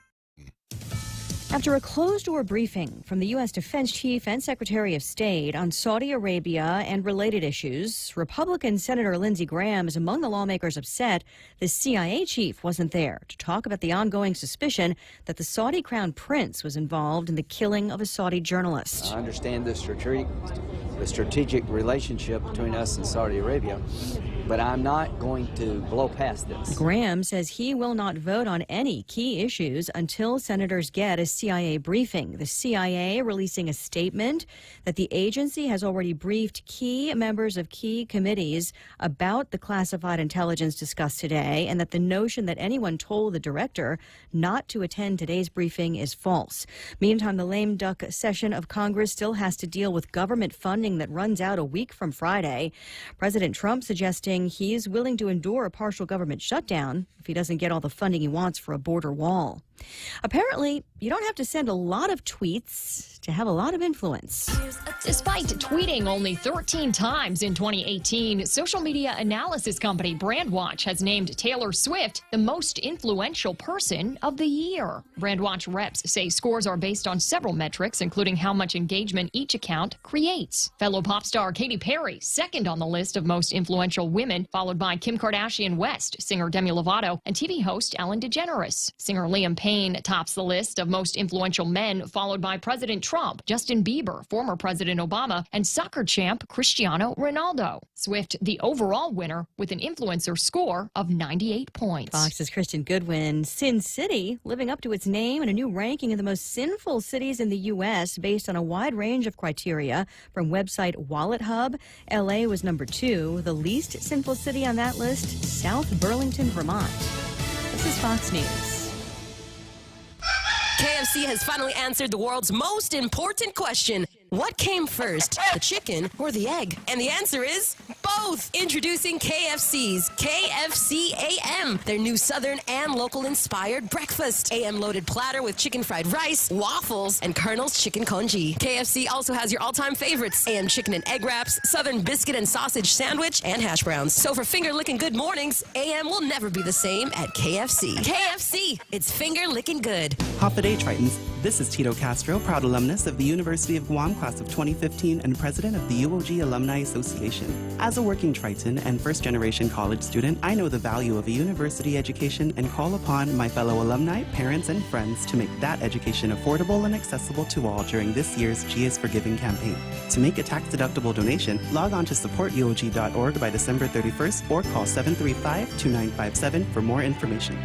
After a closed-door briefing from the U.S. Defense Chief and Secretary of State on Saudi Arabia and related issues, Republican Senator Lindsey Graham is among the lawmakers upset the CIA chief wasn't there to talk about the ongoing suspicion that the Saudi crown prince was involved in the killing of a Saudi journalist. I understand the strategic relationship between us and Saudi Arabia, but I'm not going to blow past this. Graham says he will not vote on any key issues until senators get a CIA briefing. The CIA releasing a statement that the agency has already briefed key members of key committees about the classified intelligence discussed today, and that the notion that anyone told the director not to attend today's briefing is false. Meantime, the lame duck session of Congress still has to deal with government funding that runs out a week from Friday. President Trump suggesting he's willing to endure a partial government shutdown if he doesn't get all the funding he wants for a border wall. Apparently, you don't have to send a lot of tweets to have a lot of influence. Despite tweeting only 13 times in 2018, social media analysis company Brandwatch has named Taylor Swift the most influential person of the year. Brandwatch reps say scores are based on several metrics, including how much engagement each account creates. Fellow pop star Katy Perry, second on the list of most influential women, followed by Kim Kardashian West, singer Demi Lovato, and TV host Ellen DeGeneres. Singer Liam Payne Payne tops the list of most influential men, followed by President Trump, Justin Bieber, former President Obama, and soccer champ Cristiano Ronaldo. Swift, the overall winner, with an influencer score of 98 points. Fox's Kristen Goodwin. Sin City living up to its name in a new ranking of the most sinful cities in the U.S. based on a wide range of criteria from website Wallet Hub. L.A. was number 2. The least sinful city on that list, South Burlington, Vermont. This is Fox News. KFC has finally answered the world's most important question. What came first, the chicken or the egg? And the answer is both. Introducing KFC's KFC AM, their new Southern and local-inspired breakfast. AM-loaded platter with chicken fried rice, waffles, and Colonel's chicken congee. KFC also has your all-time favorites, AM chicken and egg wraps, Southern biscuit and sausage sandwich, and hash browns. So for finger-licking good mornings, AM will never be the same at KFC. KFC, it's finger-licking good. Hafa Day, Tritons. This is Tito Castro, proud alumnus of the University of Guam, class of 2015, and president of the UOG Alumni Association. As a working Triton and first-generation college student, I know the value of a university education and call upon my fellow alumni, parents, and friends to make that education affordable and accessible to all during this year's G is Forgiving campaign. To make a tax-deductible donation, log on to supportuog.org by December 31st or call 735-2957 for more information.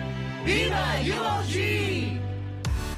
Viva UOG!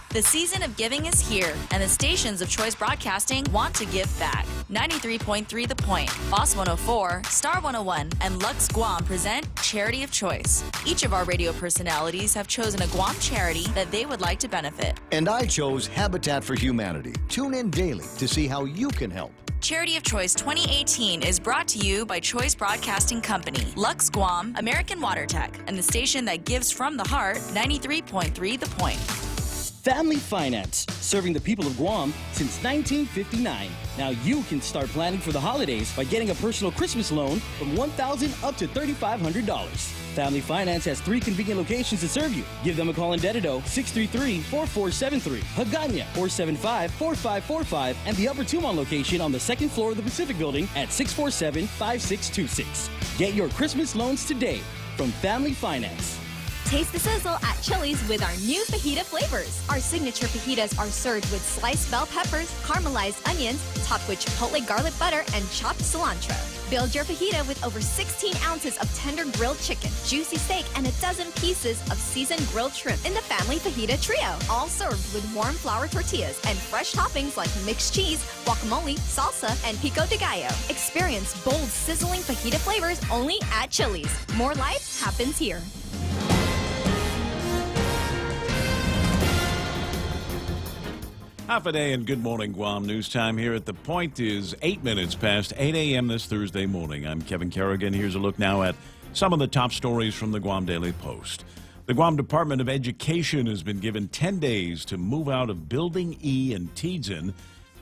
The season of giving is here, and the stations of Choice Broadcasting want to give back. 93.3 The Point, Boss 104, Star 101, and Lux Guam present Charity of Choice. Each of our radio personalities have chosen a Guam charity that they would like to benefit. And I chose Habitat for Humanity. Tune in daily to see how you can help. Charity of Choice 2018 is brought to you by Choice Broadcasting Company, Lux Guam, American Water Tech, and the station that gives from the heart, 93.3 The Point. Family Finance, serving the people of Guam since 1959. Now you can start planning for the holidays by getting a personal Christmas loan from $1,000 up to $3,500. Family Finance has 3 convenient locations to serve you. Give them a call in Dededo, 633-4473, Hagana, 475-4545, and the Upper Tumon location on the 2nd floor of the Pacific Building at 647-5626. Get your Christmas loans today from Family Finance. Taste the sizzle at Chili's with our new fajita flavors. Our signature fajitas are served with sliced bell peppers, caramelized onions, topped with chipotle garlic butter, and chopped cilantro. Build your fajita with over 16 ounces of tender grilled chicken, juicy steak, and a dozen pieces of seasoned grilled shrimp in the family fajita trio. All served with warm flour tortillas and fresh toppings like mixed cheese, guacamole, salsa, and pico de gallo. Experience bold, sizzling fajita flavors only at Chili's. More life happens here. Half a day and good morning, Guam. News time here at The Point is 8 minutes past 8 a.m. this Thursday morning. I'm Kevin Kerrigan. Here's a look now at some of the top stories from the Guam Daily Post. The Guam Department of Education has been given 10 days to move out of Building E in Tiedzin,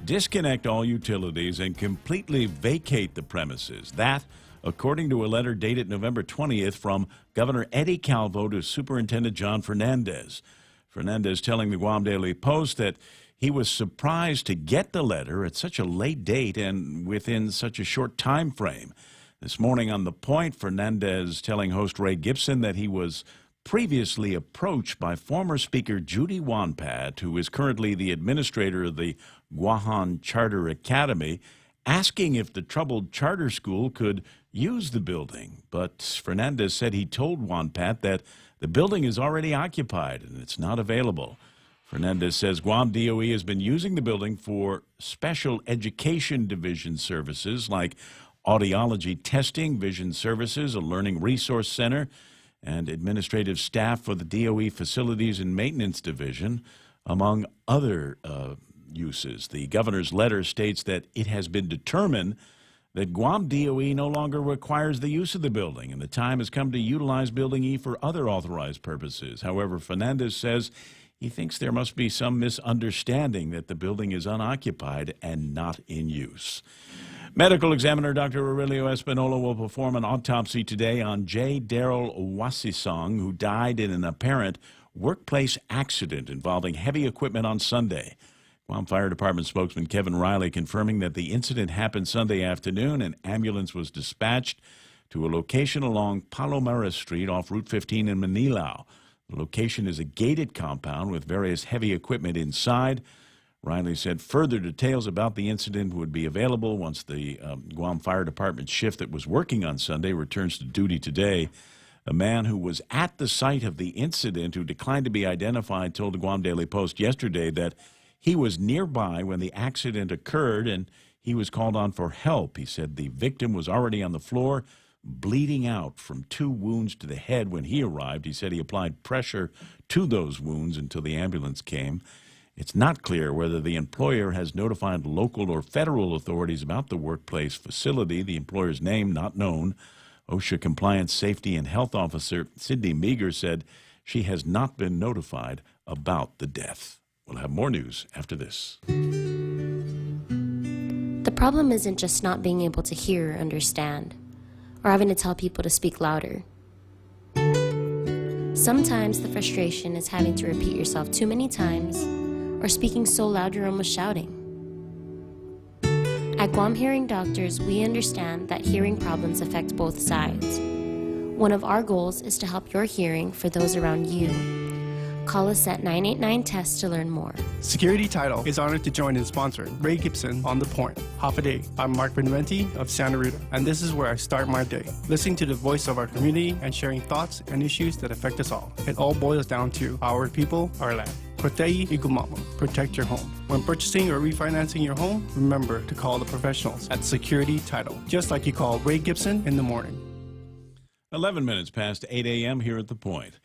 disconnect all utilities, and completely vacate the premises. That, according to a letter dated November 20th from Governor Eddie Calvo to Superintendent John Fernandez. Fernandez telling the Guam Daily Post that he was surprised to get the letter at such a late date and within such a short time frame. This morning on The Point, Fernandez telling host Ray Gibson that he was previously approached by former Speaker Judy Wanpat, who is currently the administrator of the Guahan Charter Academy, asking if the troubled charter school could use the building. But Fernandez said he told Wanpat that the building is already occupied and it's not available. Fernandez says Guam DOE has been using the building for special education division services like audiology testing, vision services, a learning resource center, and administrative staff for the DOE Facilities and Maintenance Division, among other uses. The governor's letter states that it has been determined that Guam DOE no longer requires the use of the building, and the time has come to utilize Building E for other authorized purposes. However, Fernandez says he thinks there must be some misunderstanding that the building is unoccupied and not in use. Medical examiner Dr. Aurelio Espinola will perform an autopsy today on J. Daryl Wasisong, who died in an apparent workplace accident involving heavy equipment on Sunday. Guam Fire Department spokesman Kevin Riley confirming that the incident happened Sunday afternoon. An ambulance was dispatched to a location along Palomares Street off Route 15 in Manilao. The location is a gated compound with various heavy equipment inside. Riley said further details about the incident would be available once the Guam Fire Department shift that was working on Sunday returns to duty today. A man who was at the site of the incident who declined to be identified told the Guam Daily Post yesterday that he was nearby when the accident occurred and he was called on for help. He said the victim was already on the floor, bleeding out from 2 wounds to the head when he arrived. He said he applied pressure to those wounds until the ambulance came. It's not clear whether the employer has notified local or federal authorities about the workplace facility. The employer's name not known. OSHA Compliance Safety and Health Officer Sydney Meager said she has not been notified about the death. We'll have more news after this. The problem isn't just not being able to hear or understand, or having to tell people to speak louder. Sometimes the frustration is having to repeat yourself too many times, or speaking so loud you're almost shouting. At Guam Hearing Doctors, we understand that hearing problems affect both sides. One of our goals is to help your hearing for those around you. Call us at 989-TEST to learn more. Security Title is honored to join in sponsoring Ray Gibson on The Point. Half a day. I'm Mark Beneventi of Santa Rita, and this is where I start my day, listening to the voice of our community and sharing thoughts and issues that affect us all. It all boils down to our people, our land. Protei Igumamo. Protect your home. When purchasing or refinancing your home, remember to call the professionals at Security Title, just like you call Ray Gibson in the morning. 11 minutes past 8 a.m. here at The Point.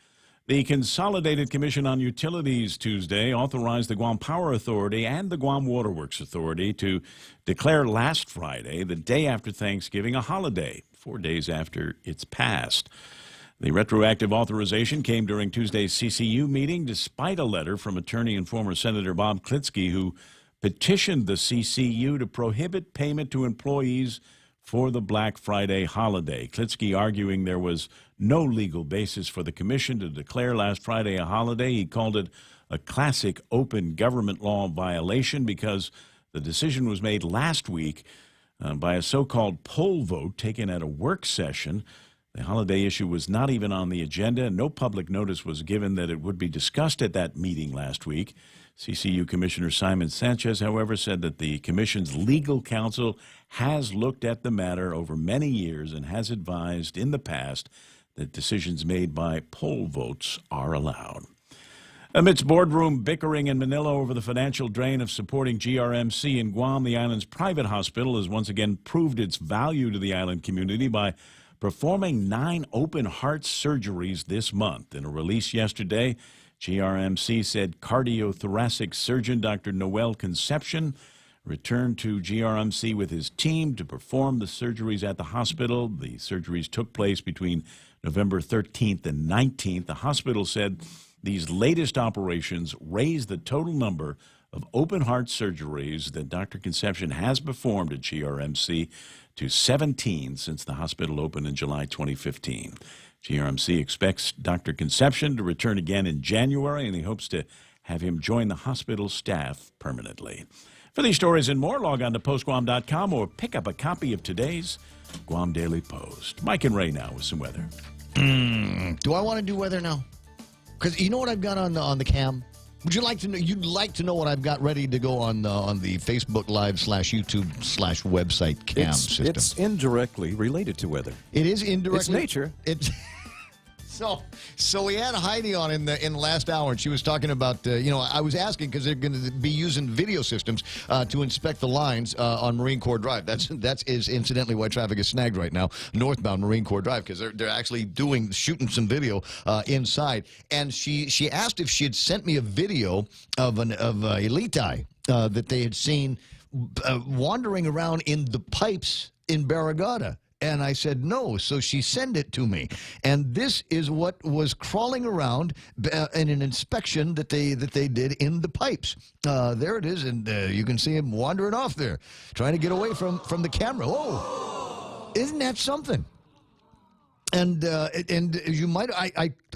The Consolidated Commission on Utilities Tuesday authorized the Guam Power Authority and the Guam Waterworks Authority to declare last Friday, the day after Thanksgiving, a holiday, 4 days after it's passed. The retroactive authorization came during Tuesday's CCU meeting, despite a letter from attorney and former Senator Bob Klitsky, who petitioned the CCU to prohibit payment to employees for the Black Friday holiday. Klitsky arguing there was no legal basis for the commission to declare last Friday a holiday. He called it a classic open government law violation because the decision was made last week by a so-called poll vote taken at a work session. The holiday issue was not even on the agenda. No public notice was given that it would be discussed at that meeting last week. CCU Commissioner Simon Sanchez, however, said that the commission's legal counsel has looked at the matter over many years and has advised in the past that decisions made by poll votes are allowed. Amidst boardroom bickering in Manila over the financial drain of supporting GRMC in Guam, the island's private hospital has once again proved its value to the island community by performing 9 open-heart surgeries this month. In a release yesterday, GRMC said cardiothoracic surgeon Dr. Noel Concepcion returned to GRMC with his team to perform the surgeries at the hospital. The surgeries took place between November 13th and 19th. The hospital said these latest operations raised the total number of open-heart surgeries that Dr. Concepcion has performed at GRMC to 17 since the hospital opened in July 2015. GRMC expects Dr. Concepcion to return again in January, and he hopes to have him join the hospital staff permanently. For these stories and more, log on to postguam.com or pick up a copy of today's Guam Daily Post. Mike and Ray now with some weather. Do I want to do weather now? Because you know what I've got on the cam? Would you like to know? You'd like to know what I've got ready to go on the Facebook Live /YouTube /website cam system? It's indirectly related to weather. It is indirectly. It's nature. It's so we had Heidi on in the last hour, and she was talking about I was asking because they're going to be using video systems to inspect the lines on Marine Corps Drive. That is incidentally why traffic is snagged right now northbound Marine Corps Drive, because they're actually shooting some video inside. And she asked if she had sent me a video of a Elitai that they had seen wandering around in the pipes in Barragata. And I said no, so she sent it to me. And this is what was crawling around in an inspection that they did in the pipes. There it is, and you can see him wandering off there, trying to get away from the camera. Oh, isn't that something? And you might,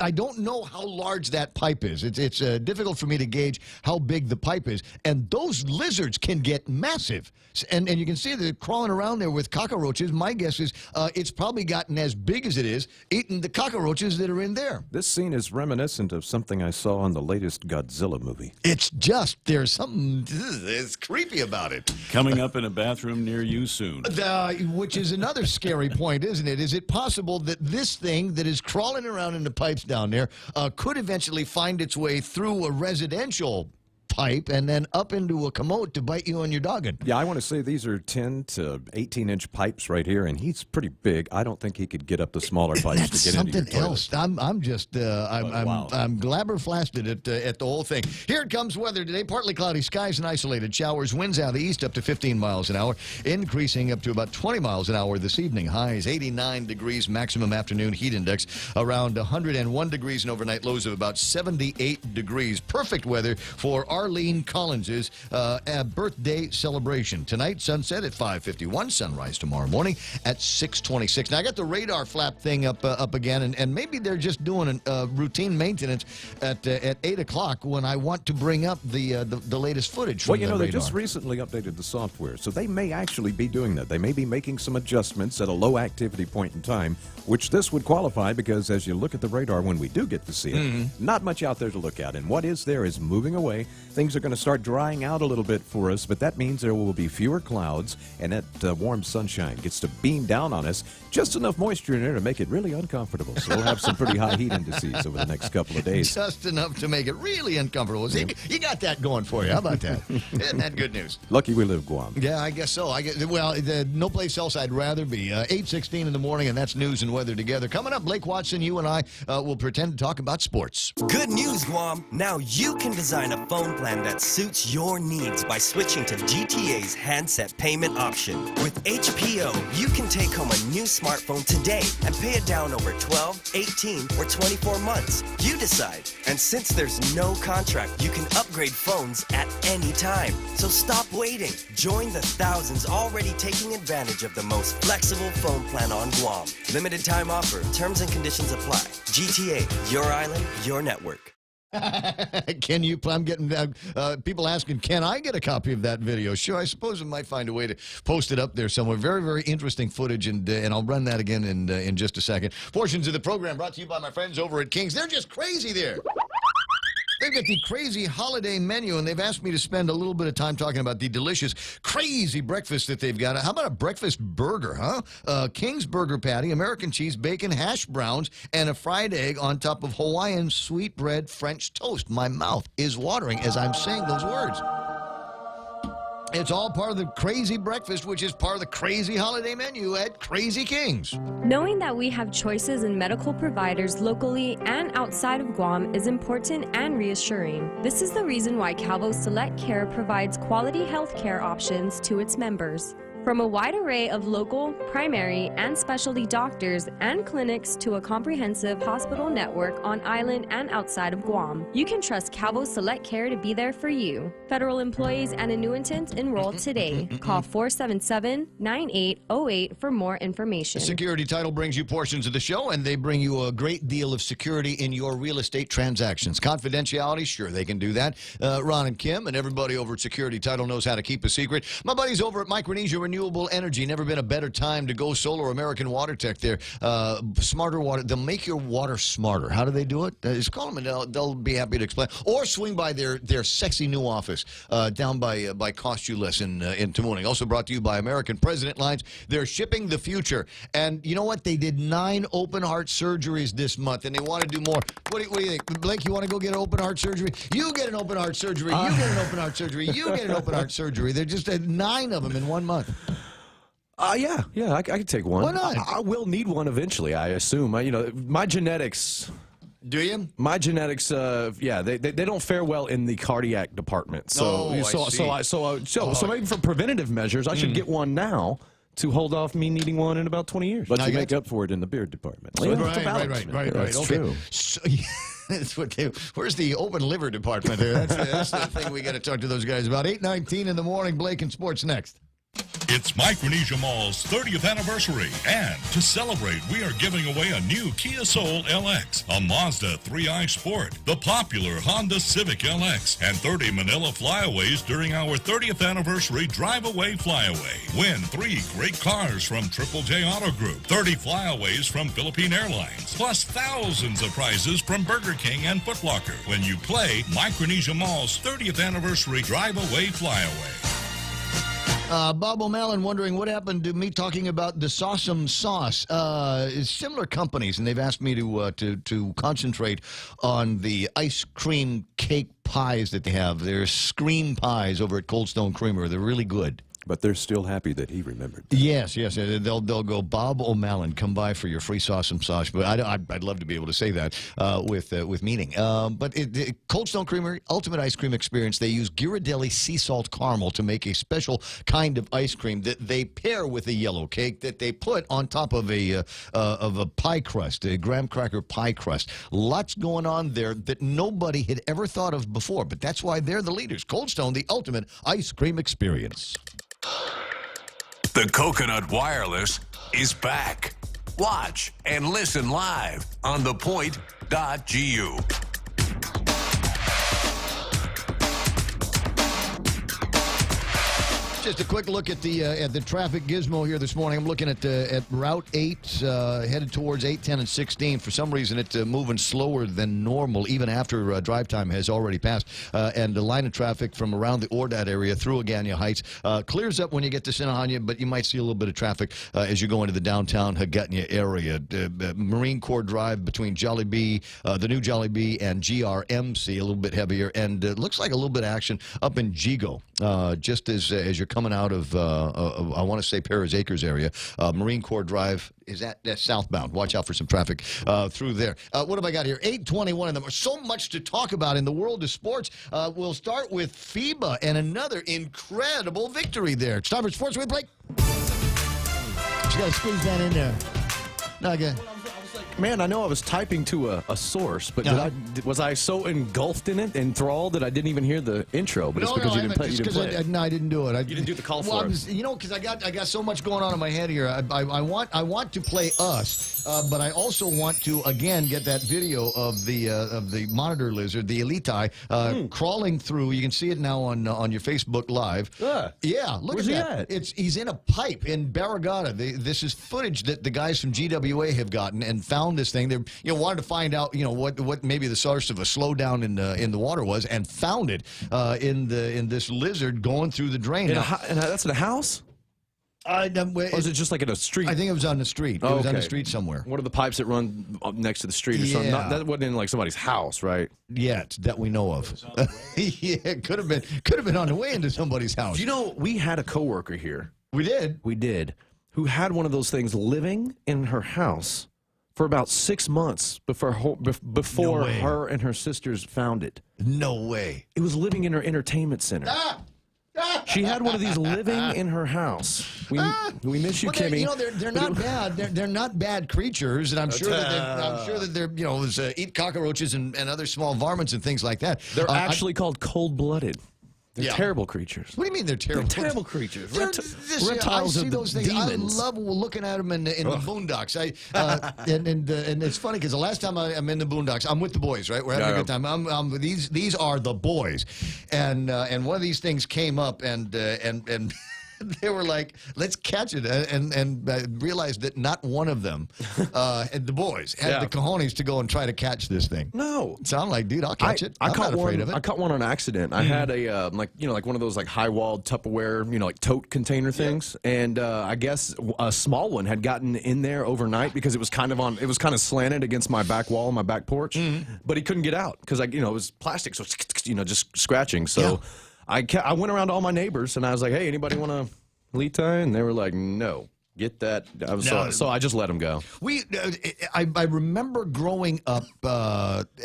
I don't know how large that pipe is. It's difficult for me to gauge how big the pipe is. And those lizards can get massive. And you can see they're crawling around there with cockroaches. My guess is it's probably gotten as big as it is, eating the cockroaches that are in there. This scene is reminiscent of something I saw in the latest Godzilla movie. It's just, there's something it's creepy about it. Coming up in a bathroom near you soon. Which is another scary point, isn't it? Is it possible that this thing that is crawling around in the pipes down there could eventually find its way through a residential pipe and then up into a commode to bite you and your doggin? Yeah, I want to say these are 10 to 18-inch pipes right here, and he's pretty big. I don't think he could get up the smaller pipes to get into your toilet. Else. I'm just I'm glabberflasted at the whole thing. Here it comes. Weather today: partly cloudy skies and isolated showers. Winds out of the east up to 15 miles an hour, increasing up to about 20 miles an hour this evening. Highs 89 degrees, maximum afternoon heat index around 101 degrees, and overnight lows of about 78 degrees. Perfect weather for Arlene Collins's birthday celebration. Tonight, sunset at 5:51, sunrise tomorrow morning at 6:26. Now, I got the radar flap thing up again, and maybe they're just doing routine maintenance at 8 o'clock when I want to bring up the latest footage from Well, you know, the they radar. just recently updated the software, so they may actually be doing that. They may be making some adjustments at a low activity point in time, which this would qualify because as you look at the radar when we do get to see it, not much out there to look at. And what is there is moving away. Things are going to start drying out a little bit for us, but that means there will be fewer clouds, and that warm sunshine gets to beam down on us. Just enough moisture in there to make it really uncomfortable. So we'll have some pretty high heat indices over the next couple of days. Just enough to make it really uncomfortable. See, you got that going for you. How about that? Isn't that good news? Lucky we live Guam. Yeah, I guess so. Well, no place else I'd rather be. 8:16 in the morning, and that's news and weather together. Coming up, Blake Watson, you and I will pretend to talk about sports. Good news, Guam. Now you can design a phone plan that suits your needs by switching to GTA's handset payment option. With HPO, you can take home a new smartphone today and pay it down over 12, 18, or 24 months. You decide. And since there's no contract, you can upgrade phones at any time. So stop waiting. Join the thousands already taking advantage of the most flexible phone plan on Guam. Limited time offer. Terms and conditions apply. GTA, your island, your network. Can you? I'm getting people asking, can I get a copy of that video? Sure, I suppose I might find a way to post it up there somewhere. Very, very interesting footage, and I'll run that again in just a second. Portions of the program brought to you by my friends over at King's. They're just crazy there. They've got the crazy holiday menu, and they've asked me to spend a little bit of time talking about the delicious, crazy breakfast that they've got. How about a breakfast burger, huh? King's burger patty, American cheese, bacon, hash browns, and a fried egg on top of Hawaiian sweetbread French toast. My mouth is watering as I'm saying those words. It's all part of the crazy breakfast, which is part of the crazy holiday menu at Crazy King's. Knowing that we have choices in medical providers locally and outside of Guam is important and reassuring. This is the reason why Calvo Select Care provides quality health care options to its members. From a wide array of local, primary, and specialty doctors and clinics to a comprehensive hospital network on island and outside of Guam, you can trust Calvo Select Care to be there for you. Federal employees and annuitants enroll today. Call 477-9808 for more information. Security Title brings you portions of the show, and they bring you a great deal of security in your real estate transactions. Confidentiality, sure, they can do that. Ron and Kim and everybody over at Security Title knows how to keep a secret. My buddies over at Micronesia Renewable Energy, never been a better time to go solar. American Water Tech there. Smarter water. They'll make your water smarter. How do they do it? Just call them and they'll be happy to explain. Or swing by their sexy new office down by Cost You Less in Tamuning. Also brought to you by American President Lines. They're shipping the future. And you know what? They did 9 open heart surgeries this month, and they want to do more. What do you think? Blake, you want to go get an open heart surgery? You get an open heart surgery. You get an open heart surgery. You get an open heart surgery. They're just 9 of them in 1 month. Yeah, I could take one. Why not? I will need one eventually, I assume. My genetics. Do you? My genetics, they don't fare well in the cardiac department. So, so maybe for preventative measures, I should get one now to hold off me needing one in about 20 years. But you make up for it in the beard department. So Right. That's okay. true. So, that's what where's the open liver department there? That's the thing we got to talk to those guys about. 8:19 in the morning. Blake and Sports next. It's Micronesia Mall's 30th anniversary, and to celebrate, we are giving away a new Kia Soul LX, a Mazda 3i Sport, the popular Honda Civic LX, and 30 Manila Flyaways during our 30th anniversary Drive-Away Flyaway. Win 3 great cars from Triple J Auto Group, 30 Flyaways from Philippine Airlines, plus thousands of prizes from Burger King and Foot Locker when you play Micronesia Mall's 30th anniversary Drive-Away Flyaway. Bob O'Malley wondering what happened to me talking about the Sawsome Sauce. Similar companies, and they've asked me to concentrate on the ice cream cake pies that they have. They're Scream pies over at Cold Stone Creamery. They're really good. But they're still happy that he remembered. Yes. They'll go, Bob O'Malley, come by for your free Sawsome Sauce. But I'd love to be able to say that with meaning. But Cold Stone Creamery, ultimate ice cream experience. They use Ghirardelli sea salt caramel to make a special kind of ice cream that they pair with a yellow cake that they put on top of a pie crust, a graham cracker pie crust. Lots going on there that nobody had ever thought of before. But that's why they're the leaders. Cold Stone, the ultimate ice cream experience. The Coconut Wireless is back. Watch and listen live on thepoint.gu. Just a quick look at the traffic gizmo here this morning. I'm looking at Route 8, headed towards 8, 10, and 16. For some reason, it's moving slower than normal, even after drive time has already passed. And the line of traffic from around the Ordad area through Agana Heights clears up when you get to Sinahanya, but you might see a little bit of traffic as you go into the downtown Hagatna area. Marine Corps Drive between Jollibee, the new Jollibee, and GRMC, a little bit heavier. And it looks like a little bit of action up in Jigo, just as you're coming out of I want to say Perez Acres area. Marine Corps Drive is that's southbound. Watch out for some traffic through there. What have I got here? 8:21 of them. So much to talk about in the world of sports. We'll start with FIBA and another incredible victory there. It's time for Sports with Blake. Just got to squeeze that in there. Now again. Man, I know I was typing to a source, but was I so engulfed in it, enthralled, that I didn't even hear the intro? But it's because you didn't play it. No, I didn't do it. You didn't do the call for it. Because I got so much going on in my head here. I want to play us, but I also want to again get that video of the monitor lizard, the Elite crawling through. You can see it now on your Facebook Live. Yeah, look at that. He's in a pipe in Barragata. This is footage that the guys from GWA have gotten and found this thing. They wanted to find out what maybe the source of a slowdown in the water was, and found it in this lizard going through the drain. And that's in a house? Or is it just like in a street? I think it was on the street. It was on the street somewhere. What are the pipes that run up next to the street or something? That wasn't in like somebody's house, right? Yet that we know of. Yeah, it could have been on the way into somebody's house. You know, we had a coworker here. We did, who had one of those things living in her house for about 6 months before her and her sisters found it. No way. It was living in her entertainment center. She had one of these living in her house. We miss you, Kimmy. They're not bad. They're not bad creatures, and I'm sure that they're eat cockroaches and other small varmints and things like that. They're actually called cold-blooded. They're terrible creatures. What do you mean they're terrible? They're terrible creatures. I Reptiles see are those things. demons. I love looking at them in the boondocks. And it's funny because the last time I'm in the boondocks, I'm with the boys, right? We're having a good time. These are the boys, and one of these things came up and they were like, let's catch it, and realized that not one of them, the boys, had the cojones to go and try to catch this thing. No. So I'm like, dude, I'll catch it. I'm not afraid of it. I caught one on accident. I had a, like one of those like high-walled Tupperware, like tote container things, and I guess a small one had gotten in there overnight because it was kind of slanted against my back wall, my back porch, but he couldn't get out because it was plastic, so just scratching. So. I went around to all my neighbors, and I was like, hey, anybody want a lead tie? And they were like, no. Get that. So I just let them go. I remember growing up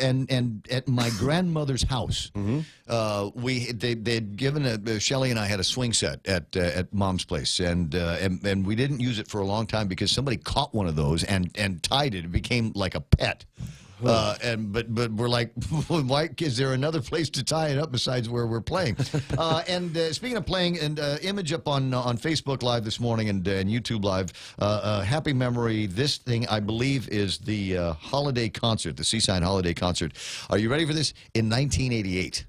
and at my grandmother's house. They'd given Shelley and I had a swing set at Mom's place, and we didn't use it for a long time because somebody caught one of those and tied it. It became like a pet. But we're like, Mike, is there another place to tie it up besides where we're playing? And speaking of playing, and image up on Facebook Live this morning and YouTube Live, happy memory. This thing, I believe, is the holiday concert, the Seaside Holiday Concert. Are you ready for this? In 1988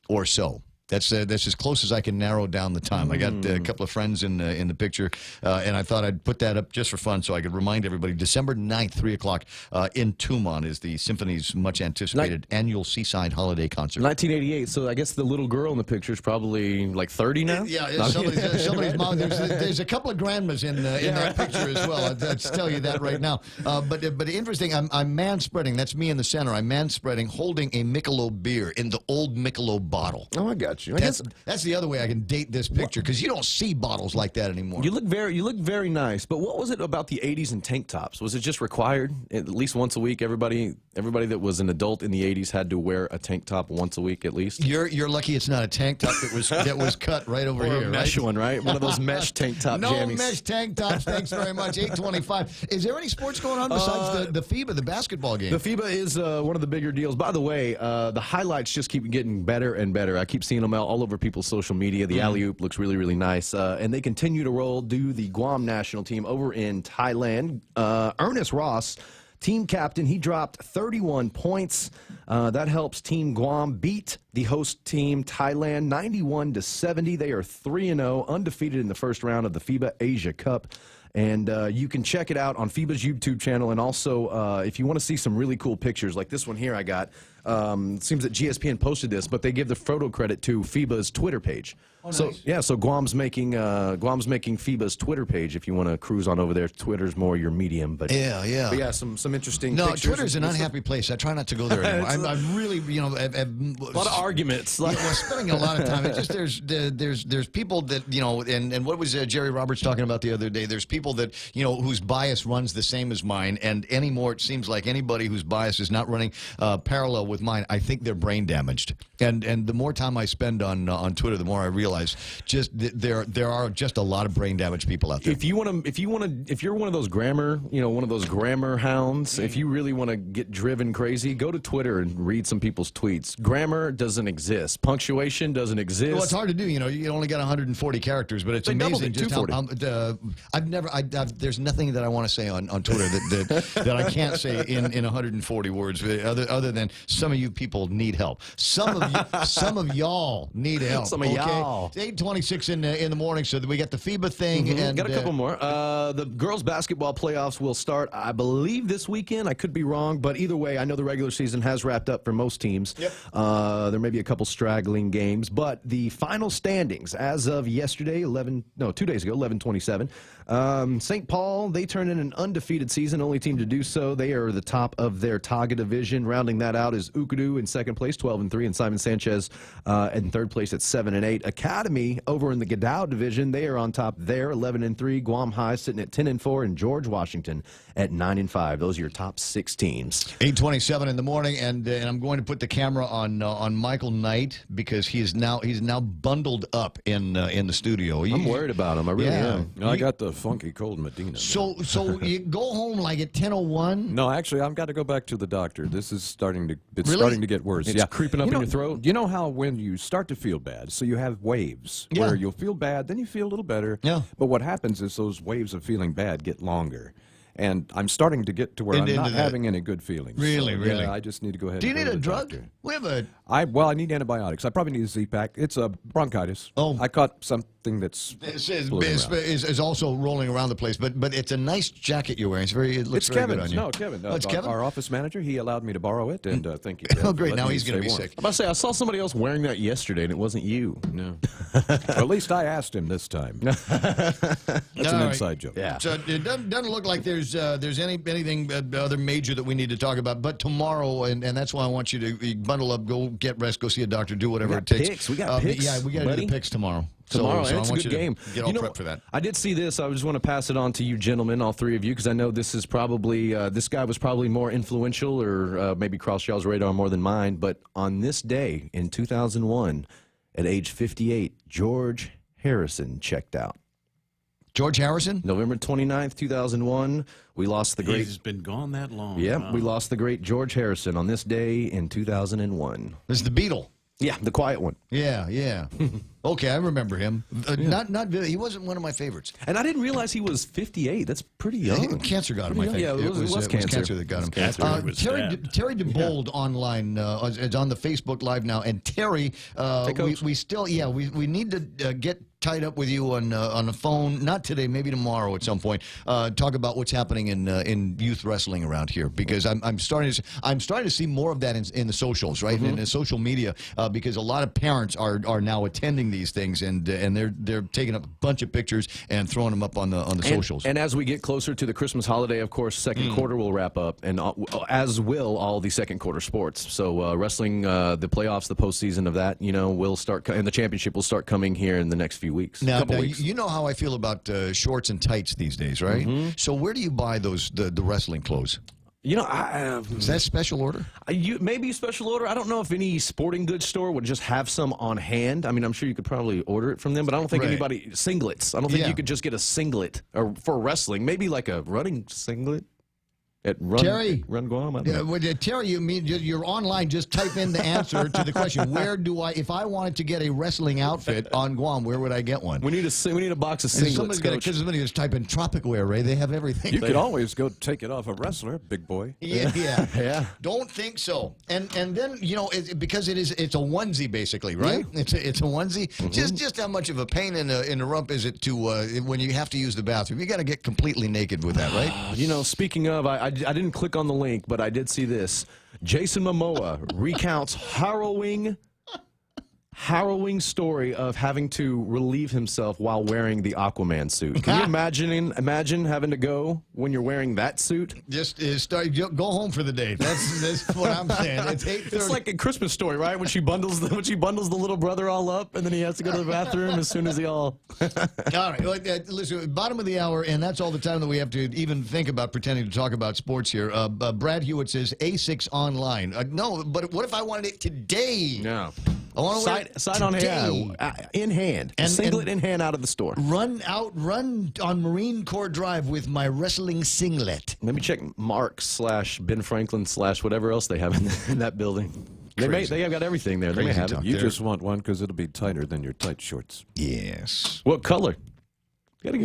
or so. That's as close as I can narrow down the time. I got a couple of friends in the picture, and I thought I'd put that up just for fun so I could remind everybody. December 9th, 3 o'clock in Tumon is the Symphony's much-anticipated annual Seaside Holiday Concert. 1988, so I guess the little girl in the picture is probably like 30 now? Yeah, somebody's mom. There's a couple of grandmas in that picture as well. I'll tell you that right now. But interesting, I'm man-spreading. That's me in the center. I'm man-spreading, holding a Michelob beer in the old Michelob bottle. Oh, I got you. That's the other way I can date this picture, because you don't see bottles like that anymore. You look very nice. But what was it about the 80s and tank tops? Was it just required at least once a week? Everybody that was an adult in the 80s had to wear a tank top once a week at least. You're lucky it's not a tank top that was cut right over or here. A mesh one, right? One of those mesh tank top jammies. No mesh tank tops. Thanks very much. 8:25. Is there any sports going on besides the FIBA, the basketball game? The FIBA is one of the bigger deals. By the way, the highlights just keep getting better and better. I keep seeing them all over people's social media. The alley-oop looks really, really nice. And they continue to do the Guam national team over in Thailand. Ernest Ross, team captain, he dropped 31 points. That helps Team Guam beat the host team Thailand 91-70. They are 3-0, undefeated in the first round of the FIBA Asia Cup. And you can check it out on FIBA's YouTube channel. And also, if you want to see some really cool pictures, like this one here I got, it seems that GSPN posted this, but they give the photo credit to FIBA's Twitter page. Oh, so nice. Yeah, so Guam's making FIBA's Twitter page. If you want to cruise on over there, Twitter's more your medium. But yeah, some interesting. No, pictures. Twitter's an unhappy place. I try not to go there anymore. I'm really, a lot of arguments. Spending a lot of time. It's just there's people that and what was Jerry Roberts talking about the other day? There's people that whose bias runs the same as mine, and anymore it seems like anybody whose bias is not running parallel with mine, I think they're brain damaged. And the more time I spend on Twitter, the more I realize just there are just a lot of brain damaged people out there. If you're one of those grammar hounds, if you really want to get driven crazy, go to Twitter and read some people's tweets. Grammar doesn't exist. Punctuation doesn't exist. Well, it's hard to do. You only got 140 characters, but it's amazing just how there's nothing that I want to say on Twitter that I can't say in 140 words other than some of you people need help. Some of y'all need help. Some of y'all. It's 8:26 in the morning, so we got the FIBA thing. And got a couple more. The girls' basketball playoffs will start, I believe, this weekend. I could be wrong, but either way, I know the regular season has wrapped up for most teams. Yep. There may be a couple straggling games, but the final standings as of yesterday, 2 days ago, 11/27. St. Paul, they turned in an undefeated season, only team to do so. They are the top of their Taga division. Rounding that out is Ukudu in second place, 12-3, and Simon Sanchez in third place at 7-8. Academy over in the Gadao division, they are on top there, 11-3. Guam High sitting at 10-4, and George Washington at 9-5. Those are your top 6 teams. 8:27 in the morning, and I'm going to put the camera on Michael Knight because he's now bundled up in the studio. I'm worried about him. I really am. I got the funky cold Medina. So you go home like at 10:01? No, actually, I've got to go back to the doctor. This is starting to get worse. It's creeping up in your throat. You know how when you start to feel bad, so you have waves where you'll feel bad, then you feel a little better. Yeah. But what happens is those waves of feeling bad get longer. And I'm starting to get to where I'm not having any good feelings. Really? Yeah, I just need to go ahead. Do you and need go to a the drug? doctor. We have a. I need antibiotics. I probably need a Z-Pack. It's a bronchitis. Oh, I caught something that's is also rolling around the place. But it's a nice jacket you're wearing. It looks very Kevin. good on you. No, Kevin. Oh, it's Kevin. Our office manager. He allowed me to borrow it, and thank you. Oh, great. Now he's going to be sick. I'm about to say, I saw somebody else wearing that yesterday, and it wasn't you. No. Well, at least I asked him this time. That's an inside joke. Yeah. So it doesn't look like there's anything other major that we need to talk about. But tomorrow, and that's why I want you to bundle up, go get rest, go see a doctor, do whatever it takes. We got picks. Yeah, we got to do the picks tomorrow. Tomorrow, so it's I a want good you game. to get all prepped for that. I did see this. I just want to pass it on to you gentlemen, all three of you, because I know this is probably, this guy was probably more influential or maybe crossed y'all's radar more than mine. But on this day in 2001, at age 58, George Harrison checked out. George Harrison? November 29th, 2001. We lost the great... He's been gone that long. Yeah, Wow. we lost the great George Harrison on this day in 2001. This is the Beatle. Yeah, the quiet one. Yeah. Okay, I remember him. He wasn't one of my favorites. And I didn't realize he was 58. That's pretty young. Cancer got him, I think. Yeah, it was cancer. That got him. Cancer. Terry DeBold online is on the Facebook Live now. And Terry, we still, we need to get tied up with you on the phone. Not today, maybe tomorrow at some point. Talk about what's happening in youth wrestling around here, because I'm starting to see more of that in the socials, right? In the social media, because a lot of parents are now attending these things, and they're taking up a bunch of pictures and throwing them up on the socials. And as we get closer to the Christmas holiday, of course, second quarter will wrap up, and as will all the second quarter sports. So wrestling, the playoffs, the postseason of that, will start, and the championship will start coming here in the next few weeks. Now, weeks. You know how I feel about shorts and tights these days, right? So where do you buy the wrestling clothes? Is that special order? Maybe special order. I don't know if any sporting goods store would just have some on hand. I mean, I'm sure you could probably order it from them, but I don't think anybody... Singlets. I don't think you could just get a singlet for wrestling. Maybe like a running singlet. At Terry, Run Guam? I don't know. Terry, you mean you're online, just type in the answer to the question. Where do if I wanted to get a wrestling outfit on Guam, where would I get one? We need a box of singlets, Coach. Somebody just type in Tropic Wear, Ray. They have everything. You could always go take it off a wrestler, big boy. Yeah. Don't think so. And then, because it's a onesie, basically, right? Yeah. It's a onesie. Just how much of a pain in the rump is it to when you have to use the bathroom? You got to get completely naked with that, right? Speaking of, I didn't click on the link, but I did see this. Jason Momoa recounts harrowing story of having to relieve himself while wearing the Aquaman suit. Can you imagine having to go when you're wearing that suit? Just go home for the day. That's what I'm saying. It's 8:30. It's like a Christmas Story, right? When she bundles the little brother all up, and then he has to go to the bathroom as soon as he all. All right. Listen, bottom of the hour, and that's all the time that we have to even think about pretending to talk about sports here. Brad Hewitt says A6 online. No, but what if I wanted it today? No. I want to Side on hand, in hand, singlet in hand out of the store. Run on Marine Corps Drive with my wrestling singlet. Let me check Mark / Ben Franklin / whatever else they have in that building. They have got everything there. They may have it. You just want one because it'll be tighter than your tight shorts. Yes. What color? I'm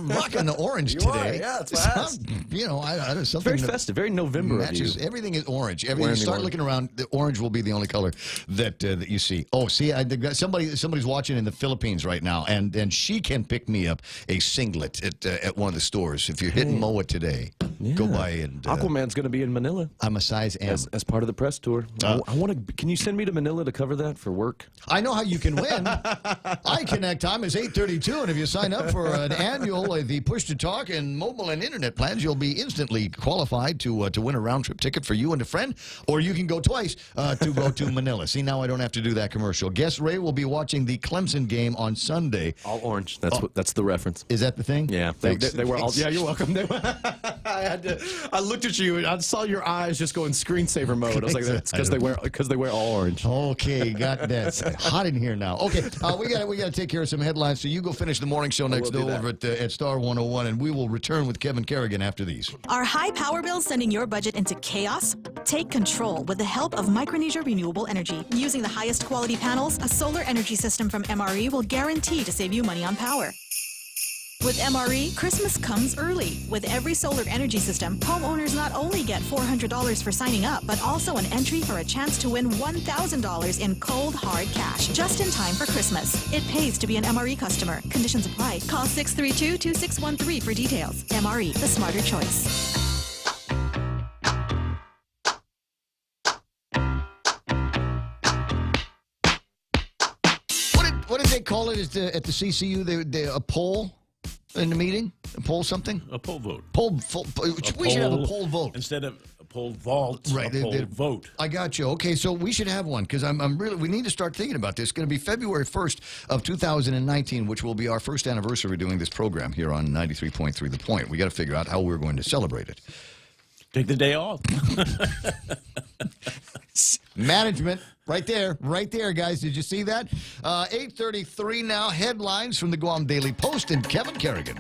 rocking the orange today. Yeah, it's fast. I don't something very festive, very November. Matches. Everything is orange. Everything. Start looking around. The orange will be the only color that you see. Oh, see, somebody's watching in the Philippines right now, and she can pick me up a singlet at one of the stores. If you're hitting MOA today, go by and. Aquaman's going to be in Manila. I'm a size M as part of the press tour. I want to. Can you send me to Manila to cover that for work? I know how you can win. iConnect time is 8:32. And if you sign up for an annual, the Push to Talk and mobile and internet plans, you'll be instantly qualified to win a round-trip ticket for you and a friend, or you can go twice to go to Manila. See, now I don't have to do that commercial. Guess Ray will be watching the Clemson game on Sunday. All orange. That's the reference. Is that the thing? Yeah. They were all. Yeah, you're welcome. I looked at you and I saw your eyes just go in screensaver mode. I was like, that's because they wear all orange. Okay, got that. It's hot in here now. Okay, we got to take care of some headlines. So you go finish the morning show next door over at Star 101, and we will return with Kevin Kerrigan after these. Are high power bills sending your budget into chaos? Take control with the help of Micronesia Renewable Energy. Using the highest quality panels, a solar energy system from MRE will guarantee to save you money on power. With MRE, Christmas comes early. With every solar energy system, homeowners not only get $400 for signing up, but also an entry for a chance to win $1,000 in cold, hard cash, just in time for Christmas. It pays to be an MRE customer. Conditions apply. Call 632-2613 for details. MRE, the smarter choice. What did they call it at the CCU? A poll? In the meeting? A poll something? A poll vote. We should have a poll vote. Instead of a poll vault, right, a poll vote. I got you. Okay, so we should have one because we need to start thinking about this. It's going to be February 1st of 2019, which will be our first anniversary doing this program here on 93.3 The Point. We got to figure out how we're going to celebrate it. Take the day off. Management. Right there, guys. Did you see that? 8:33 now. Headlines from the Guam Daily Post and Kevin Kerrigan.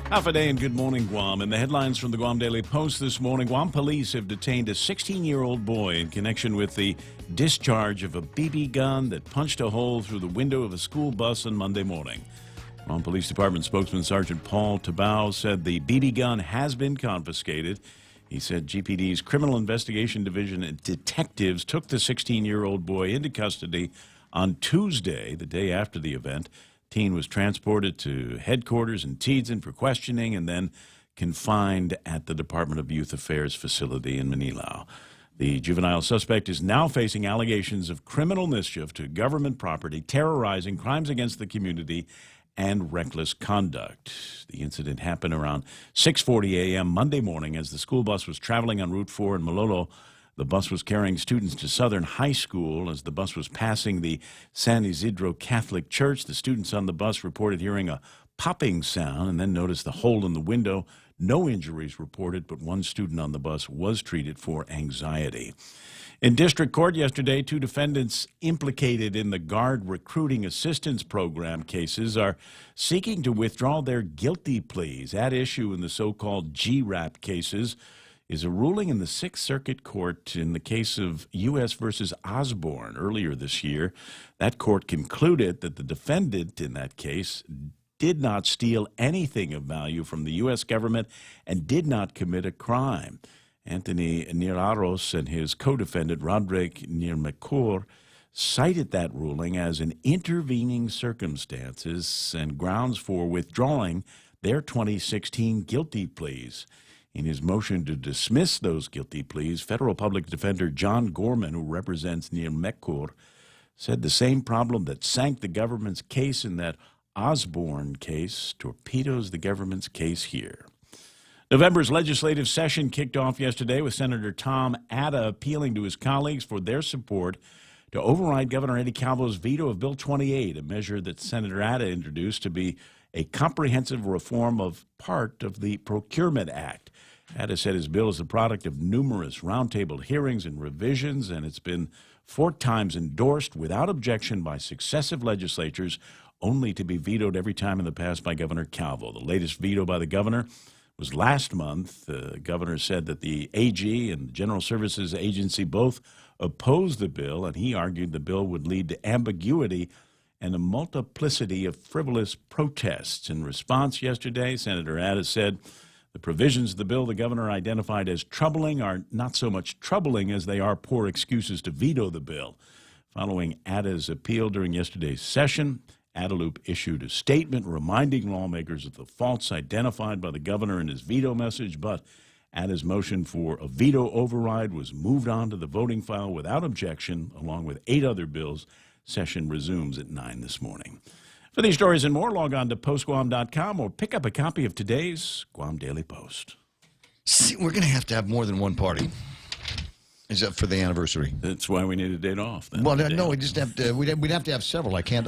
Half a day and good morning, Guam. In the headlines from the Guam Daily Post this morning, Guam police have detained a 16-year-old boy in connection with the discharge of a BB gun that punched a hole through the window of a school bus on Monday morning. Guam Police Department spokesman Sergeant Paul Tabao said the BB gun has been confiscated. He said GPD's Criminal Investigation Division and detectives took the 16-year-old boy into custody on Tuesday, the day after the event. Teen was transported to headquarters in Tidzin for questioning and then confined at the Department of Youth Affairs facility in Manila. The juvenile suspect is now facing allegations of criminal mischief to government property, terrorizing, crimes against the community, and reckless conduct. The incident happened around 6:40 a.m. Monday morning as the school bus was traveling on Route 4 in Malolo. The bus was carrying students to Southern High School. As the bus was passing the San Isidro Catholic Church, the students on the bus reported hearing a popping sound and then noticed the hole in the window. No injuries reported, but one student on the bus was treated for anxiety. In district court yesterday, 2 defendants implicated in the Guard Recruiting Assistance Program cases are seeking to withdraw their guilty pleas. At issue in the so-called GRAP cases is a ruling in the Sixth Circuit Court in the case of U.S. versus Osborne earlier this year. That court concluded that the defendant in that case did not steal anything of value from the U.S. government and did not commit a crime. Anthony Niraros and his co-defendant Roderick Nirmekor cited that ruling as an intervening circumstances and grounds for withdrawing their 2016 guilty pleas. In his motion to dismiss those guilty pleas, federal public defender John Gorman, who represents Nirmekor, said the same problem that sank the government's case in that Osborne case torpedoes the government's case here. November's legislative session kicked off yesterday with Senator Tom Atta appealing to his colleagues for their support to override Governor Eddie Calvo's veto of Bill 28, a measure that Senator Atta introduced to be a comprehensive reform of part of the Procurement Act. Atta said his bill is the product of numerous roundtable hearings and revisions, and it's been 4 times endorsed without objection by successive legislatures, only to be vetoed every time in the past by Governor Calvo. The latest veto by the governor was last month. The governor said that the AG and the General Services Agency both opposed the bill, and he argued the bill would lead to ambiguity and a multiplicity of frivolous protests. In response yesterday, Senator Atta said the provisions of the bill the governor identified as troubling are not so much troubling as they are poor excuses to veto the bill. Following Atta's appeal during yesterday's session, Adelup issued a statement reminding lawmakers of the faults identified by the governor in his veto message, but Atta's motion for a veto override was moved on to the voting file without objection, along with 8 other bills. Session resumes at 9 this morning. For these stories and more, log on to postguam.com or pick up a copy of today's Guam Daily Post. See, we're going to have more than one party. Is that for the anniversary? That's why we need a date off. Then. Well, no, we just have to. We'd have to have several. I can't.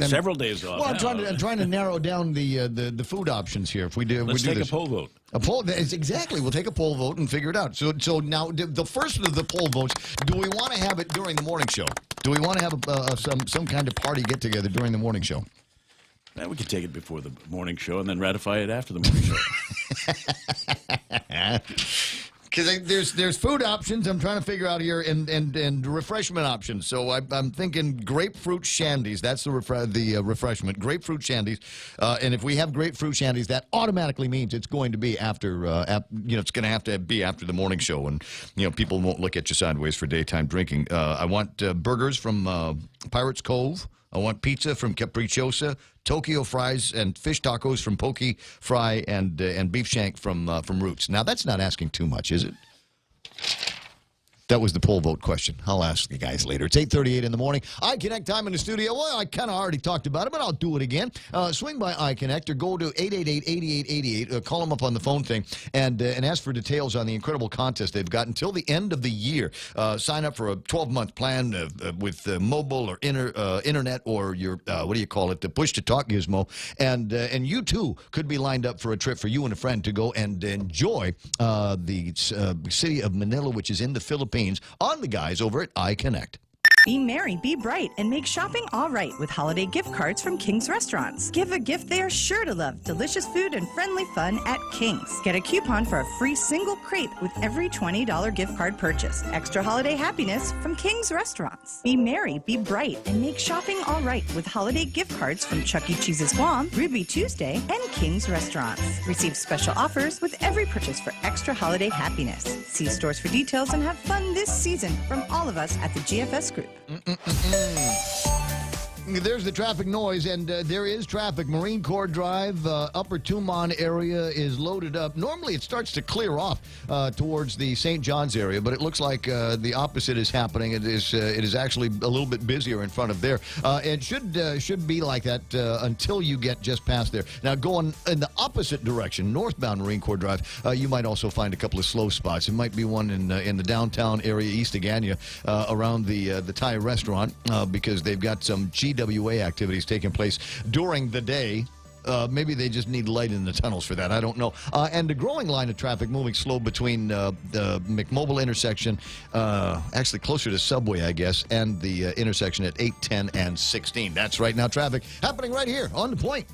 Several days off. Well, I'm trying to narrow down the food options here. If we do, let's take a poll vote. A poll. Exactly. We'll take a poll vote and figure it out. So now the first of the poll votes. Do we want to have it during the morning show? Do we want to have some kind of party get together during the morning show? We could take it before the morning show and then ratify it after the morning show. Because there's food options I'm trying to figure out here and refreshment options. So I'm thinking grapefruit shandies. That's the refreshment. Grapefruit shandies. And if we have grapefruit shandies, that automatically means it's going to be after it's going to have to be after the morning show, and people won't look at you sideways for daytime drinking. I want burgers from Pirates Cove. I want pizza from Capricciosa, Tokyo fries and fish tacos from Poke Fry, and beef shank from Roots. Now, that's not asking too much, is it? That was the poll vote question. I'll ask you guys later. It's 8:38 in the morning. iConnect time in the studio. Well, I kind of already talked about it, but I'll do it again. Swing by iConnect or go to 888-8888. Call them up on the phone thing and ask for details on the incredible contest they've got until the end of the year. Sign up for a 12-month plan with mobile or internet or your, what do you call it, the push-to-talk gizmo. And you, too, could be lined up for a trip for you and a friend to go and enjoy the city of Manila, which is in the Philippines, on the guys over at iConnect. Be merry, be bright, and make shopping all right with holiday gift cards from King's Restaurants. Give a gift they are sure to love. Delicious food and friendly fun at King's. Get a coupon for a free single crepe with every $20 gift card purchase. Extra holiday happiness from King's Restaurants. Be merry, be bright, and make shopping all right with holiday gift cards from Chuck E. Cheese's Guam, Ruby Tuesday, and King's Restaurants. Receive special offers with every purchase for extra holiday happiness. See stores for details and have fun this season from all of us at the GFS Group. There's the traffic noise, and there is traffic. Marine Corps Drive, Upper Tumon area is loaded up. Normally, it starts to clear off towards the St. John's area, but it looks like the opposite is happening. It is actually a little bit busier in front of there. It should be like that until you get just past there. Now, going in the opposite direction, northbound Marine Corps Drive, you might also find a couple of slow spots. It might be one in the downtown area, East Agania, around the Thai restaurant, because they've got some GWA activities taking place during the day. Maybe they just need light in the tunnels for that. I don't know. And a growing line of traffic moving slow between the McMobile intersection, actually closer to Subway, I guess, and the intersection at 8, 10, and 16. That's right now traffic happening right here on The Point.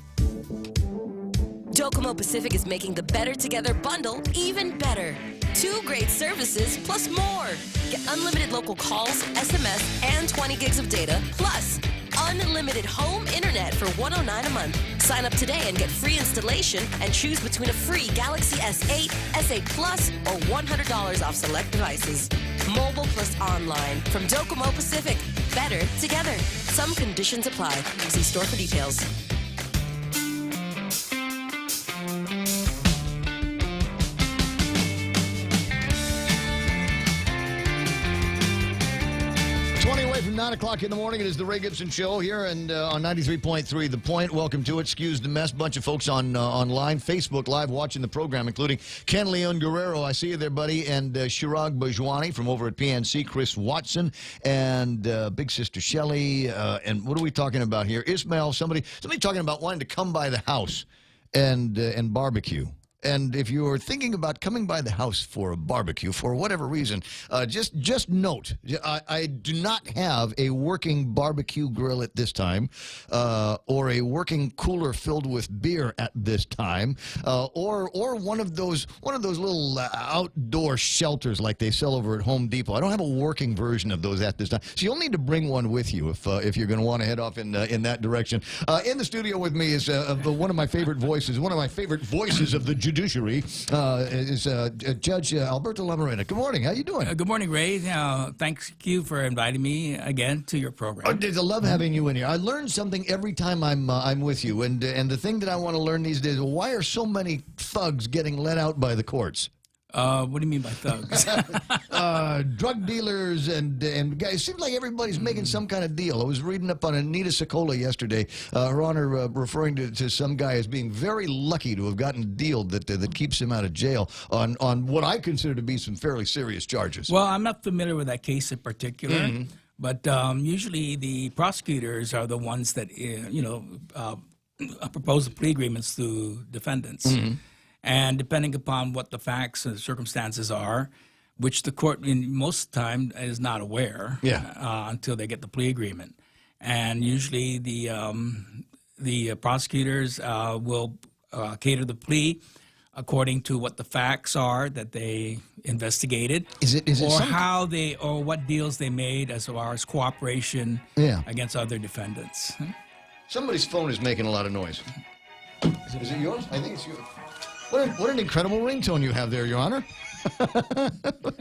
Docomo Pacific is making the Better Together bundle even better. 2 great services plus more. Get unlimited local calls, SMS, and 20 gigs of data, plus unlimited home internet for $109 a month. Sign up today and get free installation and choose between a free Galaxy S8, S8 Plus, or $100 off select devices. Mobile plus online from Docomo Pacific. Better together. Some conditions apply. See store for details. From 9 o'clock in the morning, it is the Ray Gibson Show here and on 93.3 The Point. Welcome to it. Excuse the mess. Bunch of folks online, Facebook Live watching the program, including Ken Leon Guerrero. I see you there, buddy. And Chirag Bajwani from over at PNC, Chris Watson, and Big Sister Shelley. And what are we talking about here? Ismail, somebody talking about wanting to come by the house and barbecue. And if you're thinking about coming by the house for a barbecue for whatever reason, just note, I do not have a working barbecue grill at this time, or a working cooler filled with beer at this time, or one of those little outdoor shelters like they sell over at Home Depot. I don't have a working version of those at this time, so you'll need to bring one with you if you're going to want to head off in that direction. In the studio with me is one of my favorite voices of the judiciary, is Judge Alberto Lamarena. Good morning. How you doing? Good morning, Ray. Thank you for inviting me again to your program. I love having you in here. I learn something every time I'm with you, and the thing that I want to learn these days: why are so many thugs getting let out by the courts? What do you mean by thugs? Drug dealers and guys. It seems like everybody's making some kind of deal. I was reading up on Anita Sokola yesterday, Her Honor referring to some guy as being very lucky to have gotten a deal that keeps him out of jail on what I consider to be some fairly serious charges. Well, I'm not familiar with that case in particular, but usually the prosecutors are the ones that propose the plea agreements to defendants. And depending upon what the facts and circumstances are, which the court in most time is not aware until they get the plea agreement. And usually the prosecutors will cater the plea according to what the facts are that they investigated, or what deals they made as far as cooperation against other defendants. Somebody's phone is making a lot of noise. Is it yours? I think it's yours. What an incredible ringtone you have there, Your Honor.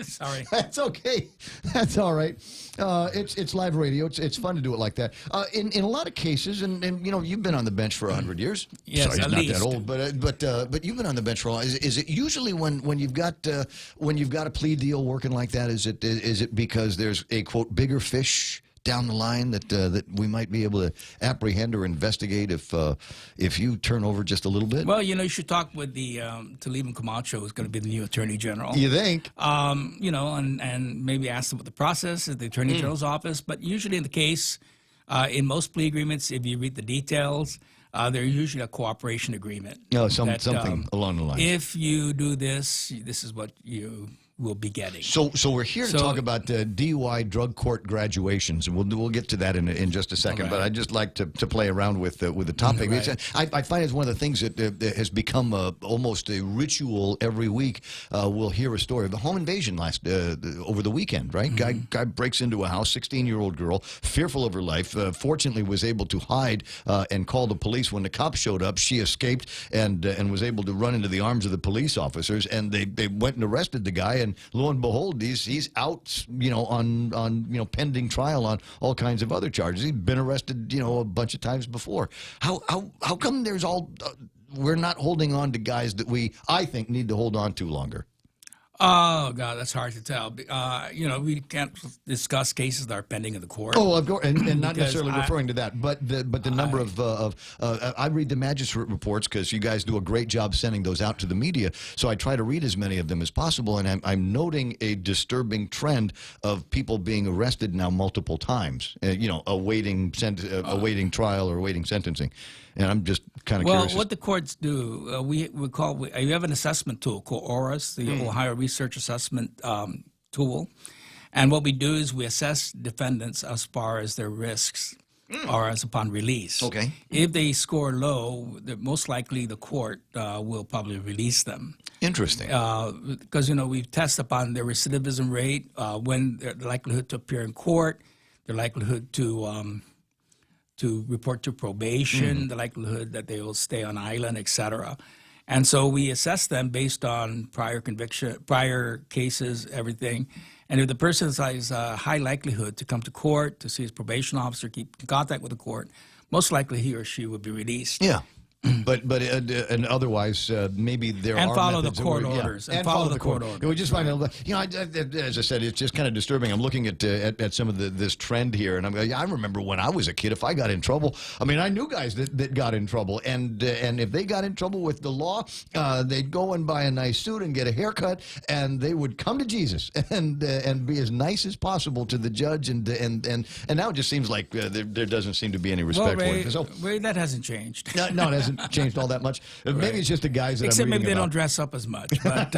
Sorry. That's okay. That's all right. It's live radio. It's fun to do it like that. In a lot of cases, and you know, you've been on the bench for 100 years. Yes, Sorry, at not least. that old, but you've been on the bench for a while. Is it usually when you've got a plea deal working like that? Is it because there's a quote bigger fish down the line that we might be able to apprehend or investigate if you turn over just a little bit? Well, you know, you should talk with the Talibán Camacho, who's going to be the new Attorney General. You think? You know, and maybe ask them what the process is, the Attorney General's office. But usually in the case, in most plea agreements, if you read the details, there's usually a cooperation agreement. No, something along the lines. If you do this, this is what you will be getting. So we're here to talk about DUI drug court graduations, and we'll get to that in just a second. But I'd just like to play around with the topic. Right. I find it's one of the things that has become almost a ritual every week. We'll hear a story of the home invasion over the weekend. Right, guy breaks into a house, 16-year-old girl, fearful of her life. Fortunately, was able to hide and call the police. When the cops showed up, she escaped and was able to run into the arms of the police officers. And they went and arrested the guy. And lo and behold, he's out, you know, on pending trial on all kinds of other charges. He's been arrested, you know, a bunch of times before. How come there's we're not holding on to guys that I think need to hold on to longer? Oh, God, that's hard to tell. You know, we can't discuss cases that are pending in the court. Oh, of course, and not necessarily referring to that, but the number I read the magistrate reports because you guys do a great job sending those out to the media, so I try to read as many of them as possible, and I'm noting a disturbing trend of people being arrested now multiple times, you know, awaiting trial or awaiting sentencing. And I'm just kind of curious. Well, what the courts do, we have an assessment tool called ORAS, the Ohio Research Assessment Tool. And what we do is we assess defendants as far as their risks or as upon release. Okay. If they score low, most likely the court will probably release them. Interesting. Because, you know, we test upon their recidivism rate, when their likelihood to appear in court, their likelihood to report to probation, the likelihood that they will stay on island, etc. And so we assess them based on prior conviction, prior cases, everything. And if the person has a high likelihood to come to court, to see his probation officer, keep in contact with the court, most likely he or she will be released. Yeah. But and otherwise, maybe there and are follow the methods court that orders. And follow the court orders. We just find out, you know, as I said, it's just kind of disturbing. I'm looking at some of this trend here, and I remember when I was a kid, if I got in trouble, I mean, I knew guys that got in trouble, and if they got in trouble with the law, they'd go and buy a nice suit and get a haircut, and they would come to Jesus and be as nice as possible to the judge, and now it just seems like there doesn't seem to be any respect for it. So, Ray, that hasn't changed. No, it hasn't changed all that much. Right. Maybe it's just the guys that Except I'm reading maybe they about. don't dress up as much. But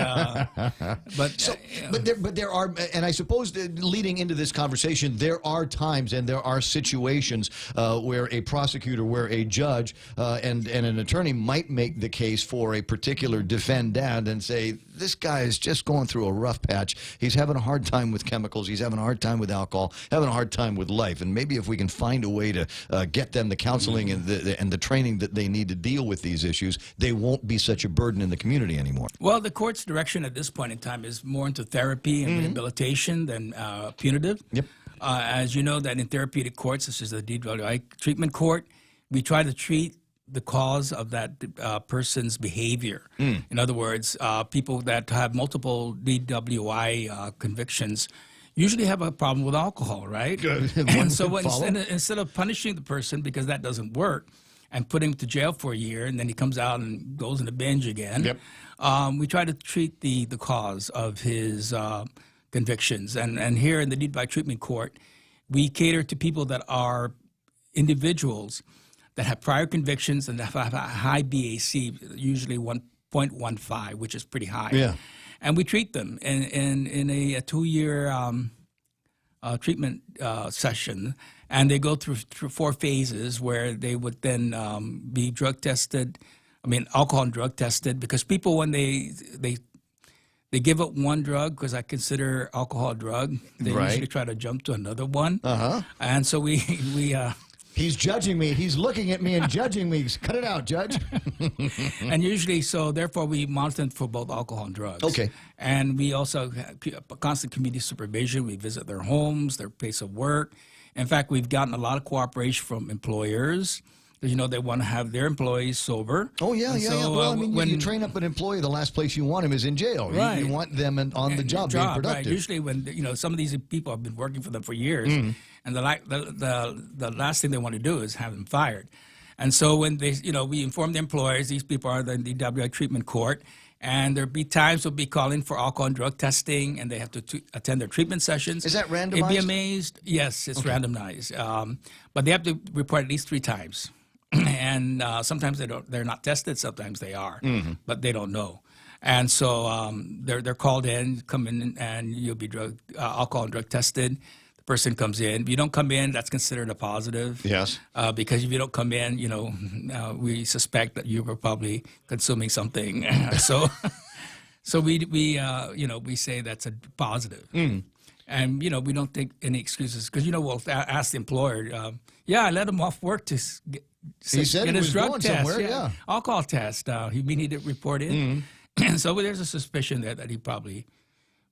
but there are, and I suppose that leading into this conversation, there are times and there are situations where a prosecutor, where a judge, and an attorney might make the case for a particular defendant and say, this guy is just going through a rough patch. He's having a hard time with chemicals. He's having a hard time with alcohol, having a hard time with life. And maybe if we can find a way to get them the counseling and the training that they need to deal with these issues, they won't be such a burden in the community anymore. Well, the court's direction at this point in time is more into therapy and rehabilitation than punitive. Yep. As you know, that in therapeutic courts, such as the DWI treatment court, we try to treat the cause of that person's behavior. In other words, people that have multiple DWI convictions usually have a problem with alcohol, right? And so instead of punishing the person, because that doesn't work, and put him to jail for a year, and then he comes out and goes in a binge again, we try to treat the cause of his convictions. And here in the DWI treatment court, we cater to people that are individuals that have prior convictions and that have a high BAC, usually 1.15, which is pretty high. Yeah. And we treat them in a 2-year treatment session, and they go through 4 phases where they would then be drug tested, alcohol and drug tested, because people, when they give up one drug, because I consider alcohol a drug, they usually try to jump to another one. And so we He's judging me. He's looking at me and judging me. Cut it out, Judge. And usually, so therefore, we monitor them for both alcohol and drugs. Okay. And we also have constant community supervision. We visit their homes, their place of work. In fact, we've gotten a lot of cooperation from employers. Because, they want to have their employees sober. Oh, yeah, And yeah, so, yeah. Well, I mean, when you train up an employee, the last place you want him is in jail. Right. You want them on the job being productive. Right. Usually when, some of these people have been working for them for years, and the last thing they want to do is have them fired. And so when they, we inform the employers, these people are in the DWI treatment court, and there'll be times we'll be calling for alcohol and drug testing, and they have to attend their treatment sessions. Is that randomized? You'd be amazed. Yes, it's randomized. But they have to report at least 3 times. And sometimes they're not tested, sometimes they are, but they don't know. And so they're called in, come in, and you'll be alcohol and drug tested. The person comes in. If you don't come in, that's considered a positive. Yes. Because if you don't come in, we suspect that you were probably consuming something. So we say that's a positive. And, we don't take any excuses because, we'll ask the employer, I let him off work to get his drug test. Somewhere, yeah. Alcohol test. He needed to report in. So there's a suspicion there that he probably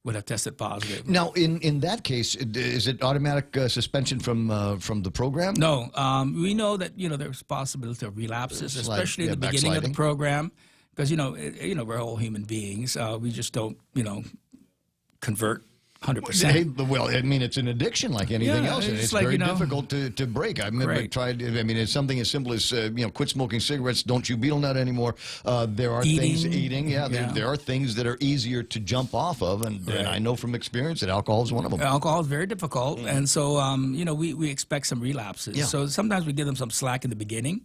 would have tested positive. Now, in that case, is it automatic suspension from the program? No. We know that, there's possibility of relapses, especially at the beginning of the program. Because, we're all human beings. We just don't, convert 100%. Well, I mean, it's an addiction like anything else, and it's like, very difficult to break. I've tried. I mean, it's something as simple as quit smoking cigarettes. Don't chew betel nut anymore. There are things eating. Yeah, there are things that are easier to jump off of, and I know from experience that alcohol is one of them. Alcohol is very difficult, and so we expect some relapses. Yeah. So sometimes we give them some slack in the beginning,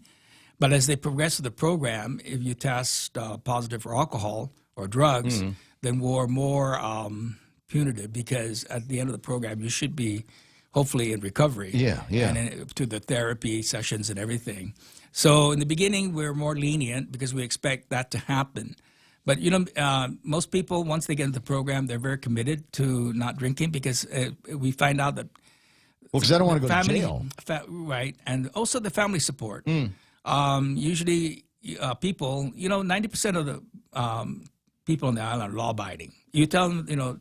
but as they progress through the program, if you test positive for alcohol or drugs, then we're more punitive, because at the end of the program you should be hopefully in recovery. Yeah. And to the therapy sessions and everything. So in the beginning we're more lenient because we expect that to happen. But most people, once they get into the program, they're very committed to not drinking because we find out that because they don't want to go to jail. Right, and also the family support. Usually people, 90% of the people on the island are law-abiding. You tell them,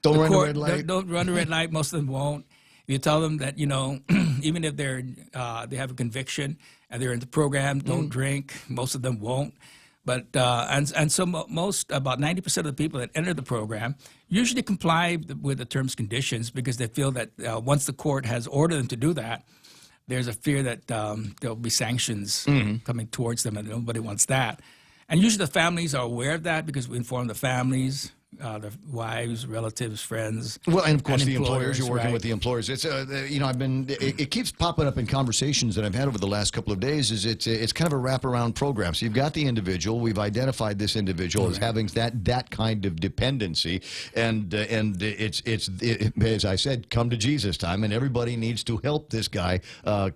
don't run the red light. Don't run the red light. Most of them won't. You tell them that even if they have a conviction and they're in the program, don't drink. Most of them won't. But and so most about 90% of the people that enter the program usually comply with the terms and conditions because they feel that once the court has ordered them to do that, there's a fear that there'll be sanctions coming towards them, and nobody wants that. And usually the families are aware of that because we inform the families. The wives, relatives, friends. Well, and of course the employers. You're working right. with the employers. It's it keeps popping up in conversations that I've had over the last couple of days. It's kind of a wraparound program. So you've got the individual. We've identified this individual as having that kind of dependency, and it's as I said, come to Jesus time, and everybody needs to help this guy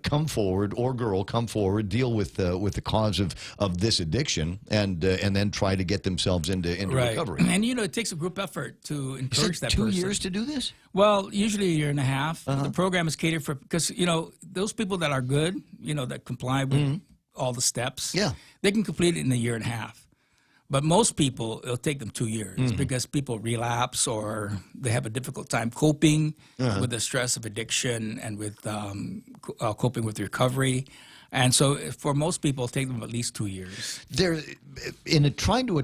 come forward or girl come forward, deal with the cause of this addiction, and then try to get themselves into recovery. And it takes a group effort to encourage that 2 person. years to do this? Well, usually a year and a half. The program is catered for, because, those people that are good, that comply with all the steps, they can complete it in a year and a half. But most people, it'll take them 2 years because people relapse or they have a difficult time coping with the stress of addiction and with coping with recovery. And so for most people, it'll take them at least 2 years. They're trying to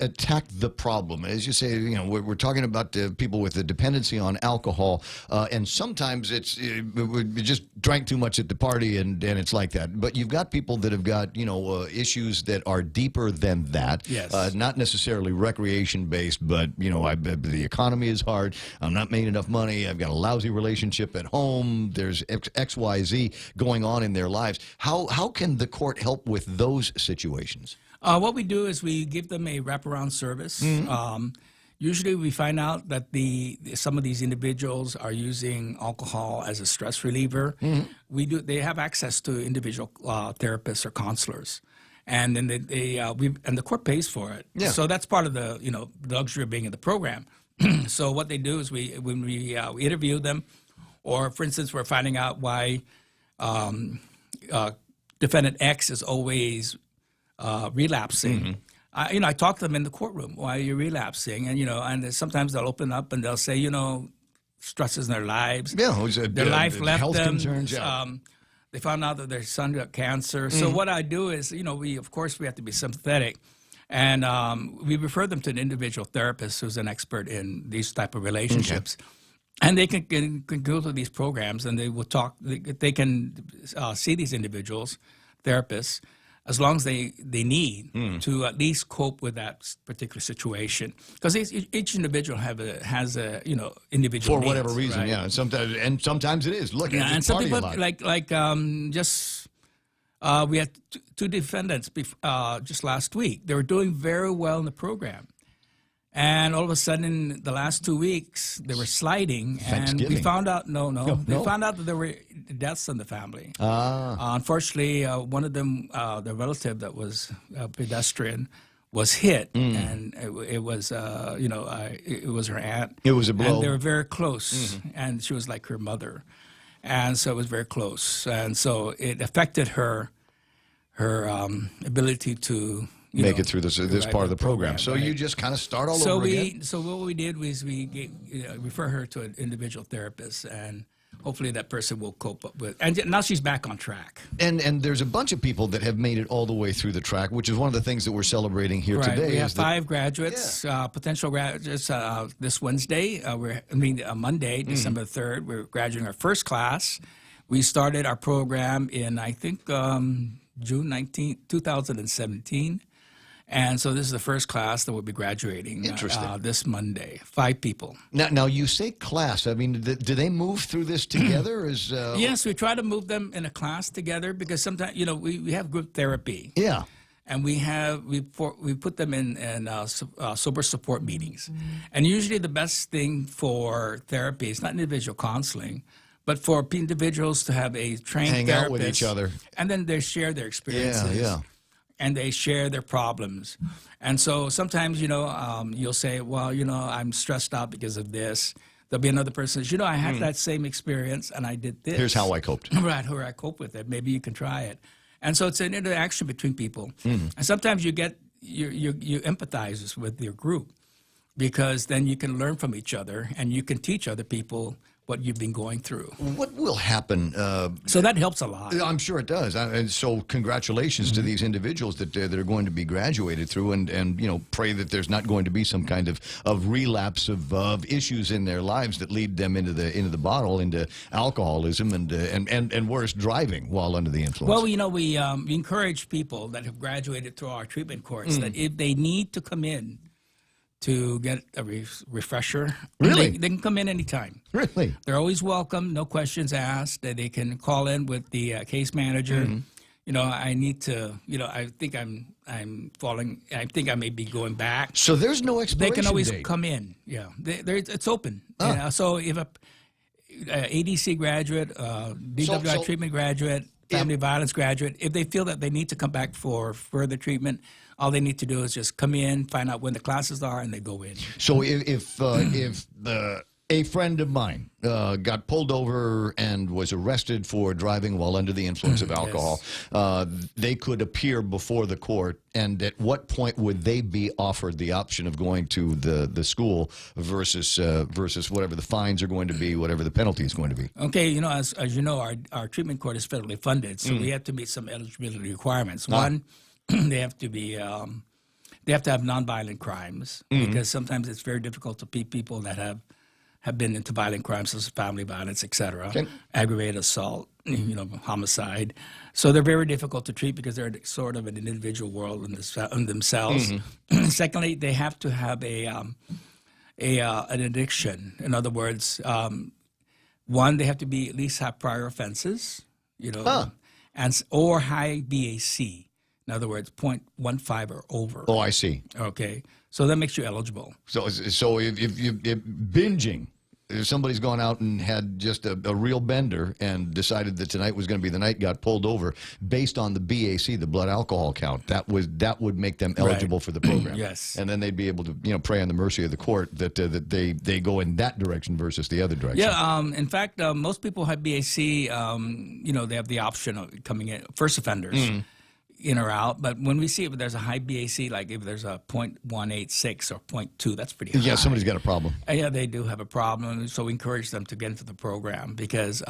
attack the problem. As you say, we're talking about people with a dependency on alcohol, and sometimes we just drank too much at the party, and it's like that. But you've got people that have got issues that are deeper than that. Yes. Not necessarily recreation-based, but the economy is hard. I'm not making enough money. I've got a lousy relationship at home. There's X, Y, Z going on in their lives. How can the court help with those situations? What we do is we give them a wraparound service. Usually we find out that some of these individuals are using alcohol as a stress reliever. They have access to individual therapists or counselors. And then and the court pays for it. Yeah. So that's part of the luxury of being in the program. So what they do is when we interview them, or for instance, we're finding out why defendant X is always relapsing. I talk to them in the courtroom. Why are you relapsing? And and sometimes they'll open up and they'll say, stresses in their lives. Yeah, it was their life left health them. concerns. Yeah. They found out that their son got cancer. So what I do is, we have to be sympathetic, and we refer them to an individual therapist who's an expert in these type of relationships. And they can go through these programs, and they will talk. They can see these individuals, therapists, as long as they need to at least cope with that particular situation. Because each individual has a individual For whatever needs, reason, right? yeah. Sometimes it is. Look, and it's some party people a lot. we had two defendants just last week. They were doing very well in the program. And all of a sudden, the last 2 weeks, they were sliding, and we found out, they found out that there were deaths in the family. Unfortunately, one of them, the relative that was a pedestrian, was hit, and it was, it was her aunt. It was a blow. And they were very close, and she was like her mother. And so it was very close. And so it affected her ability to make it through this part of the program. So you just kind of start all over again? So what we did was we refer her to an individual therapist, and hopefully that person will cope up with. And now she's back on track. And there's a bunch of people that have made it all the way through the track, which is one of the things that we're celebrating here today. We have 5 graduates, potential graduates this Wednesday. Monday, December 3rd, we're graduating our first class. We started our program in, I think, June 19th, 2017. And so this is the first class that will be graduating this Monday. 5 people. Now you say class. I mean, do they move through this together? Yes, we try to move them in a class together because sometimes, we have group therapy. Yeah. And we put them in sober support meetings. And usually the best thing for therapy is not individual counseling, but for individuals to have a trained Hang therapist. out with each other. And then they share their experiences. Yeah. And they share their problems. And so sometimes, you'll say, well, I'm stressed out because of this. There'll be another person who says, I had that same experience and I did this. Here's how I coped. Right, how I cope with it. Maybe you can try it. And so it's an interaction between people. And sometimes you empathize with your group because then you can learn from each other and you can teach other people what you've been going through. What will happen? So that helps a lot. I'm sure it does. And so congratulations to these individuals that are going to be graduated through, and pray that there's not going to be some kind of relapse of issues in their lives that lead them into the bottle, into alcoholism, and worse, driving while under the influence. Well, we encourage people that have graduated through our treatment course that if they need to come in to get a refresher. Really? They can come in anytime. Really? They're always welcome, no questions asked. They can call in with the case manager. I need to, I think I'm falling, I think I may be going back. So there's no expiration They can always date. come in, it's open. So if a ADC graduate, DWI treatment graduate, family violence graduate, if they feel that they need to come back for further treatment, all they need to do is just come in, find out when the classes are, and they go in. So if a friend of mine got pulled over and was arrested for driving while under the influence of alcohol, they could appear before the court, and at what point would they be offered the option of going to the school versus whatever the fines are going to be, whatever the penalty is going to be? Okay, as you know, our treatment court is federally funded, so we have to meet some eligibility requirements. One, they have to be they have to have nonviolent crimes because sometimes it's very difficult to meet people that have been into violent crimes such as family violence, etc., aggravated assault, homicide. So they're very difficult to treat because they're sort of in an individual world in themselves. Secondly, they have to have an addiction. In other words, one, they have to be at least have prior offenses, or high BAC. In other words, 0.15 or over. Oh, I see. Okay, so that makes you eligible. So if binging if somebody's gone out and had just a real bender and decided that tonight was going to be the night, got pulled over based on the BAC, the blood alcohol count, that would make them eligible for the program. Yes. And then they'd be able to pray on the mercy of the court that they go in that direction versus the other direction. Yeah. In fact, most people have BAC. They have the option of coming in first offenders. In or out, but when we see if there's a high BAC, like if there's a 0.186 or 0.2, that's pretty high. Yeah, somebody's got a problem. Yeah, they do have a problem, so we encourage them to get into the program because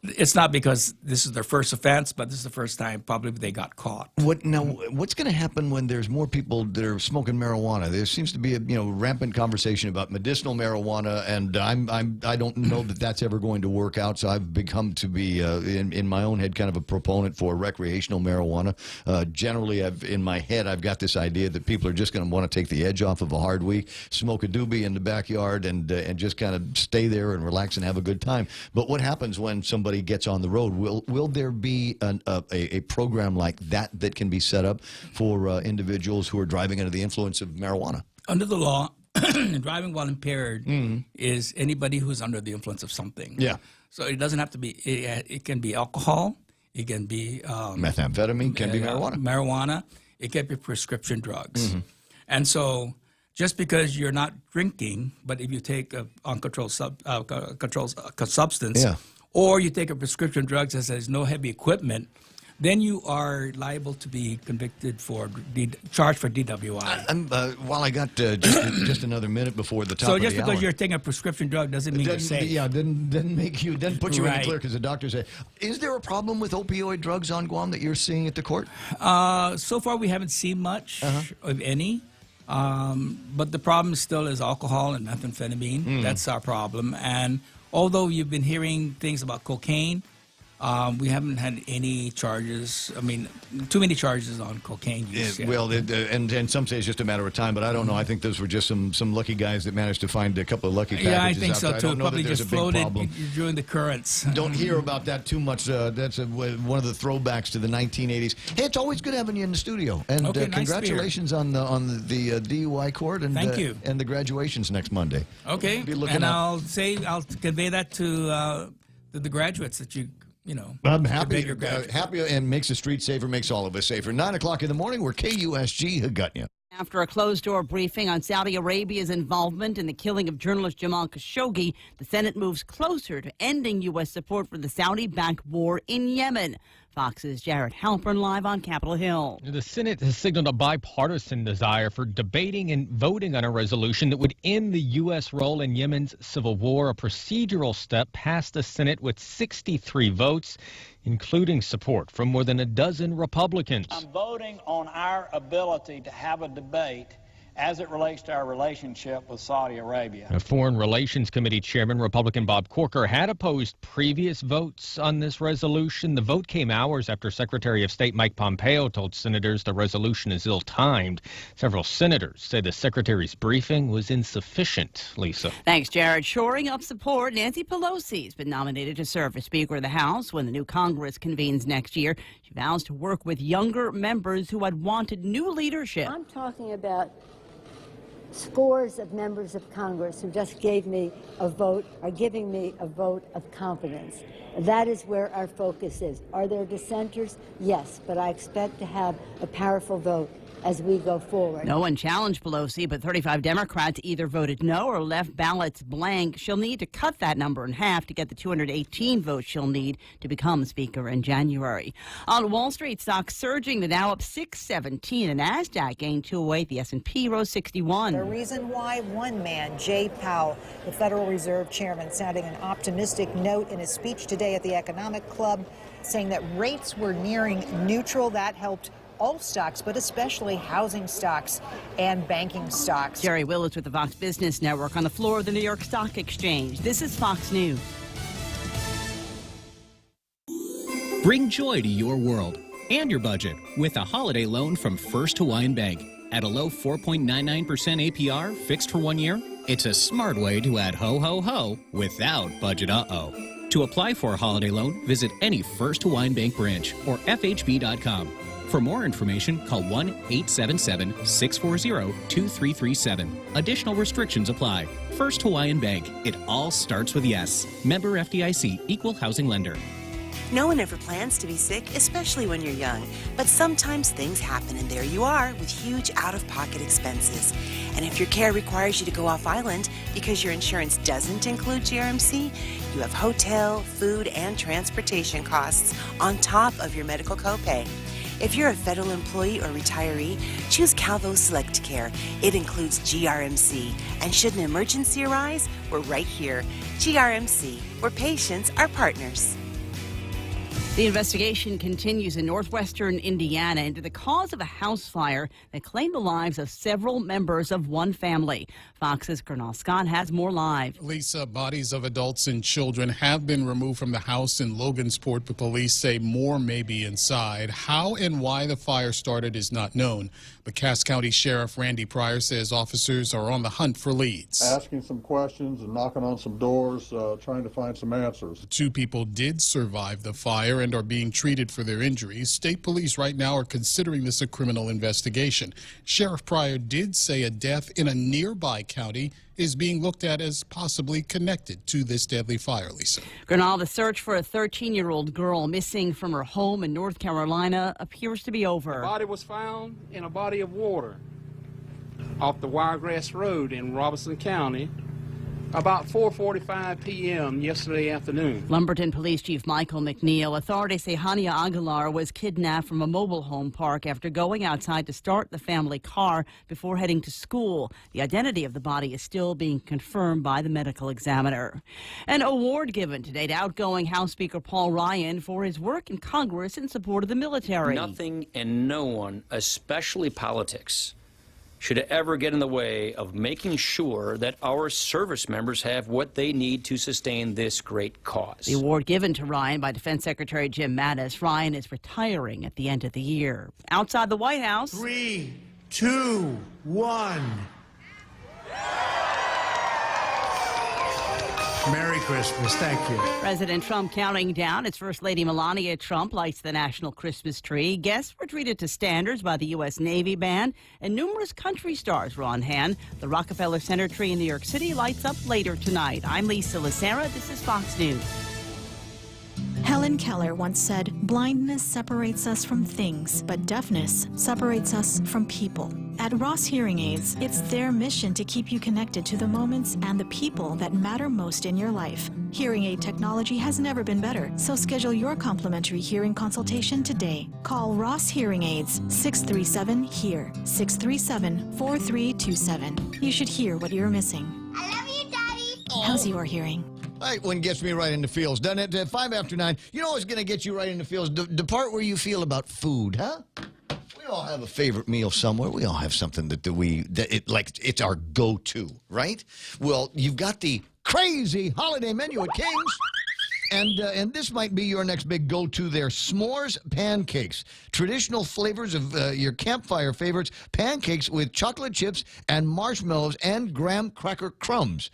it's not because this is their first offense, but this is the first time probably they got caught. What's going to happen when there's more people that are smoking marijuana? There seems to be a rampant conversation about medicinal marijuana, and I don't know that that's ever going to work out. So I've become to be in my own head kind of a proponent for recreational marijuana. Generally, in my head I've got this idea that people are just going to want to take the edge off of a hard week, smoke a doobie in the backyard, and just kind of stay there and relax and have a good time. But what happens when somebody gets on the road? Will there be a program like that can be set up for individuals who are driving under the influence of marijuana? Under the law, driving while impaired is anybody who's under the influence of something. Yeah. So it doesn't have to be. It can be alcohol. It can be methamphetamine. Can be marijuana. Marijuana. It can be prescription drugs. And so, just because you're not drinking, but if you take an uncontrolled substance, or you take a prescription drug that says no heavy equipment, then you are liable to be convicted for charged for DWI. While I got just another minute before the top of the hour. So just because you're taking a prescription drug doesn't mean you're safe. Yeah, doesn't put you in the clear because the doctor said. Is there a problem with opioid drugs on Guam that you're seeing at the court? So far we haven't seen much of any. But the problem still is alcohol and methamphetamine. That's our problem. And although you've been hearing things about cocaine, we haven't had any charges. I mean, too many charges on cocaine use. Well, and some say it's just a matter of time, but I don't know. I think those were just some lucky guys that managed to find a couple of lucky packages. Yeah, I think so outside. too. Probably just floated during the currents. Don't hear about that too much. That's one of the throwbacks to the 1980s. Hey, it's always good having you in the studio. And Okay, nice congratulations on the DUI court and Thank you. And the graduations next Monday. Okay, Be looking and up. I'll convey that to the graduates that you know. I'm happy, and makes the street safer, makes all of us safer. 9 o'clock in the morning, we're KUSG Hagutnya. After a closed-door briefing on Saudi Arabia's involvement in the killing of journalist Jamal Khashoggi, the Senate moves closer to ending U.S. support for the Saudi-backed war in Yemen. Fox's Jared Halpern live on Capitol Hill. The Senate has signaled a bipartisan desire for debating and voting on a resolution that would end the U.S. role in Yemen's civil war, a procedural step passed the Senate with 63 votes, including support from more than a dozen Republicans. I'm voting on our ability to have a debate as it relates to our relationship with Saudi Arabia. A Foreign Relations Committee Chairman, Republican Bob Corker, had opposed previous votes on this resolution. The vote came hours after Secretary of State Mike Pompeo told senators the resolution is ill-timed. Several senators say the secretary's briefing was insufficient. Lisa. Thanks, Jared. Shoring up support, Nancy Pelosi has been nominated to serve as Speaker of the House when the new Congress convenes next year. She vows to work with younger members who had wanted new leadership. I'm talking about scores of members of Congress who just gave me a vote, are giving me a vote of confidence. That is where our focus is. Are there dissenters? Yes, but I expect to have a powerful vote as we go forward. No one challenged Pelosi, but 35 Democrats either voted no or left ballots blank. She'll need to cut that number in half to get the 218 votes she'll need to become Speaker in January. On Wall Street, stocks surging. The Dow up 617. The NASDAQ gained 208. The S&P rose 61. The reason why one man, Jay Powell, the Federal Reserve Chairman, sounding an optimistic note in his speech today at the Economic Club, saying that rates were nearing neutral. That helped all stocks, but especially housing stocks and banking stocks. Jerry Willis with the Fox Business Network on the floor of the New York Stock Exchange. This is Fox News. Bring joy to your world and your budget with a holiday loan from First Hawaiian Bank. At a low 4.99% APR, fixed for 1 year, it's a smart way to add ho-ho-ho without budget uh-oh. To apply for a holiday loan, visit any First Hawaiian Bank branch or FHB.com. For more information, call 1-877-640-2337. Additional restrictions apply. First Hawaiian Bank. It all starts with yes. Member FDIC, Equal Housing Lender. No one ever plans to be sick, especially when you're young. But sometimes things happen, and there you are with huge out-of-pocket expenses. And if your care requires you to go off island because your insurance doesn't include GRMC, you have hotel, food, and transportation costs on top of your medical copay. If you're a federal employee or retiree, choose Calvo Select Care. It includes GRMC. And should an emergency arise, we're right here. GRMC, where patients are partners. The investigation continues in northwestern Indiana into the cause of a house fire that claimed the lives of several members of one family. Fox's Colonel Scott has more live. Lisa, bodies of adults and children have been removed from the house in Logansport, but police say more may be inside. How and why the fire started is not known. But Cass County Sheriff Randy Pryor says officers are on the hunt for leads. Asking some questions and knocking on some doors, trying to find some answers. 2 people did survive the fire and are being treated for their injuries. State police right now are considering this a criminal investigation. Sheriff Pryor did say a death in a nearby county is being looked at as possibly connected to this deadly fire, Lisa. Gernal, the search for a 13-year-old girl missing from her home in North Carolina appears to be over. The body was found in a body of water off the Wiregrass Road in Robeson County about 4:45 p.m. yesterday afternoon. Lumberton Police Chief Michael McNeil. Authorities say Hania Aguilar was kidnapped from a mobile home park after going outside to start the family car before heading to school. The identity of the body is still being confirmed by the medical examiner. An award given today to outgoing House Speaker Paul Ryan for his work in Congress in support of the military. Nothing and no one, especially politics, should ever get in the way of making sure that our service members have what they need to sustain this great cause. The award given to Ryan by Defense Secretary Jim Mattis. Ryan is retiring at the end of the year. Outside the White House. 3, 2, 1. Merry Christmas. Thank you. President Trump counting down. Its First Lady Melania Trump lights the national Christmas tree. Guests were treated to standards by the U.S. Navy Band, and numerous country stars were on hand. The Rockefeller Center tree in New York City lights up later tonight. I'm Lisa Lacera. This is Fox News. Helen Keller once said, "Blindness separates us from things, but deafness separates us from people." At Ross Hearing Aids, it's their mission to keep you connected to the moments and the people that matter most in your life. Hearing aid technology has never been better, so schedule your complimentary hearing consultation today. Call Ross Hearing Aids, 637-HEAR, 637-4327. You should hear what you're missing. I love you, Daddy. How's your hearing? Right, one gets me right in the feels, doesn't it? At 5 after 9, you know what's going to get you right in the feels? The part where you feel about food, huh? We all have a favorite meal somewhere. We all have something that it's our go-to, right? Well, you've got the crazy holiday menu at King's. And this might be your next big go-to there. S'mores pancakes. Traditional flavors of your campfire favorites. Pancakes with chocolate chips and marshmallows and graham cracker crumbs.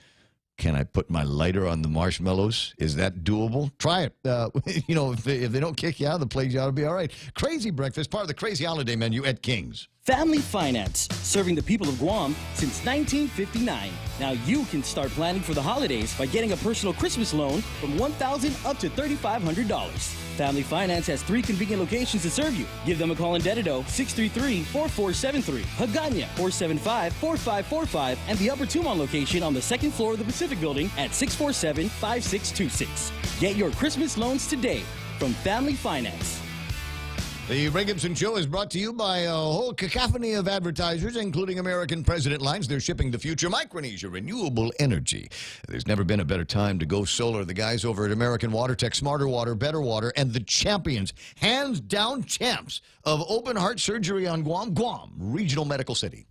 Can I put my lighter on the marshmallows? Is that doable? Try it. If they don't kick you out of the place, you ought to be all right. Crazy breakfast, part of the crazy holiday menu at King's. Family Finance, serving the people of Guam since 1959. Now you can start planning for the holidays by getting a personal Christmas loan from $1,000 up to $3,500. Family Finance has 3 convenient locations to serve you. Give them a call in Dededo, 633-4473, Hagåtña, 475-4545, and the Upper Tumon location on the 2nd floor of the Pacific Building at 647-5626. Get your Christmas loans today from Family Finance. The Ray Gibson Show is brought to you by a whole cacophony of advertisers, including American President Lines. They're shipping the future. Micronesia Renewable Energy. There's never been a better time to go solar. The guys over at American WaterTech, Smarter Water, Better Water, and the champions, hands down champs of open heart surgery on Guam, Regional Medical City.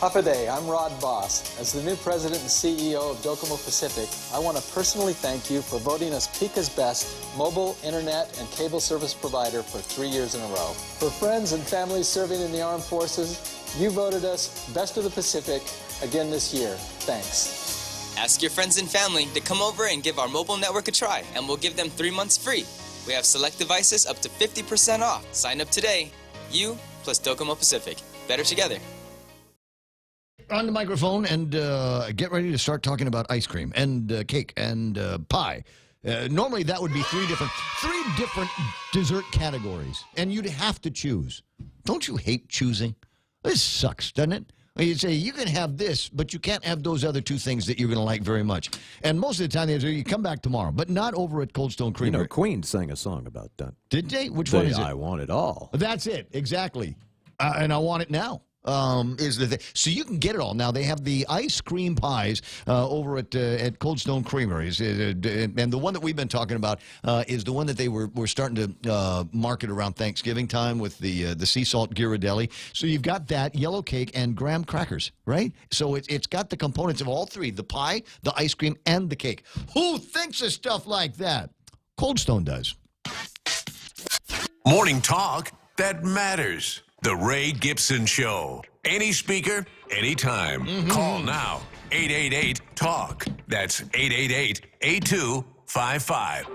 Hafa Day, I'm Rod Boss. As the new president and CEO of Docomo Pacific, I want to personally thank you for voting us Pika's best mobile, internet, and cable service provider for 3 years in a row. For friends and families serving in the armed forces, you voted us Best of the Pacific again this year. Thanks. Ask your friends and family to come over and give our mobile network a try, and we'll give them 3 months free. We have select devices up to 50% off. Sign up today. You plus Docomo Pacific. Better together. On the microphone and get ready to start talking about ice cream and cake and pie. Normally that would be three different dessert categories, and you'd have to choose. Don't you hate choosing? This sucks, doesn't it? You say you can have this, but you can't have those other two things that you're going to like very much. And most of the time they say you come back tomorrow, but not over at Cold Stone Creamery. You know, Queen sang a song about that. Did they? Which one is it? I Want It All. That's it, exactly. And I want it now. Is the thing. So you can get it all. Now, they have the ice cream pies over at Cold Stone Creameries. And the one that we've been talking about is the one that they were starting to market around Thanksgiving time with the sea salt Ghirardelli. So you've got that, yellow cake, and graham crackers, right? So it's got the components of all three, the pie, the ice cream, and the cake. Who thinks of stuff like that? Cold Stone does. Morning talk that matters. The Ray Gibson Show. Any speaker, anytime. Call now. 888-TALK. That's 888-8255.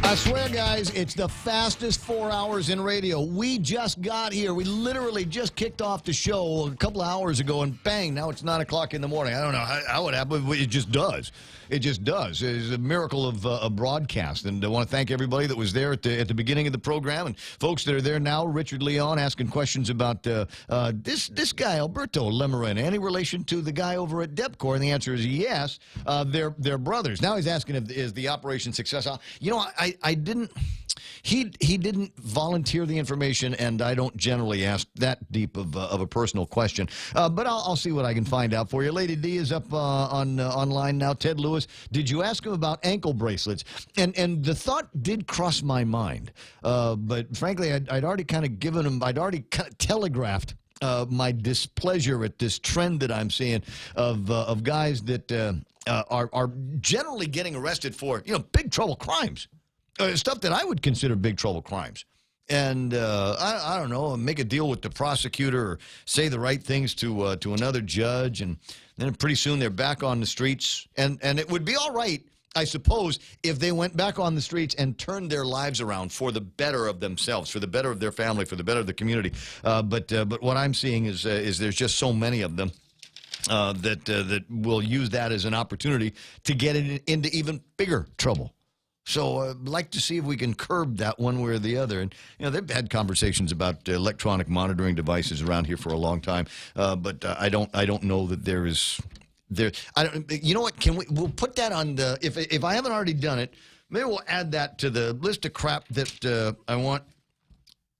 I swear, guys, it's the fastest 4 hours in radio. We just got here. We literally just kicked off the show a couple of hours ago, and bang, now it's 9 o'clock in the morning. I don't know how it happened, but it just does. It just does. It's a miracle of a broadcast, and I want to thank everybody that was there at the beginning of the program, and folks that are there now. Richard Leon asking questions about this guy, Alberto Lemorin. Any relation to the guy over at Depcor? And the answer is yes. They're brothers. Now he's asking is the operation successful. You know, I didn't. He didn't volunteer the information, and I don't generally ask that deep of a personal question. But I'll see what I can find out for you. Lady D is up online now. Ted Lewis, did you ask him about ankle bracelets? And the thought did cross my mind, but frankly, I'd already kind of given him. I'd already kind of telegraphed my displeasure at this trend that I'm seeing of guys that are generally getting arrested for big trouble crimes. Stuff that I would consider big trouble crimes. And I don't know, make a deal with the prosecutor or say the right things to another judge, and then pretty soon they're back on the streets. And it would be all right, I suppose, if they went back on the streets and turned their lives around for the better of themselves, for the better of their family, for the better of the community. But what I'm seeing is there's just so many of them that will use that as an opportunity to get into even bigger trouble. So I'd like to see if we can curb that one way or the other. And, they've had conversations about electronic monitoring devices around here for a long time. But I don't know that there is there. I don't. You know what? We'll put that on the, if I haven't already done it, maybe we'll add that to the list of crap that I want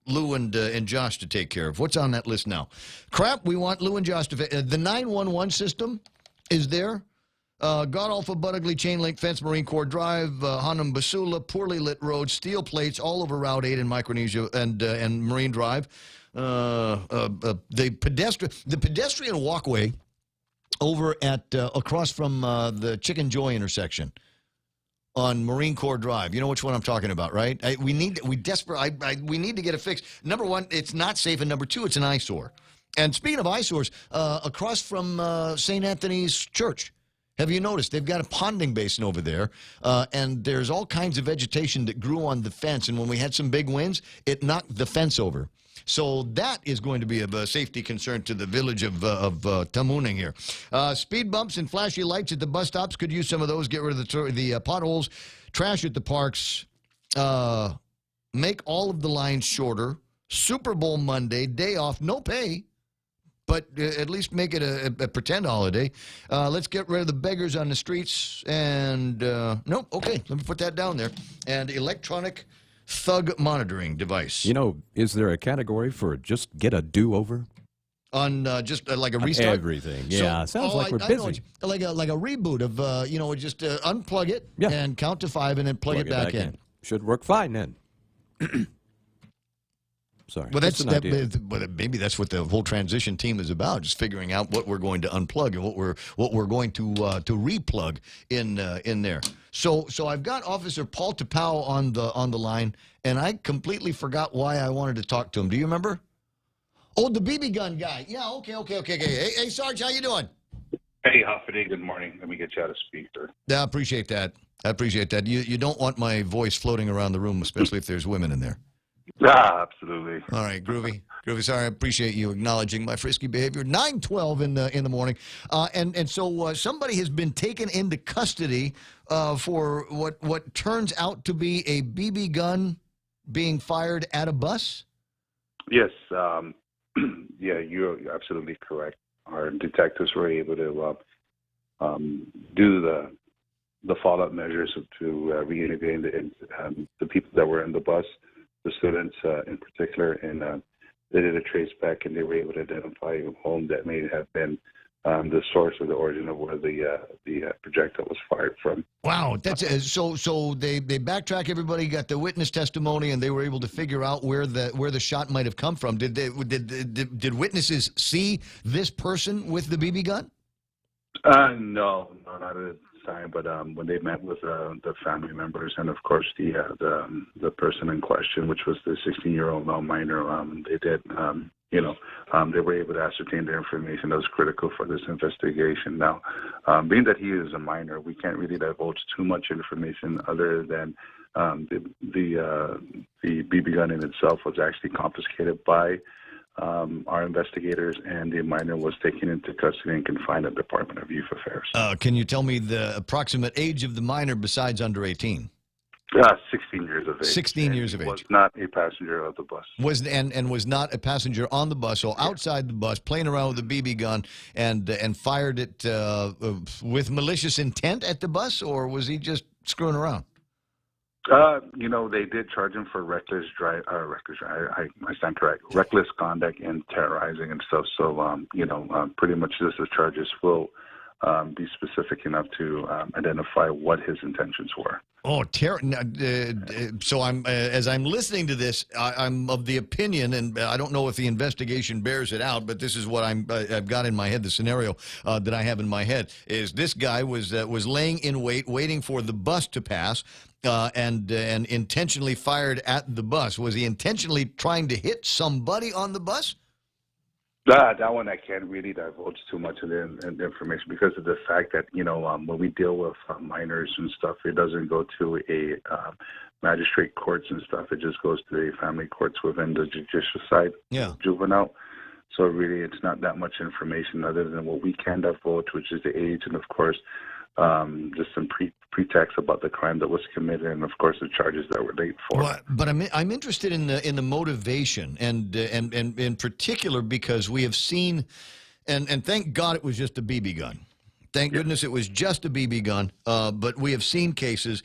Lou and Josh to take care of. What's on that list now? Crap we want Lou and Josh to the 911 system is there. God-awful, but-ugly chain-link fence, Marine Corps Drive, Hanum Basula, poorly lit roads, steel plates all over Route 8 in Micronesia and Marine Drive. The pedestrian walkway over at across from the Chicken Joy intersection on Marine Corps Drive. You know which one I'm talking about, right? We need to get it fixed. Number one, it's not safe, and number two, it's an eyesore. And speaking of eyesores, across from St. Anthony's Church, have you noticed they've got a ponding basin over there, and there's all kinds of vegetation that grew on the fence, and when we had some big winds, it knocked the fence over. So that is going to be of a safety concern to the village of Tamuning here. Speed bumps and flashy lights at the bus stops. Could use some of those. Get rid of the potholes. Trash at the parks. Make all of the lines shorter. Super Bowl Monday, day off, no pay. But at least make it a pretend holiday. Let's get rid of the beggars on the streets. And, nope, okay, let me put that down there. And electronic thug monitoring device. Is there a category for just get a do-over? On just like a restart? Everything, yeah. Sounds like we're busy. Like a reboot of, just unplug it and count to 5 and then plug it back in. Should work fine then. Sorry. Well, maybe that's what the whole transition team is about, just figuring out what we're going to unplug and what we're going to replug in there. So I've got Officer Paul Tapau on the line, and I completely forgot why I wanted to talk to him. Do you remember? Oh, the BB gun guy. Yeah, okay. Hey, Sarge, how you doing? Hey, Huffady, good morning. Let me get you out of speaker. Yeah, I appreciate that. I appreciate that. You don't want my voice floating around the room, especially if there's women in there. Absolutely. All right, Groovy. Groovy, sorry, I appreciate you acknowledging my frisky behavior. 9:12 in the morning. So somebody has been taken into custody for what turns out to be a BB gun being fired at a bus? Yes. Yeah, you're absolutely correct. Our detectives were able to do the follow-up measures to reintegrate the people that were in the bus, the students in particular, and they did a trace back, and they were able to identify a home that may have been the source or the origin of where the projectile was fired from. Wow, that's so they backtrack everybody, got the witness testimony, and they were able to figure out where the shot might have come from. Did witnesses see this person with the BB gun? No, not at the time. But when they met with the family members and of course the person in question, which was the 16-year-old minor, they did. They were able to ascertain the information that was critical for this investigation. Now, being that he is a minor, we can't really divulge too much information other than the BB gun in itself was actually confiscated by our investigators, and the minor was taken into custody and confined at the Department of Youth Affairs. Can you tell me the approximate age of the minor besides under 18? 16 years of age. 16 years of age. Was not a passenger of the bus. Was not a passenger on the bus, so outside the bus, playing around with a BB gun and fired it with malicious intent at the bus, or was he just screwing around? They did charge him for reckless conduct and terrorizing and stuff. So, pretty much the charges will be specific enough to identify what his intentions were. Oh, so as I'm listening to this, I'm of the opinion, and I don't know if the investigation bears it out, but this is what I've got in my head. The scenario that I have in my head is this guy was laying in wait, waiting for the bus to pass, and intentionally fired at the bus. Was he intentionally trying to hit somebody on the bus? That one I can't really divulge too much of the information because of the fact that, when we deal with minors and stuff, it doesn't go to a magistrate courts and stuff. It just goes to the family courts within the judicial side, juvenile. So really it's not that much information other than what we can divulge, which is the age and, of course, just some pretext about the crime that was committed, and of course the charges that were laid for. Well, but I'm interested in the motivation, and in particular because we have seen, and thank God it was just a BB gun. Thank goodness it was just a BB gun. But we have seen cases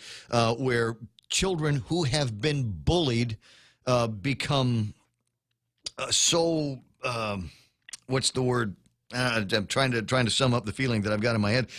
where children who have been bullied become so what's the word? I'm trying to sum up the feeling that I've got in my head.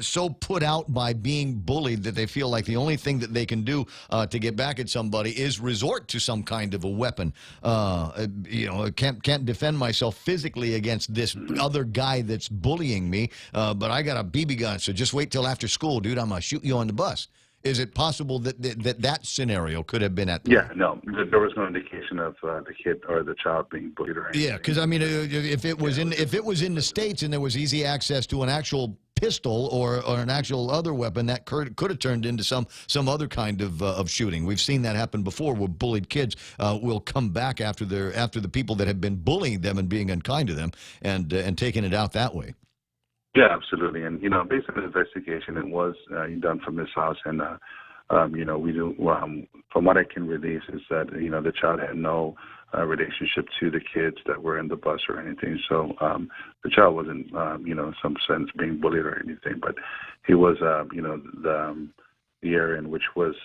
So put out by being bullied that they feel like the only thing that they can do to get back at somebody is resort to some kind of a weapon. Can't defend myself physically against this other guy that's bullying me, but I got a BB gun, so just wait till after school, dude. I'm gonna shoot you on the bus. Is it possible that scenario could have been at the no, there was no indication of the kid or the child being bullied or anything. Yeah, because I mean, if it was in the States and there was easy access to an actual pistol or an actual other weapon, that could have turned into some other kind of shooting. We've seen that happen before, where bullied kids will come back after the people that have been bullying them and being unkind to them and taking it out that way. Yeah, absolutely. And, based on the investigation, it was done from this house. And, we do, from what I can release is that, the child had no relationship to the kids that were in the bus or anything. So the child wasn't, in some sense being bullied or anything. But he was, the area in which was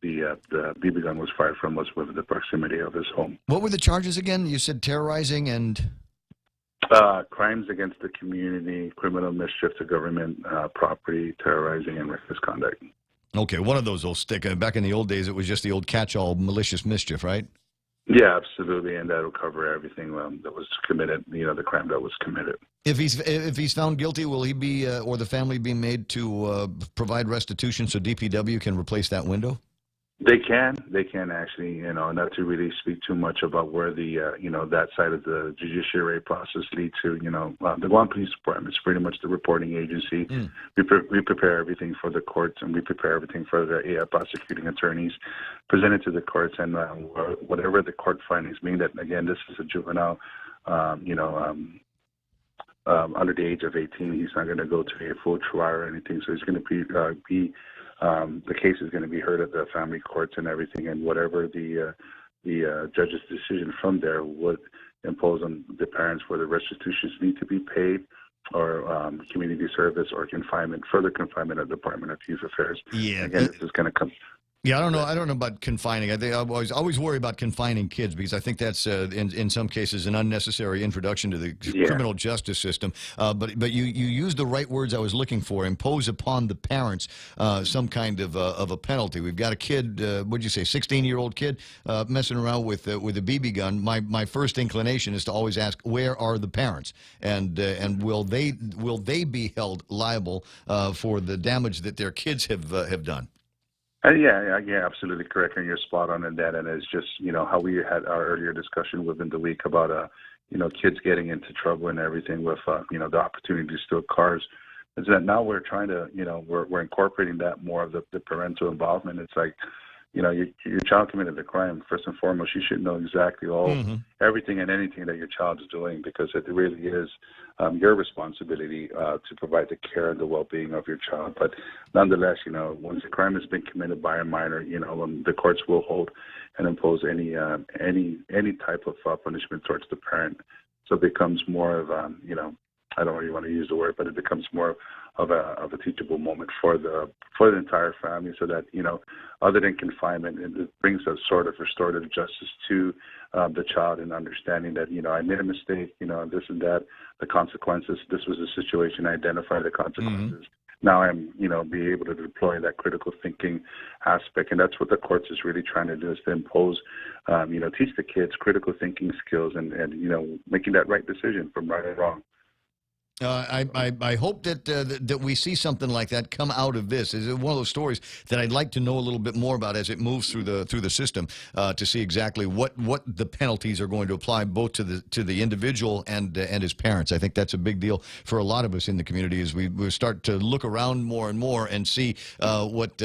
the BB gun was fired from was within the proximity of his home. What were the charges again? You said terrorizing and... crimes against the community, criminal mischief to government property, terrorizing, and reckless conduct. Okay, one of those will stick. Back in the old days, it was just the old catch-all malicious mischief, right? Yeah, absolutely, and that'll cover everything that was committed, the crime that was committed. If he's found guilty, will he be, or the family be made to provide restitution so DPW can replace that window? They can actually, not to really speak too much about where the, that side of the judiciary process leads to, the Guam Police Department is pretty much the reporting agency. We prepare everything for the courts, and we prepare everything for the prosecuting attorneys, present it to the courts, and whatever the court findings mean that, again, this is a juvenile, under the age of 18, he's not going to go to a full trial or anything, so he's going to be the case is going to be heard at the family courts and everything, and whatever the judge's decision from there would impose on the parents whether restitutions need to be paid or community service or confinement, further confinement at the Department of Youth Affairs. Yeah. Again, this is going to come. Yeah, I don't know about confining. I always worry about confining kids because I think that's in some cases an unnecessary introduction to the criminal justice system. But you used the right words I was looking for. Impose upon the parents some kind of a penalty. We've got a kid. What'd you say? 16-year-old kid messing around with a BB gun. My first inclination is to always ask, where are the parents, and will they be held liable for the damage that their kids have done? Yeah, absolutely correct, and you're spot on in that. And it's just, how we had our earlier discussion within the week about, kids getting into trouble and everything with, the opportunity to steal cars. Is that now we're trying to, we're incorporating that more of the parental involvement. It's like, your child committed a crime. First and foremost, you should know exactly everything and anything that your child is doing, because it really is your responsibility to provide the care and the well-being of your child. But nonetheless, once a crime has been committed by a minor, the courts will hold and impose any type of punishment towards the parent. So it becomes more of I don't really want to use the word, but it becomes more of a teachable moment for the entire family, so that other than confinement, it brings a sort of restorative justice to the child, and understanding that I made a mistake, this and that, the consequences. This was a situation. I identified the consequences. Now I'm be able to deploy that critical thinking aspect, and that's what the courts is really trying to do, is to impose, teach the kids critical thinking skills, and making that right decision from right and wrong. I hope that we see something like that come out of this. It's one of those stories that I'd like to know a little bit more about as it moves through the system, to see exactly what the penalties are going to apply both to the individual and his parents. I think that's a big deal for a lot of us in the community as we start to look around more and more and see what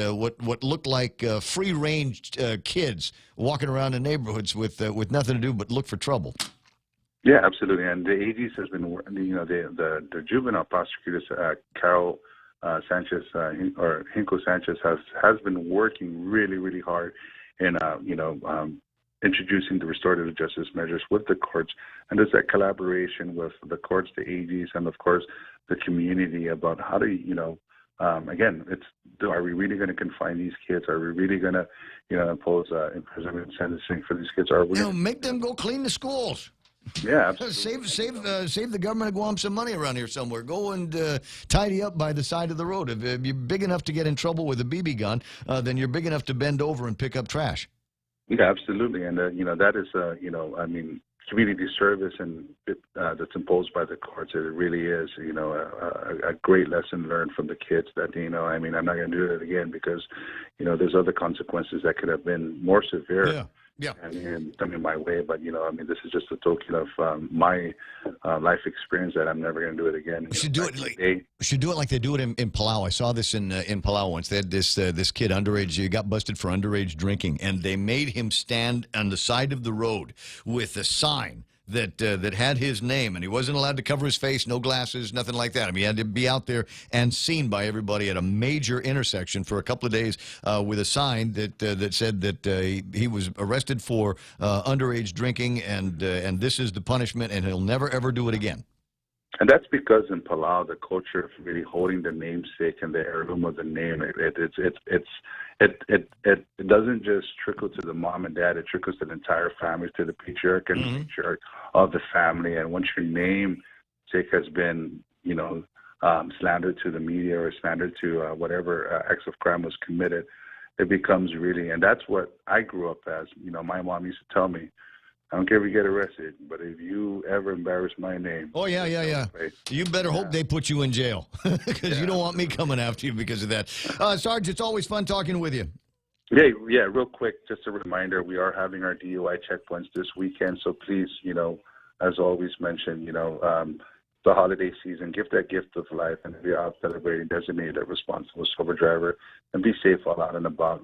look like free range kids walking around in neighborhoods with nothing to do but look for trouble. Yeah, absolutely. And the AGs has been, the juvenile prosecutors, Carol Sanchez, or Hinko Sanchez, has been working really, really hard in, introducing the restorative justice measures with the courts. And there's that collaboration with the courts, the AGs, and of course the community about how to, again, are we really going to confine these kids? Are we really going to, impose imprisonment sentencing for these kids? Are we make them go clean the schools? Yeah, absolutely. Save the government of Guam some money around here somewhere. Go and tidy up by the side of the road. If you're big enough to get in trouble with a BB gun, then you're big enough to bend over and pick up trash. Yeah, absolutely. And, that is, community service and that's imposed by the courts. It really is, a great lesson learned from the kids that, I'm not going to do it again because, there's other consequences that could have been more severe. Yeah. And coming my way, but this is just a token of my life experience that I'm never going to do it again. Should do it like they do it in Palau. I saw this in Palau once. They had this kid underage. He got busted for underage drinking, and they made him stand on the side of the road with a sign that had his name, and he wasn't allowed to cover his face, no glasses, nothing like that. I mean, he had to be out there and seen by everybody at a major intersection for a couple of days with a sign that said that he was arrested for underage drinking, and this is the punishment, and he'll never ever do it again. And that's because in Palau, the culture of really holding the namesake and the heirloom of the name, it doesn't just trickle to the mom and dad, it trickles to the entire family, to the patriarch and matriarch of the family. And once your namesake has been, slandered to the media or slandered to whatever acts of crime was committed, it becomes really, and that's what I grew up as. My mom used to tell me, I don't care if you get arrested, but if you ever embarrass my name... Oh, yeah. You better hope they put you in jail, because you don't want me coming after you because of that. Sarge, it's always fun talking with you. Yeah, real quick, just a reminder, we are having our DUI checkpoints this weekend, so please, as always mentioned, the holiday season, give that gift of life, and if you're out celebrating, designate a responsible sober driver, and be safe while out and about.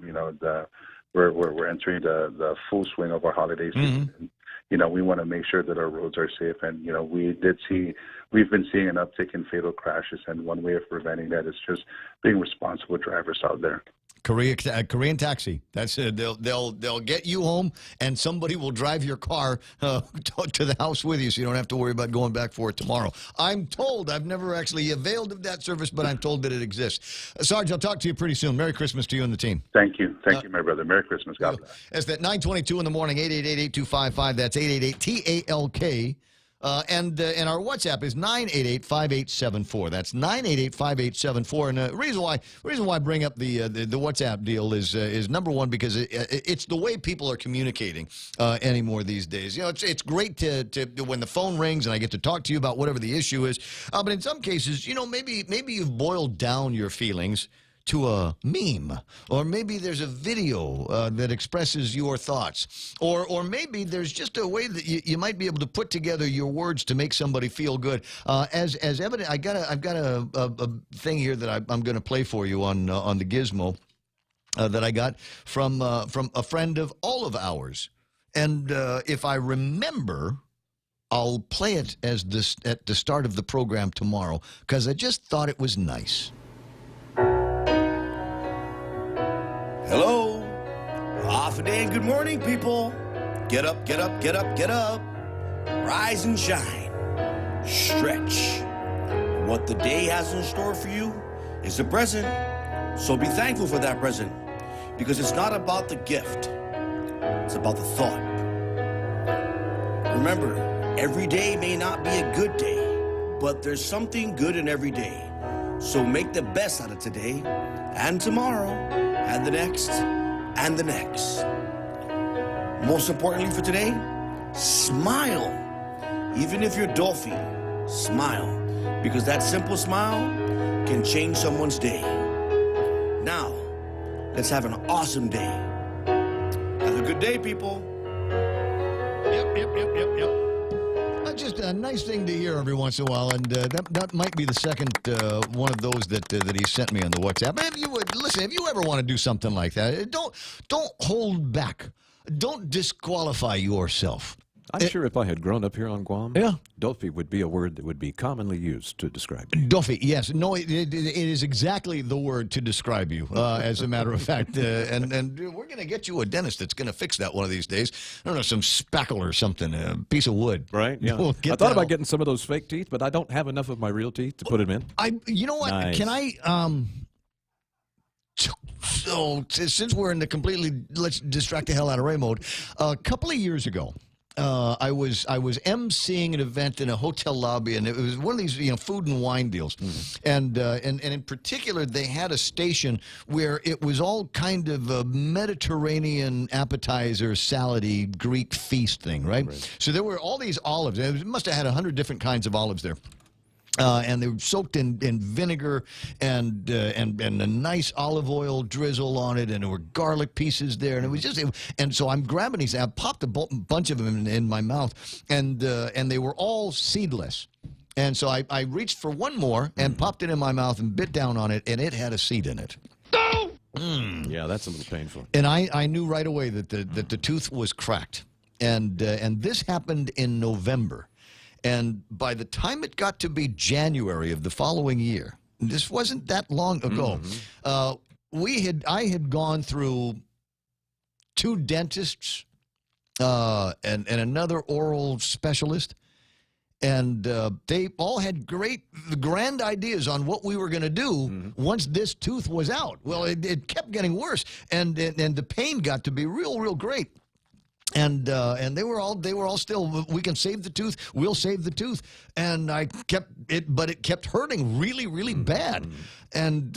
We're entering the full swing of our holiday season. We want to make sure that our roads are safe, and we've been seeing an uptick in fatal crashes, and one way of preventing that is just being responsible drivers out there. Korean taxi. That's it. They'll get you home, and somebody will drive your car to the house with you, so you don't have to worry about going back for it tomorrow. I'm told. I've never actually availed of that service, but I'm told that it exists. Sarge, I'll talk to you pretty soon. Merry Christmas to you and the team. Thank you. Thank you, my brother. Merry Christmas. God bless. It's that 9:22 in the morning, 888-8255. That's 888-TALK. And our WhatsApp is 988-5874. That's 988-5874. And the reason why I bring up the WhatsApp deal is number one, because it's the way people are communicating anymore these days. It's great to when the phone rings and I get to talk to you about whatever the issue is. But in some cases, maybe you've boiled down your feelings to a meme, or maybe there's a video that expresses your thoughts, or maybe there's just a way that you might be able to put together your words to make somebody feel good. As evident, I've got a thing here that I'm going to play for you on the Gizmo that I got from a friend of all of ours, and if I remember, I'll play it at the start of the program tomorrow, because I just thought it was nice. Hello. Off a day and good morning, people. Get up, get up, get up, get up. Rise and shine. Stretch. What the day has in store for you is a present. So be thankful for that present, because it's not about the gift. It's about the thought. Remember, every day may not be a good day, but there's something good in every day. So make the best out of today and tomorrow and the next and the next. Most importantly for today, smile. Even if you're Dolphy, smile, because that simple smile can change someone's day. Now, let's have an awesome day. Have a good day, people. Yep. Just a nice thing to hear every once in a while, and that might be the second one of those that he sent me on the WhatsApp. If you would listen, if you ever want to do something like that, don't hold back. Don't disqualify yourself. I'm sure if I had grown up here on Guam, Dolphy would be a word that would be commonly used to describe you. Dolphy, yes. No, it is exactly the word to describe you, as a matter of fact. And we're going to get you a dentist that's going to fix that one of these days. I don't know, some spackle or something, a piece of wood. Right, yeah. I thought about getting some of those fake teeth, but I don't have enough of my real teeth to put them in. You know what? Nice. Can I... So, since we're in the completely let's distract the hell out of Ray mode, a couple of years ago, I was emceeing an event in a hotel lobby, and it was one of these food and wine deals, and in particular they had a station where it was all kind of a Mediterranean appetizer, salady Greek feast thing, right? So there were all these olives. It must have had 100 different kinds of olives there. And they were soaked in vinegar and a nice olive oil drizzle on it, and there were garlic pieces there, and it was just. And so I'm grabbing these. I popped a bunch of them in my mouth, and they were all seedless. And so I reached for one more and popped it in my mouth and bit down on it, and it had a seed in it. Yeah, that's a little painful. And I knew right away that the tooth was cracked, and this happened in November. And by the time it got to be January of the following year, this wasn't that long ago, I had gone through 2 dentists and another oral specialist, and they all had grand ideas on what we were going to do once this tooth was out. Well, it kept getting worse, and the pain got to be real great. And they were all still, we can save the tooth, we'll save the tooth. And I kept it, but it kept hurting really bad. And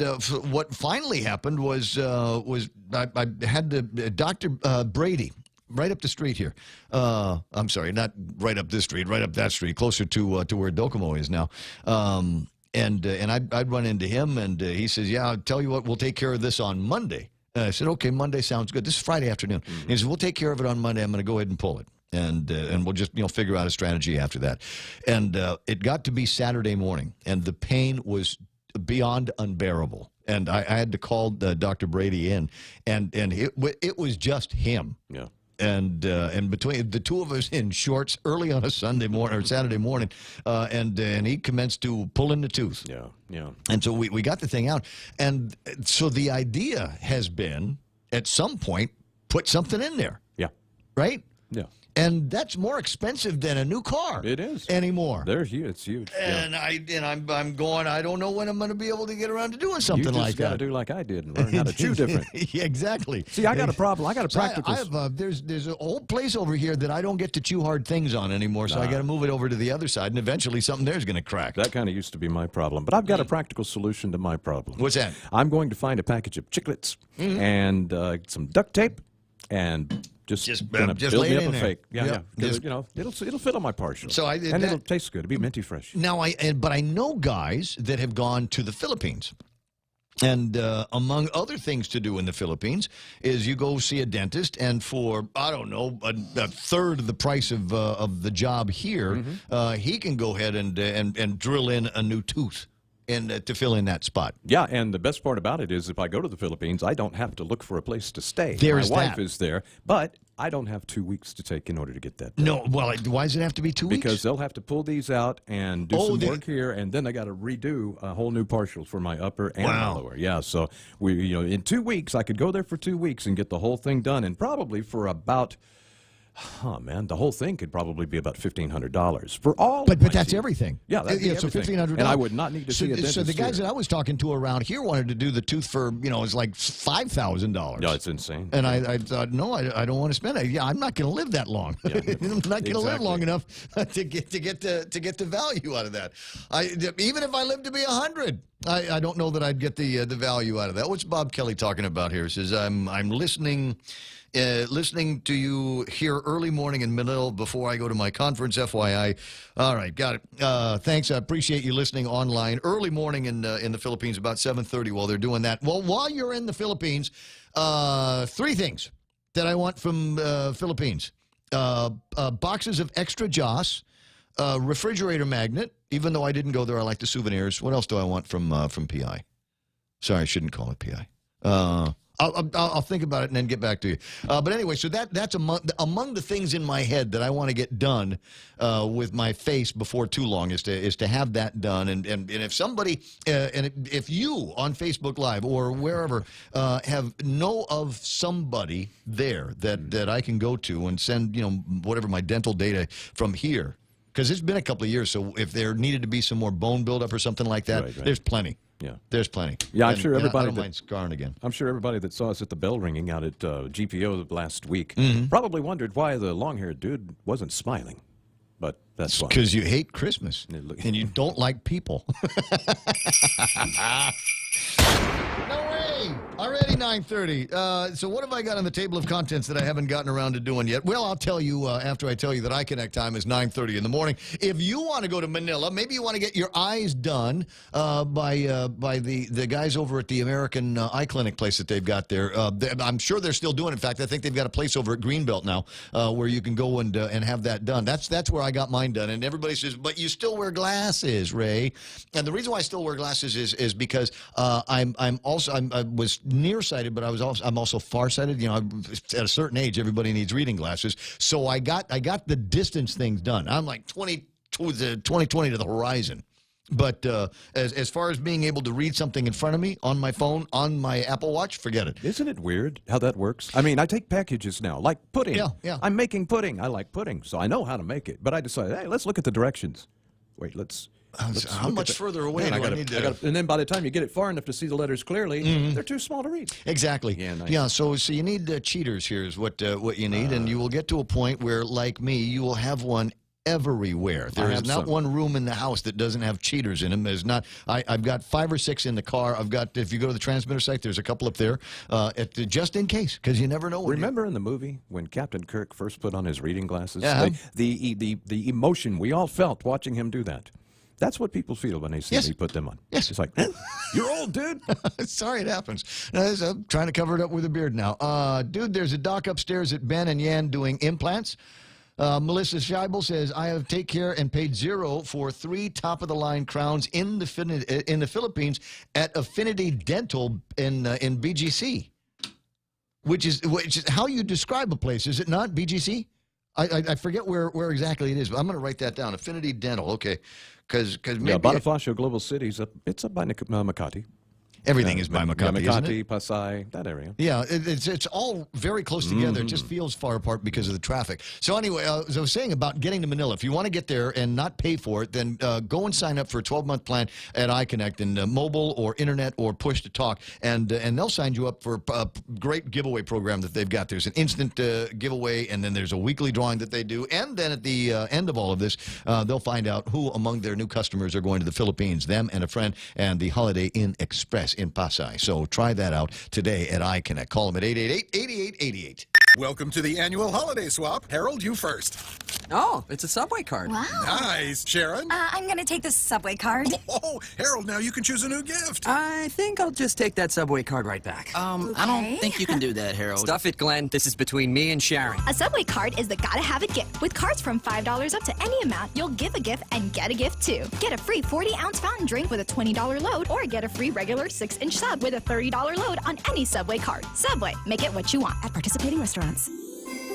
what finally happened was I had Dr. Brady right up the street here. I'm sorry, not right up this street, right up that street, closer to where Docomo is now. And I'd run into him, and he says, "Yeah, I'll tell you what, we'll take care of this on Monday." I said, okay, Monday sounds good. This is Friday afternoon. And he said, we'll take care of it on Monday. I'm going to go ahead and pull it. And we'll just figure out a strategy after that. And it got to be Saturday morning, and the pain was beyond unbearable. And I had to call Dr. Brady in, and it was just him. Yeah. And between the two of us in shorts early on a Sunday morning or Saturday morning, and he commenced to pull in the tooth. Yeah, yeah. And so we got the thing out. And so the idea has been, at some point, put something in there. Yeah. Right? Yeah. And that's more expensive than a new car. It is anymore. It's huge. And I'm going. I don't know when I'm going to be able to get around to doing something like that. You just got to do like I did and learn how to chew different. Yeah, exactly. See, I got a problem. I got a practical. There's an old place over here that I don't get to chew hard things on anymore, so I got to move it over to the other side, and eventually something there's going to crack. That kind of used to be my problem, but I've got a practical solution to my problem. What's that? I'm going to find a package of chiclets and some duct tape and. Just build me up a fake. Yeah. It'll fit on my partial. And it'll taste good. It'll be minty fresh. Now, but I know guys that have gone to the Philippines. And among other things to do in the Philippines is you go see a dentist, and for, I don't know, a third of the price of the job here, he can go ahead and drill in a new tooth. And to fill in that spot. Yeah, and the best part about it is if I go to the Philippines, I don't have to look for a place to stay. There's My wife is there, but I don't have 2 weeks to take in order to get that done. No, well, why does it have to be 2 weeks? Because they'll have to pull these out and do some work here, and then I got to redo a whole new partial for my upper and my lower. Yeah, so in 2 weeks, I could go there for 2 weeks and get the whole thing done, and probably for about... Oh, man, the whole thing could probably be about $1,500 for all. But that's everything. Yeah, that'd be so $1,500. And I would not need to see a dentist. So the guys here. that I was talking to around here wanted to do the tooth for, it's like $5,000. No, it's insane. And I thought, no, I don't want to spend it. Yeah, I'm not going to live that long. Yeah, I'm not going to live long enough to get the value out of that. Even if I live to be 100. I don't know that I'd get the value out of that. What's Bob Kelly talking about here? He says, I'm listening to you here early morning in Manila before I go to my conference, FYI. All right, got it. Thanks. I appreciate you listening online. Early morning in the Philippines, about 7:30 while they're doing that. Well, while you're in the Philippines, 3 things that I want from Philippines. Boxes of extra Joss, refrigerator magnet. Even though I didn't go there, I like the souvenirs. What else do I want from PI? Sorry, I shouldn't call it PI. I'll think about it and then get back to you. But anyway, so that's among the things in my head that I want to get done with my face before too long is to have that done. And if somebody if you on Facebook Live or wherever know of somebody there that I can go to and send whatever my dental data from here. Because it's been a couple of years, so if there needed to be some more bone buildup or something like that, there's plenty. Yeah, there's plenty. Yeah, I'm sure everybody. I don't mind scarring again. I'm sure everybody that saw us at the bell ringing out at GPO last week probably wondered why the long-haired dude wasn't smiling. But that's why. Because you hate Christmas and you don't like people. No way! Already 9:30. So what have I got on the table of contents that I haven't gotten around to doing yet? Well, I'll tell you after I tell you that iConnect time is 9:30 in the morning. If you want to go to Manila, maybe you want to get your eyes done by the guys over at the American Eye Clinic place that they've got there. I'm sure they're still doing it. In fact, I think they've got a place over at Greenbelt now where you can go and have that done. That's where I got mine done. And everybody says, but you still wear glasses, Ray. And the reason why I still wear glasses is because I was nearsighted, but I'm also farsighted. At a certain age, everybody needs reading glasses. So I got the distance things done. I'm like 20/20 to the horizon. But as far as being able to read something in front of me on my phone, on my Apple Watch, forget it. Isn't it weird how that works? I mean, I take packages now, like pudding. Yeah. I'm making pudding. I like pudding, so I know how to make it. But I decided, hey, let's look at the directions. Wait, let's how much further away do I need to... And then by the time you get it far enough to see the letters clearly, they're too small to read. Exactly. Yeah, nice. Yeah, so you need cheaters here is what you need, and you will get to a point where, like me, you will have one everywhere. There is not one room in the house that doesn't have cheaters in them. There's not. I've got 5 or 6 in the car. I've got, if you go to the transmitter site, there's a couple up there, just in case, because you never know. Remember in the movie when Captain Kirk first put on his reading glasses? Yeah. The emotion we all felt watching him do that. That's what people feel when they see me put them on. Yes. It's like, you're old, dude. Sorry it happens. I'm trying to cover it up with a beard now. Dude, there's a doc upstairs at Ben and Yan doing implants. Melissa Scheibel says, I have take care and paid $0 for 3 top-of-the-line crowns in the Philippines at Affinity Dental in BGC, which is how you describe a place, is it not, BGC? I forget where exactly it is, but I'm going to write that down. Affinity Dental, okay. Because maybe Bonifacio Global Cities, it's up by Makati. Everything is by Makati, isn't Makati, it? Pasay, that area. Yeah, it's all very close together. It just feels far apart because of the traffic. So anyway, as I was saying about getting to Manila, if you want to get there and not pay for it, then go and sign up for a 12-month plan at iConnect in mobile or internet or push to talk, and they'll sign you up for a great giveaway program that they've got. There's an instant giveaway, and then there's a weekly drawing that they do, and then at the end of all of this, they'll find out who among their new customers are going to the Philippines, them and a friend, and the Holiday Inn Express in Pasay. So try that out today at iConnect. Call them at 888-8888. Welcome to the annual holiday swap. Harold, you first. Oh, it's a Subway card. Wow. Nice. Sharon? I'm going to take the Subway card. Oh, Harold, now you can choose a new gift. I think I'll just take that Subway card right back. Okay. I don't think you can do that, Harold. Stuff it, Glenn. This is between me and Sharon. A Subway card is the gotta-have-it gift. With cards from $5 up to any amount, you'll give a gift and get a gift, too. Get a free 40-ounce fountain drink with a $20 load, or get a free regular 6-inch sub with a $30 load on any Subway card. Subway, make it what you want at participating restaurants.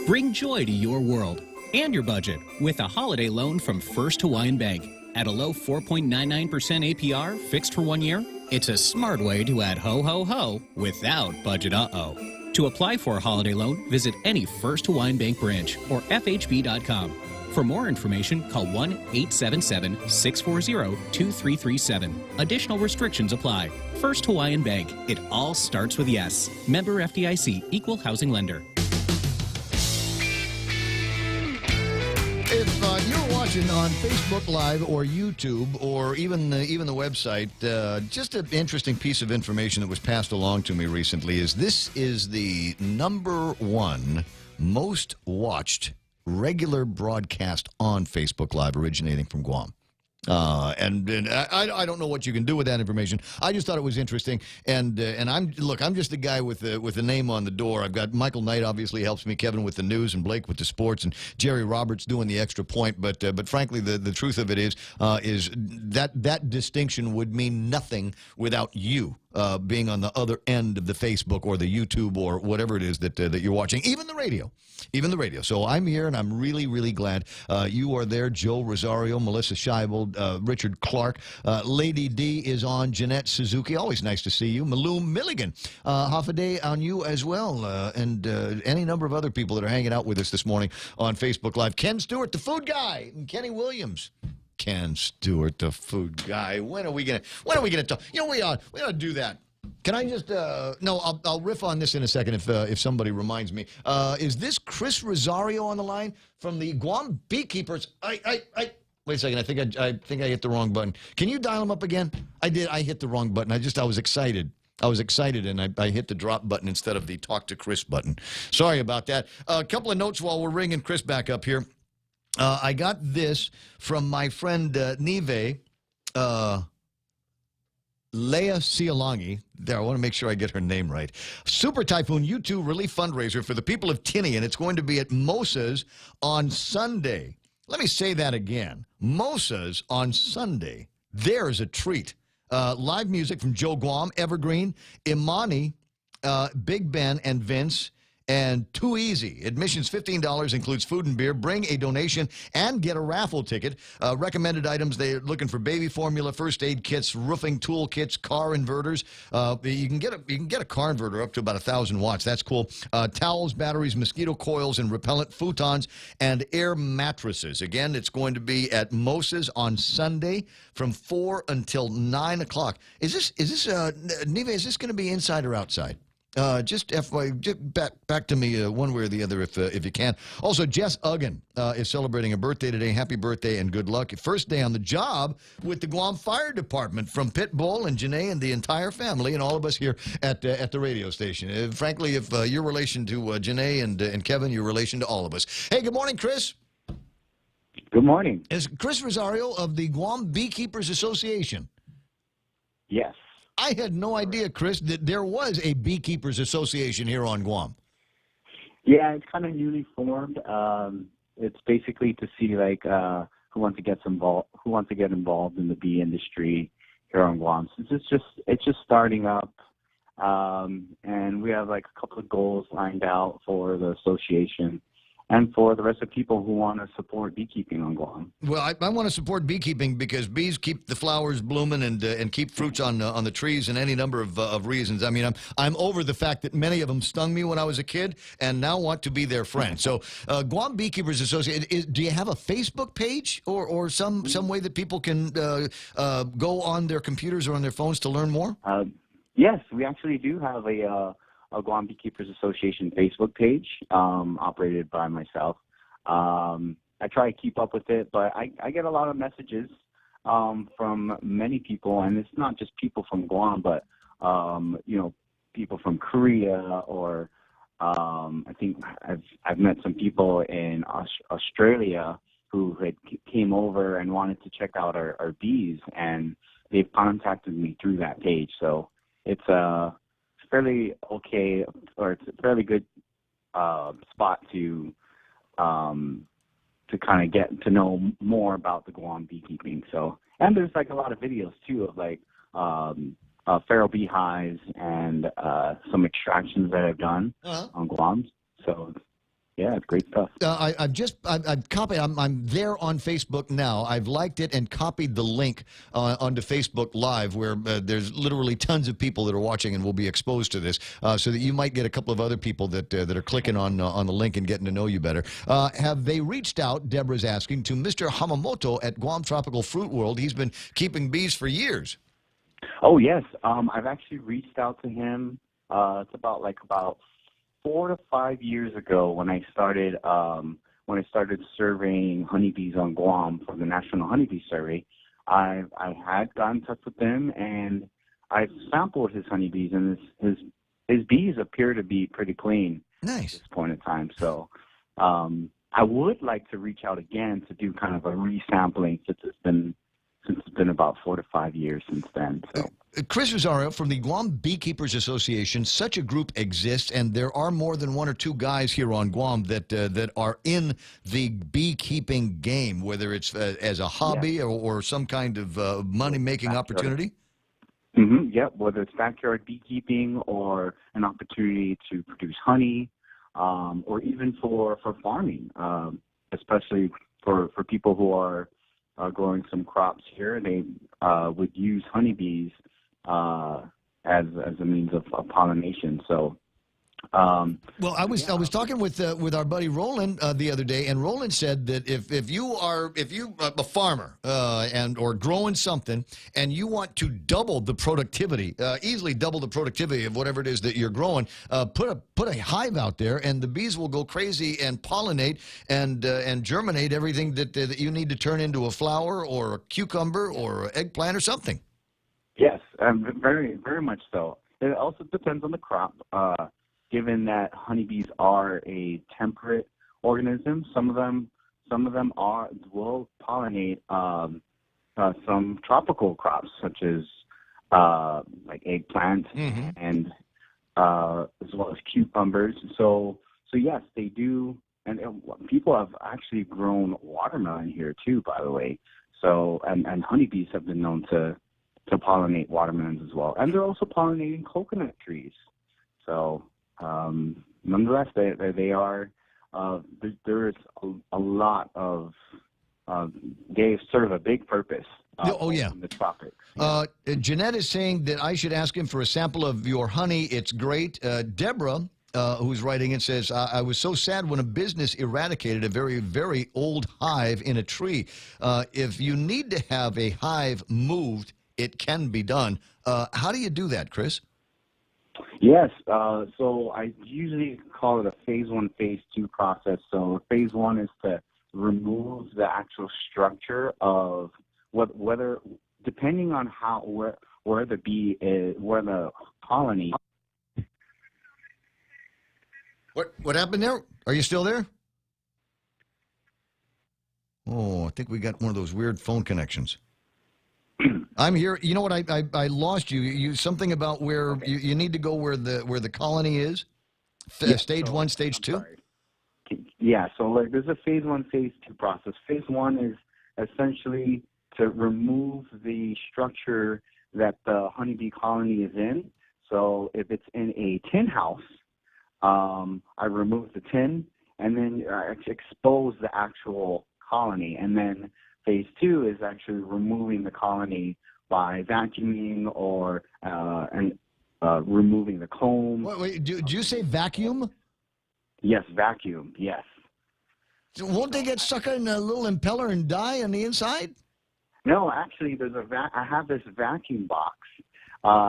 Bring joy to your world and your budget with a holiday loan from First Hawaiian Bank. At a low 4.99% APR, fixed for 1 year, it's a smart way to add ho-ho-ho without budget uh-oh. To apply for a holiday loan, visit any First Hawaiian Bank branch or FHB.com. For more information, call 1-877-640-2337. Additional restrictions apply. First Hawaiian Bank. It all starts with yes. Member FDIC, Equal Housing Lender. If you're watching on Facebook Live or YouTube or even the website, just an interesting piece of information that was passed along to me recently is this is the #1 most watched regular broadcast on Facebook Live originating from Guam. And I don't know what you can do with that information. I just thought it was interesting. And I'm just the guy with the name on the door. I've got Michael Knight obviously helps me, Kevin with the news, and Blake with the sports, and Jerry Roberts doing the extra point. But frankly, the truth of it is that distinction would mean nothing without you. Being on the other end of the Facebook or the YouTube or whatever it is that you're watching, even the radio. So I'm here, and I'm really, really glad you are there. Joe Rosario, Melissa Scheibel, Richard Clark, Lady D is on, Jeanette Suzuki, always nice to see you. Malou Milligan, half a day on you as well, and any number of other people that are hanging out with us this morning on Facebook Live. Ken Stewart, the food guy, and Kenny Williams. Ken Stewart, the food guy. When are we gonna talk? You know, we ought to do that. Can I just no? I'll riff on this in a second if somebody reminds me. Is this Chris Rosario on the line from the Guam Beekeepers? Wait a second. I think I hit the wrong button. Can you dial him up again? I did. I hit the wrong button. I was excited. And I hit the drop button instead of the talk to Chris button. Sorry about that. A couple of notes while we're ringing Chris back up here. I got this from my friend Nive, Leah Sialangi. There, I want to make sure I get her name right. Super Typhoon U2 relief fundraiser for the people of Tinian. It's going to be at Mosa's on Sunday. Let me say that again. Mosa's on Sunday. There's a treat. Live music from Joe Guam, Evergreen, Imani, Big Ben, and Vince. And Too Easy. Admission's $15, includes food and beer. Bring a donation and get a raffle ticket. Recommended items, they're looking for baby formula, first aid kits, roofing tool kits, car inverters. You can get a car inverter up to about 1,000 watts. That's cool. Towels, batteries, mosquito coils, and repellent, futons, and air mattresses. Again, it's going to be at Mosa's on Sunday from 4 until 9 o'clock. Is this Nive, is this going to be inside or outside? Just FYI, just back to me one way or the other if you can. Also, Jess Uggan is celebrating a birthday today. Happy birthday and good luck. First day on the job with the Guam Fire Department from Pitbull and Janae and the entire family and all of us here at the radio station. Frankly, if your relation to Janae and Kevin, your relation to all of us. Hey, good morning, Chris. Good morning. Is Chris Rosario of the Guam Beekeepers Association? Yes. I had no idea, Chris, that there was a Beekeepers Association here on Guam. Yeah, it's kind of newly formed. It's basically to see like who wants to get involved in the bee industry here on Guam. So it's just starting up, and we have like a couple of goals lined out for the association and for the rest of people who want to support beekeeping on Guam. Well, I want to support beekeeping because bees keep the flowers blooming and keep fruits on the trees, and any number of reasons. I mean, I'm over the fact that many of them stung me when I was a kid, and now want to be their friend. So, Guam Beekeepers Association. Do you have a Facebook page or some way that people can go on their computers or on their phones to learn more? Yes, we actually do have a Guam Beekeepers Association Facebook page operated by myself. I try to keep up with it, but I get a lot of messages from many people, and it's not just people from Guam, but people from Korea, or I think I've met some people in Australia who had came over and wanted to check out our bees, and they've contacted me through that page. So it's fairly okay, or it's a fairly good spot to kind of get to know more about the Guam beekeeping. So, and there's like a lot of videos too of like feral beehives and some extractions that I've done on Guam. So yeah, it's great stuff. I've copied. I'm there on Facebook now. I've liked it and copied the link onto Facebook Live, where there's literally tons of people that are watching and will be exposed to this, so that you might get a couple of other people that are clicking on the link and getting to know you better. Have they reached out? Deborah's asking, to Mr. Hamamoto at Guam Tropical Fruit World. He's been keeping bees for years. Oh yes, I've actually reached out to him. It's about 4 to 5 years ago when I started surveying honeybees on Guam for the National Honeybee Survey. I had got in touch with him, and I sampled his honeybees, and his bees appear to be pretty clean. Nice. At this point in time. So I would like to reach out again to do kind of a resampling since it's been about 4 to 5 years since then. So. Chris Rosario from the Guam Beekeepers Association. Such a group exists, and there are more than one or two guys here on Guam that are in the beekeeping game, whether it's as a hobby or some kind of money-making opportunity. Mm-hmm. Yep, whether it's backyard beekeeping or an opportunity to produce honey, or even for farming, especially for people who are growing some crops here. They would use honeybees as a means of pollination. So, well, I was talking with our buddy Roland the other day, and Roland said that if you a farmer or growing something, and you want to double the productivity, easily double the productivity of whatever it is that you're growing, put a hive out there, and the bees will go crazy and pollinate and germinate everything that you need to turn into a flower or a cucumber or an eggplant or something. Yes, very, very much so. It also depends on the crop. Given that honeybees are a temperate organism, some of them will pollinate some tropical crops such as like eggplant and as well as cucumbers. So yes, they do, and people have actually grown watermelon here too, by the way. So and honeybees have been known to pollinate watermelons as well, and they're also pollinating coconut trees. So. Nonetheless, they are. There is a lot of. They serve a big purpose. In the tropics. Jeanette is saying that I should ask him for a sample of your honey. It's great. Deborah, who's writing in, says, I was so sad when a business eradicated a very, very old hive in a tree. If you need to have a hive moved, it can be done. How do you do that, Chris? Yes, so I usually call it a phase 1, phase 2 process. So phase 1 is to remove the actual structure of whether depending on where the bee is, where the colony. What happened there? Are you still there? Oh, I think we got one of those weird phone connections. I'm here. You know what? I lost you. You something about where you need to go where the colony is. Stage 1, stage 2. Yeah. So like, there's a phase 1, phase 2 process. Phase 1 is essentially to remove the structure that the honeybee colony is in. So if it's in a tin house, I remove the tin and then expose the actual colony. And then phase 2 is actually removing the colony by vacuuming or removing the comb. Wait, did you say vacuum? Yes, vacuum. Yes. So won't they get stuck in a little impeller and die on the inside? No, actually, I have this vacuum box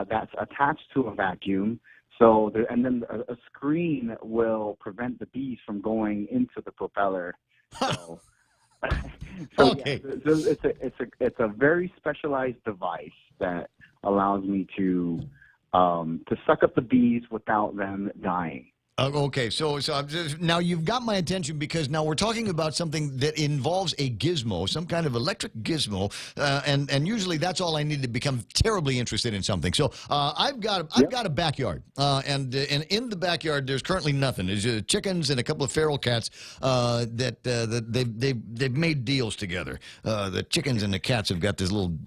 that's attached to a vacuum. So, and then a screen will prevent the bees from going into the propeller. So, okay. Yeah, it's a very specialized device that allows me to suck up the bees without them dying. Okay, so I'm now you've got my attention because now we're talking about something that involves a gizmo, some kind of electric gizmo, and usually that's all I need to become terribly interested in something. So I've got a backyard, and in the backyard there's currently nothing. There's chickens and a couple of feral cats that they've made deals together. The chickens and the cats have got this little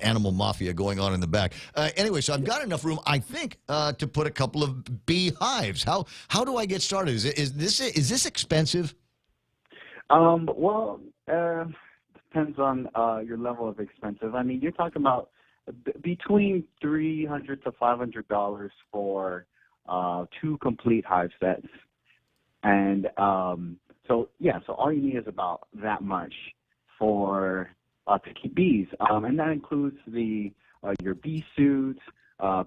animal mafia going on in the back. Anyway, so I've got enough room, I think, to put a couple of bee hives. How do I get started? Is this expensive? Well, depends on your level of expensive. I mean, you're talking about between $300 to $500 for 2 complete hive sets, and so all you need is about that much for to keep bees, and that includes your bee suit,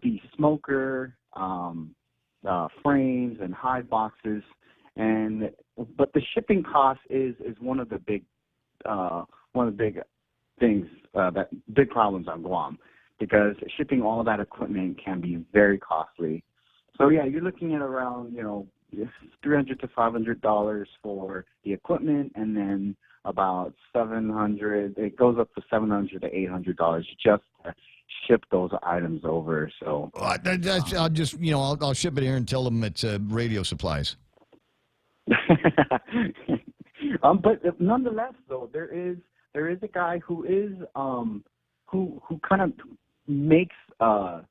bee smoker. Frames and hive boxes, but the shipping cost is one of the big things big problems on Guam, because shipping all that equipment can be very costly. So yeah, you're looking at around $300 to $500 for the equipment, and then about $700. It goes up to $700 to $800 just to ship those items over. So I'll just I'll ship it here and tell them it's radio supplies. But nonetheless, though, there is a guy who is who kind of makes the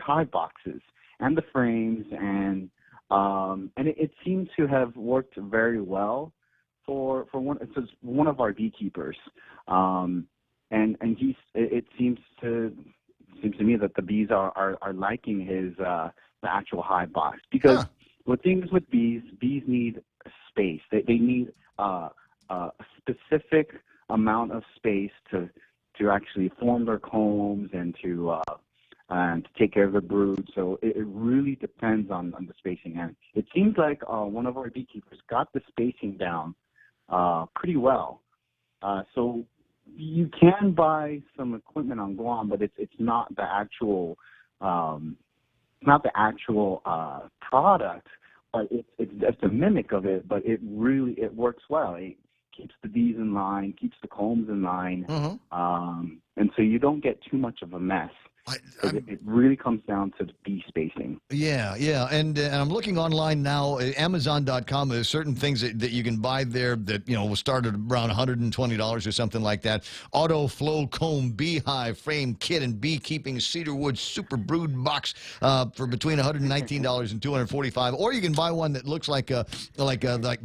hive boxes and the frames, and it seems to have worked very well for one of our beekeepers. And it seems to me that the bees are liking his the actual hive box, because the thing is with bees need space. They need a specific amount of space to actually form their combs and to take care of the brood. So it really depends on the spacing, and it seems like one of our beekeepers got the spacing down pretty well. So you can buy some equipment on Guam, but it's not the actual product, but it's a mimic of it. But it works well. It keeps the bees in line, keeps the combs in line, and so you don't get too much of a mess. It really comes down to the bee spacing. Yeah, and I'm looking online now. Amazon.com. There's certain things that you can buy there that will start at around $120 or something like that. Auto Flow Comb Beehive Frame Kit and Beekeeping Cedarwood Super Brood Box for between $119 and $245. Or you can buy one that looks like the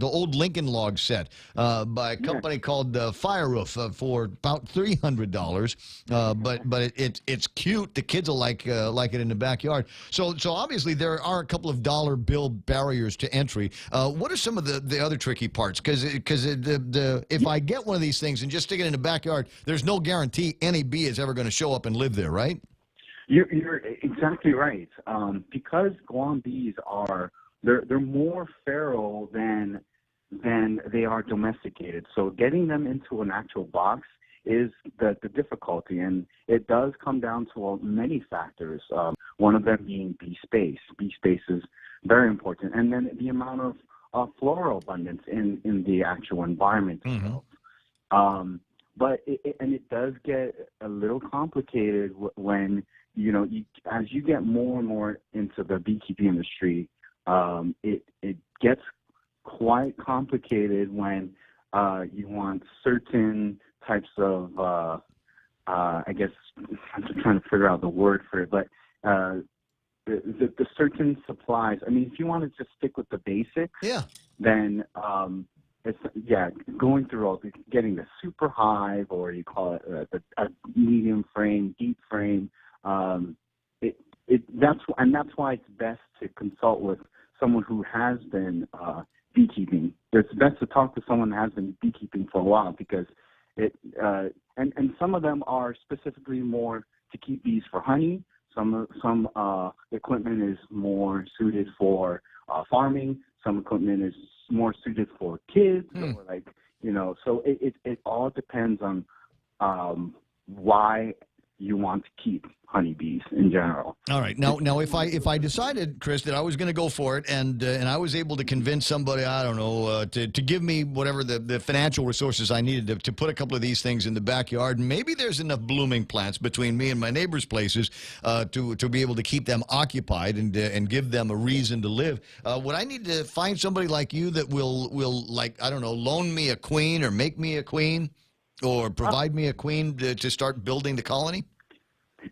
old Lincoln log set by a company called Fire Roof for about $300. But it's cute. The kids will like it in the backyard. So obviously there are a couple of dollar bill barriers to entry. What are some of the other tricky parts? Because if I get one of these things and just stick it in the backyard, there's no guarantee any bee is ever going to show up and live there, right? You're exactly right. Because Guam bees they're more feral than they are domesticated. So getting them into an actual box is the difficulty, and it does come down to many factors. One of them being bee space. Bee space is very important, and then the amount floral abundance in the actual environment itself. But it does get a little complicated when as you get more and more into the beekeeping industry. It gets quite complicated when you want certain types of I guess I'm just trying to figure out the word for it, but the certain supplies. I mean, if you want to just stick with the basics, then it's going through all getting the super hive, or you call it a medium frame, deep frame. That's why it's best to consult with someone who has been beekeeping. It's best to talk to someone who has been beekeeping for a while, because and some of them are specifically more to keep bees for honey. Some equipment is more suited for farming. Some equipment is more suited for kids, or so it all depends on why you want to keep honeybees in general. All right. Now, if I decided, Chris, that I was going to go for it, and I was able to convince somebody, I don't know, to give me whatever the financial resources I needed to put a couple of these things in the backyard, maybe there's enough blooming plants between me and my neighbors' places to be able to keep them occupied and give them a reason to live. Would I need to find somebody like you that will like, I don't know, loan me a queen or make me a queen or provide me a queen to start building the colony?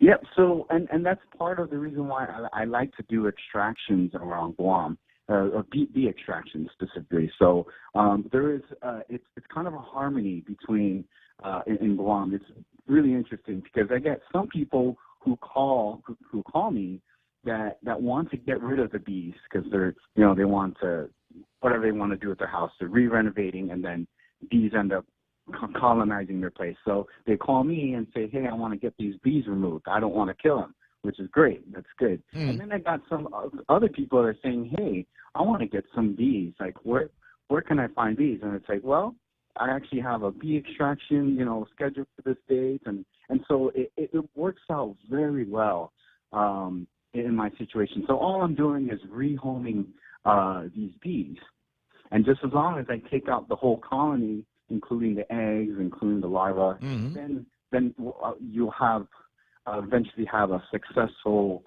Yep. So, and that's part of the reason why I like to do extractions around Guam, or bee extractions specifically. So there is it's kind of a harmony between in Guam. It's really interesting because I get some people who call me that want to get rid of the bees because they want to, whatever they want to do with their house, they're re-renovating, and then bees end up colonizing their place. So they call me and say, hey, I want to get these bees removed. I don't want to kill them, which is great. That's good. And then I got some other people that are saying, hey, I want to get some bees. Like, where can I find bees? And it's like, well, I actually have a bee extraction, scheduled for this date. And so it works out very well in my situation. So all I'm doing is rehoming these bees. And just as long as I take out the whole colony, including the eggs, including the larvae, then you'll have eventually have a successful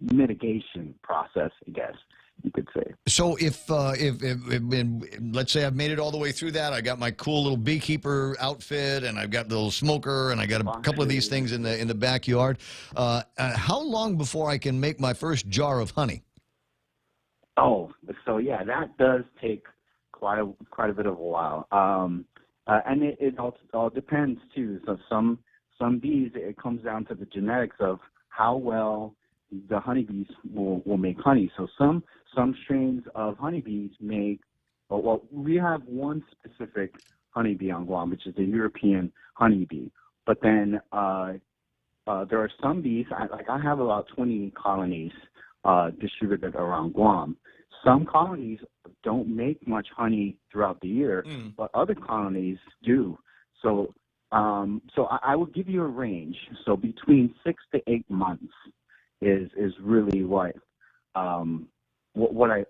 mitigation process, I guess you could say. So if let's say I've made it all the way through that, I got my cool little beekeeper outfit, and I've got the little smoker, and I got a couple of these things in the backyard. How long before I can make my first jar of honey? Oh, so yeah, that does take quite a bit of a while, and it all depends too. So some bees, it comes down to the genetics of how well the honeybees will make honey. So some strains of honeybees make. Well, we have one specific honeybee on Guam, which is the European honeybee. But then there are some bees. I have about 20 colonies distributed around Guam. Some colonies don't make much honey throughout the year, but other colonies do. So, I will give you a range. So between 6 to 8 months is really what I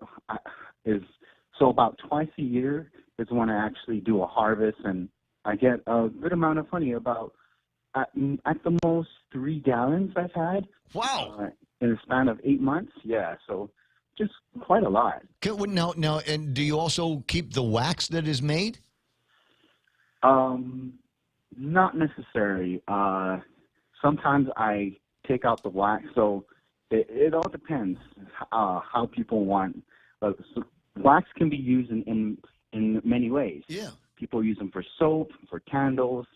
is. So about twice a year is when I actually do a harvest, and I get a good amount of honey. About at the most 3 gallons I've had. Wow! In a span of 8 months, yeah. So. Just quite a lot. Now, and do you also keep the wax that is made? Not necessarily. Sometimes I take out the wax, so it all depends how people want. So wax can be used in many ways. Yeah. People use them for soap, for candles.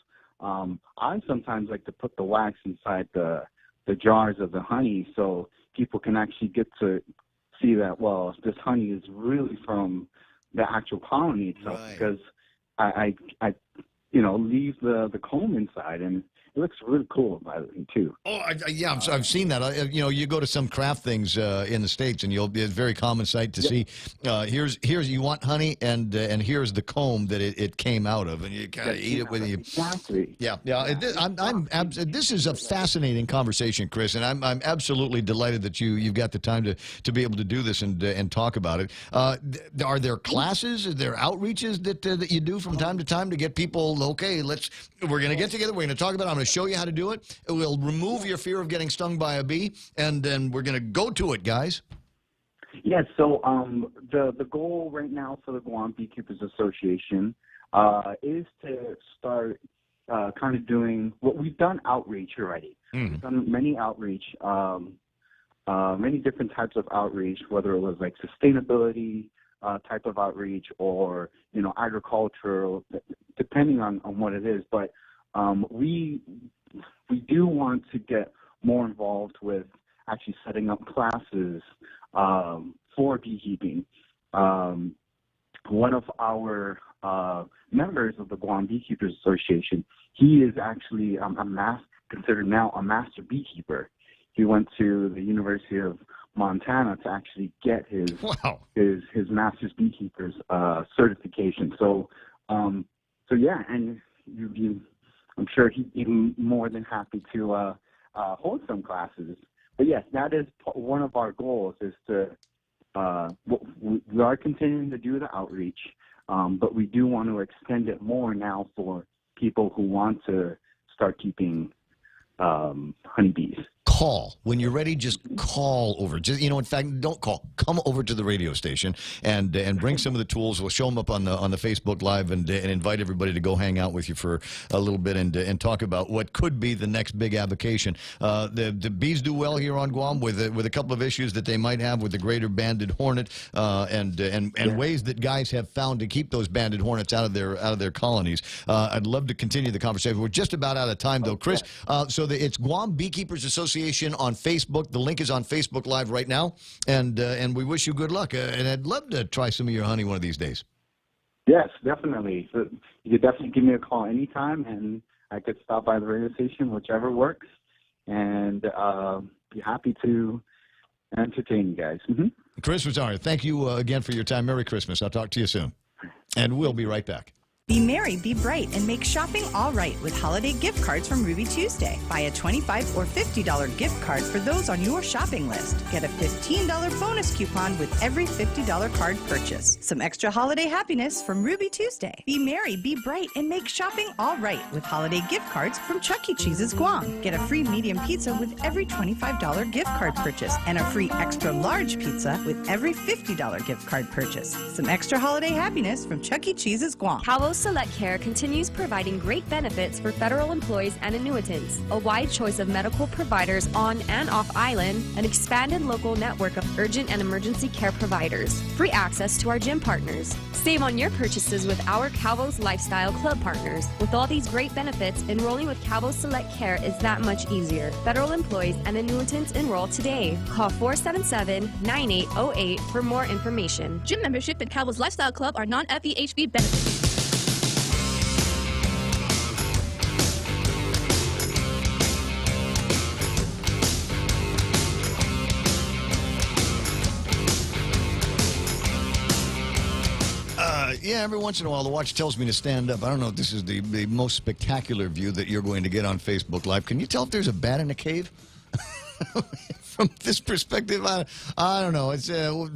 I sometimes like to put the wax inside the jars of the honey, so people can actually get to see that, well, this honey is really from the actual colony itself, because I leave the comb inside, and looks really cool, by the way, too. Oh, yeah, I've seen that. You know, you go to some craft things in the States, and it's a very common sight to see. Here's you want honey, and here's the comb that it came out of, and you kind of eat it with you. Exactly. Yeah. This is a fascinating conversation, Chris, and I'm absolutely delighted that you've got the time to be able to do this and talk about it. Are there classes? Are there outreaches that you do from time to time to get people? Okay, we're going to get together. We're going to talk about it. I'm going to show you how to do it. It will remove your fear of getting stung by a bee, and then we're going to go to it, guys. Yeah, so the goal right now for the Guam Beekeepers Association is to start kind of doing what we've done outreach already. We've done many outreach, many different types of outreach, whether it was like sustainability type of outreach or, you know, agricultural, depending on what it is. But we do want to get more involved with actually setting up classes for beekeeping. One of our members of the Guam Beekeepers Association, he is actually considered now a master beekeeper. He went to the University of Montana to actually get his master's beekeeper's certification. So yeah, and I'm sure he'd be more than happy to hold some classes. But yes, that is one of our goals. Is to we are continuing to do the outreach, but we do want to extend it more now for people who want to start keeping honeybees. Call. When you're ready, just call over. Just, in fact, don't call. Come over to the radio station and bring some of the tools. We'll show them up on the Facebook Live and invite everybody to go hang out with you for a little bit and talk about what could be the next big avocation. The bees do well here on Guam with a couple of issues that they might have with the greater banded hornet and ways that guys have found to keep those banded hornets out of their colonies. I'd love to continue the conversation. We're just about out of time, though, Chris. So it's Guam Beekeepers Association on Facebook. The link is on Facebook Live right now, and we wish you good luck. And I'd love to try some of your honey one of these days. Yes, definitely. So you could definitely give me a call anytime, and I could stop by the radio station, whichever works, and be happy to entertain you guys. Chris Rosario, thank you again for your time. Merry Christmas. I'll talk to you soon, and we'll be right back. Be merry, be bright, and make shopping all right with holiday gift cards from Ruby Tuesday. Buy a $25 or $50 gift card for those on your shopping list. Get a $15 bonus coupon with every $50 card purchase. Some extra holiday happiness from Ruby Tuesday. Be merry, be bright, and make shopping all right with holiday gift cards from Chuck E. Cheese's Guam. Get a free medium pizza with every $25 gift card purchase and a free extra large pizza with every $50 gift card purchase. Some extra holiday happiness from Chuck E. Cheese's Guam. Select Care continues providing great benefits for federal employees and annuitants, a wide choice of medical providers on and off island, an expanded local network of urgent and emergency care providers, free access to our gym partners. Save on your purchases with our Calvo's Lifestyle Club partners. With all these great benefits, enrolling with Calvo's Select Care is that much easier. Federal employees and annuitants enroll today. Call 477-9808 for more information. Gym membership and Calvo's Lifestyle Club are non-FEHB benefits. Yeah, every once in a while the watch tells me to stand up. I don't know if this is the most spectacular view that you're going to get on Facebook Live. Can you tell if there's a bat in a cave? From this perspective, I don't know. It's no,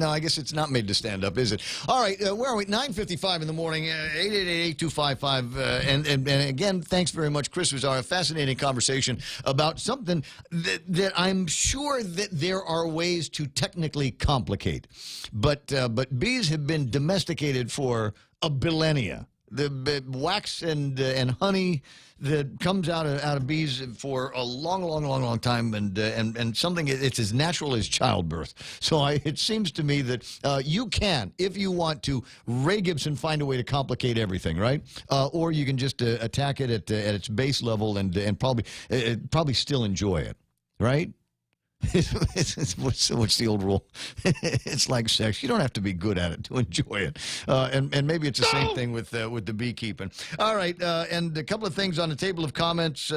I guess it's not made to stand up, is it? All right, where are we? 9:55 in the morning. 888-8255. And again, thanks very much, Chris Rosario. A fascinating conversation about something that I'm sure that there are ways to technically complicate, but bees have been domesticated for a millennia. The wax and honey that comes out of bees for a long time, and something it's as natural as childbirth. So it seems to me that you can, if you want to, Ray Gibson, find a way to complicate everything, right? Or you can just attack it at its base level and probably still enjoy it, right? What's the old rule? It's like sex. You don't have to be good at it to enjoy it. And maybe it's the same thing with the beekeeping. All right, and a couple of things on the table of comments,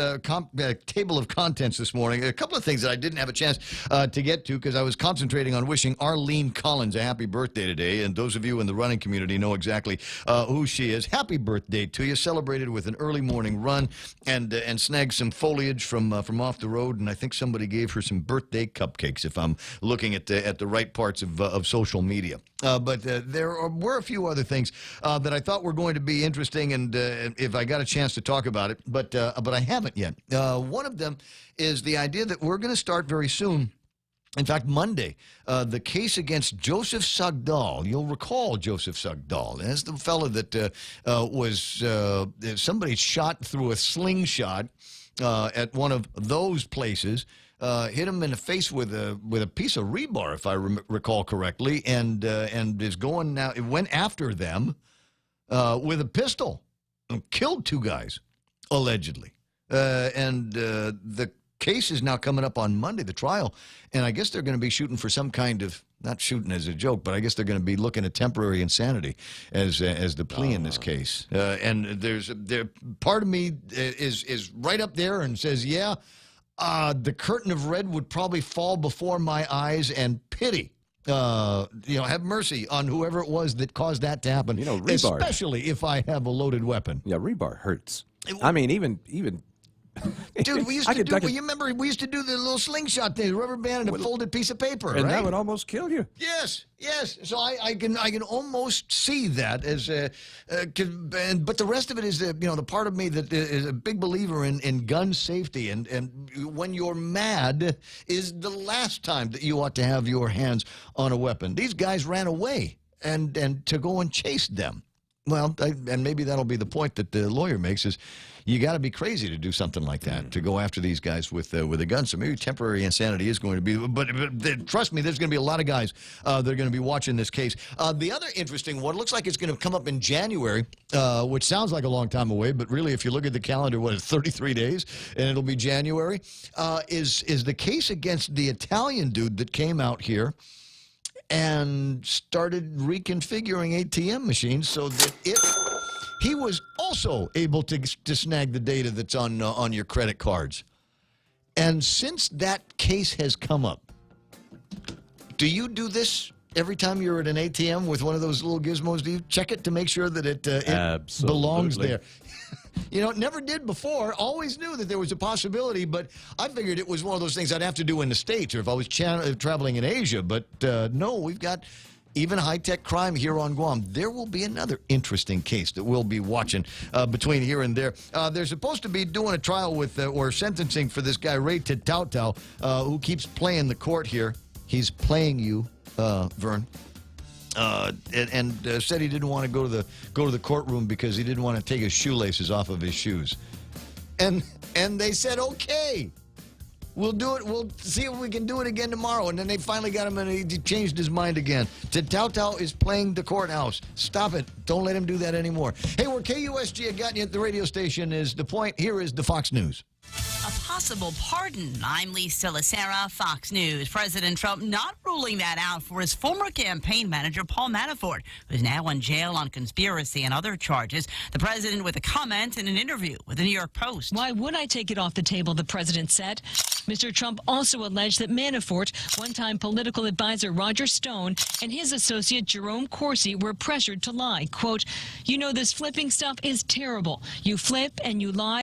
table of contents this morning. A couple of things that I didn't have a chance to get to because I was concentrating on wishing Arlene Collins a happy birthday today. And those of you in the running community know exactly who she is. Happy birthday to you. Celebrated with an early morning run and snagged some foliage from off the road. And I think somebody gave her some birthday cupcakes, if I'm looking at the right parts of social media. But there were a few other things that I thought were going to be interesting, and if I got a chance to talk about it, but I haven't yet. One of them is the idea that we're going to start very soon. In fact, Monday, the case against Joseph Sagdal. You'll recall Joseph Sagdal. That's the fellow that was somebody shot through a slingshot at one of those places. Hit him in the face with a piece of rebar, if I recall correctly, and is going now. It went after them with a pistol and killed two guys, allegedly. And the case is now coming up on Monday, the trial, and I guess they're going to be shooting for some kind of, not shooting as a joke, but I guess they're going to be looking at temporary insanity as the plea in this case. And there's part of me is right up there and says, yeah. The curtain of red would probably fall before my eyes, and pity, have mercy on whoever it was that caused that to happen. Rebar. Especially if I have a loaded weapon. Yeah, rebar hurts. I mean, even. Dude, we used to do. You remember we used to do the little slingshot thing, rubber band and a folded piece of paper, and right? that would almost kill you. Yes. So I can almost see that as but the rest of it is the part of me that is a big believer in gun safety, and when you're mad is the last time that you ought to have your hands on a weapon. These guys ran away, and to go and chase them. Well, and maybe that'll be the point that the lawyer makes is you got to be crazy to do something like that, to go after these guys with a gun. So maybe temporary insanity is going to be, but trust me, there's going to be a lot of guys that are going to be watching this case. The other interesting one, looks like it's going to come up in January, which sounds like a long time away, but really if you look at the calendar, what, it's 33 days, and it'll be January, is the case against the Italian dude that came out here and started reconfiguring ATM machines so that he was also able to snag the data that's on your credit cards. And since that case has come up, do you do this every time you're at an ATM with one of those little gizmos? Do you check it to make sure that it belongs there? Never did before. Always knew that there was a possibility, but I figured it was one of those things I'd have to do in the States or if I was traveling in Asia. But no, we've got even high-tech crime here on Guam. There will be another interesting case that we'll be watching between here and there. They're supposed to be doing a trial with or sentencing for this guy, Ray Tatautau, who keeps playing the court here. He's playing you, Vern. And said he didn't want to go to the courtroom because he didn't want to take his shoelaces off of his shoes, and they said okay, we'll do it. We'll see if we can do it again tomorrow. And then they finally got him, and he changed his mind again. Tatautau is playing the courthouse. Stop it! Don't let him do that anymore. Hey, we're KUSG. I got you at the radio station. Is the point? Here is the Fox News. A possible pardon. I'm Lisa Lacera, Fox News. President Trump not ruling that out for his former campaign manager, Paul Manafort, who's now in jail on conspiracy and other charges. The president with a comment in an interview with the New York Post. Why would I take it off the table, the president said. Mr. Trump also alleged that Manafort, one-time political advisor Roger Stone, and his associate Jerome Corsi were pressured to lie. Quote, this flipping stuff is terrible. You flip and you lie.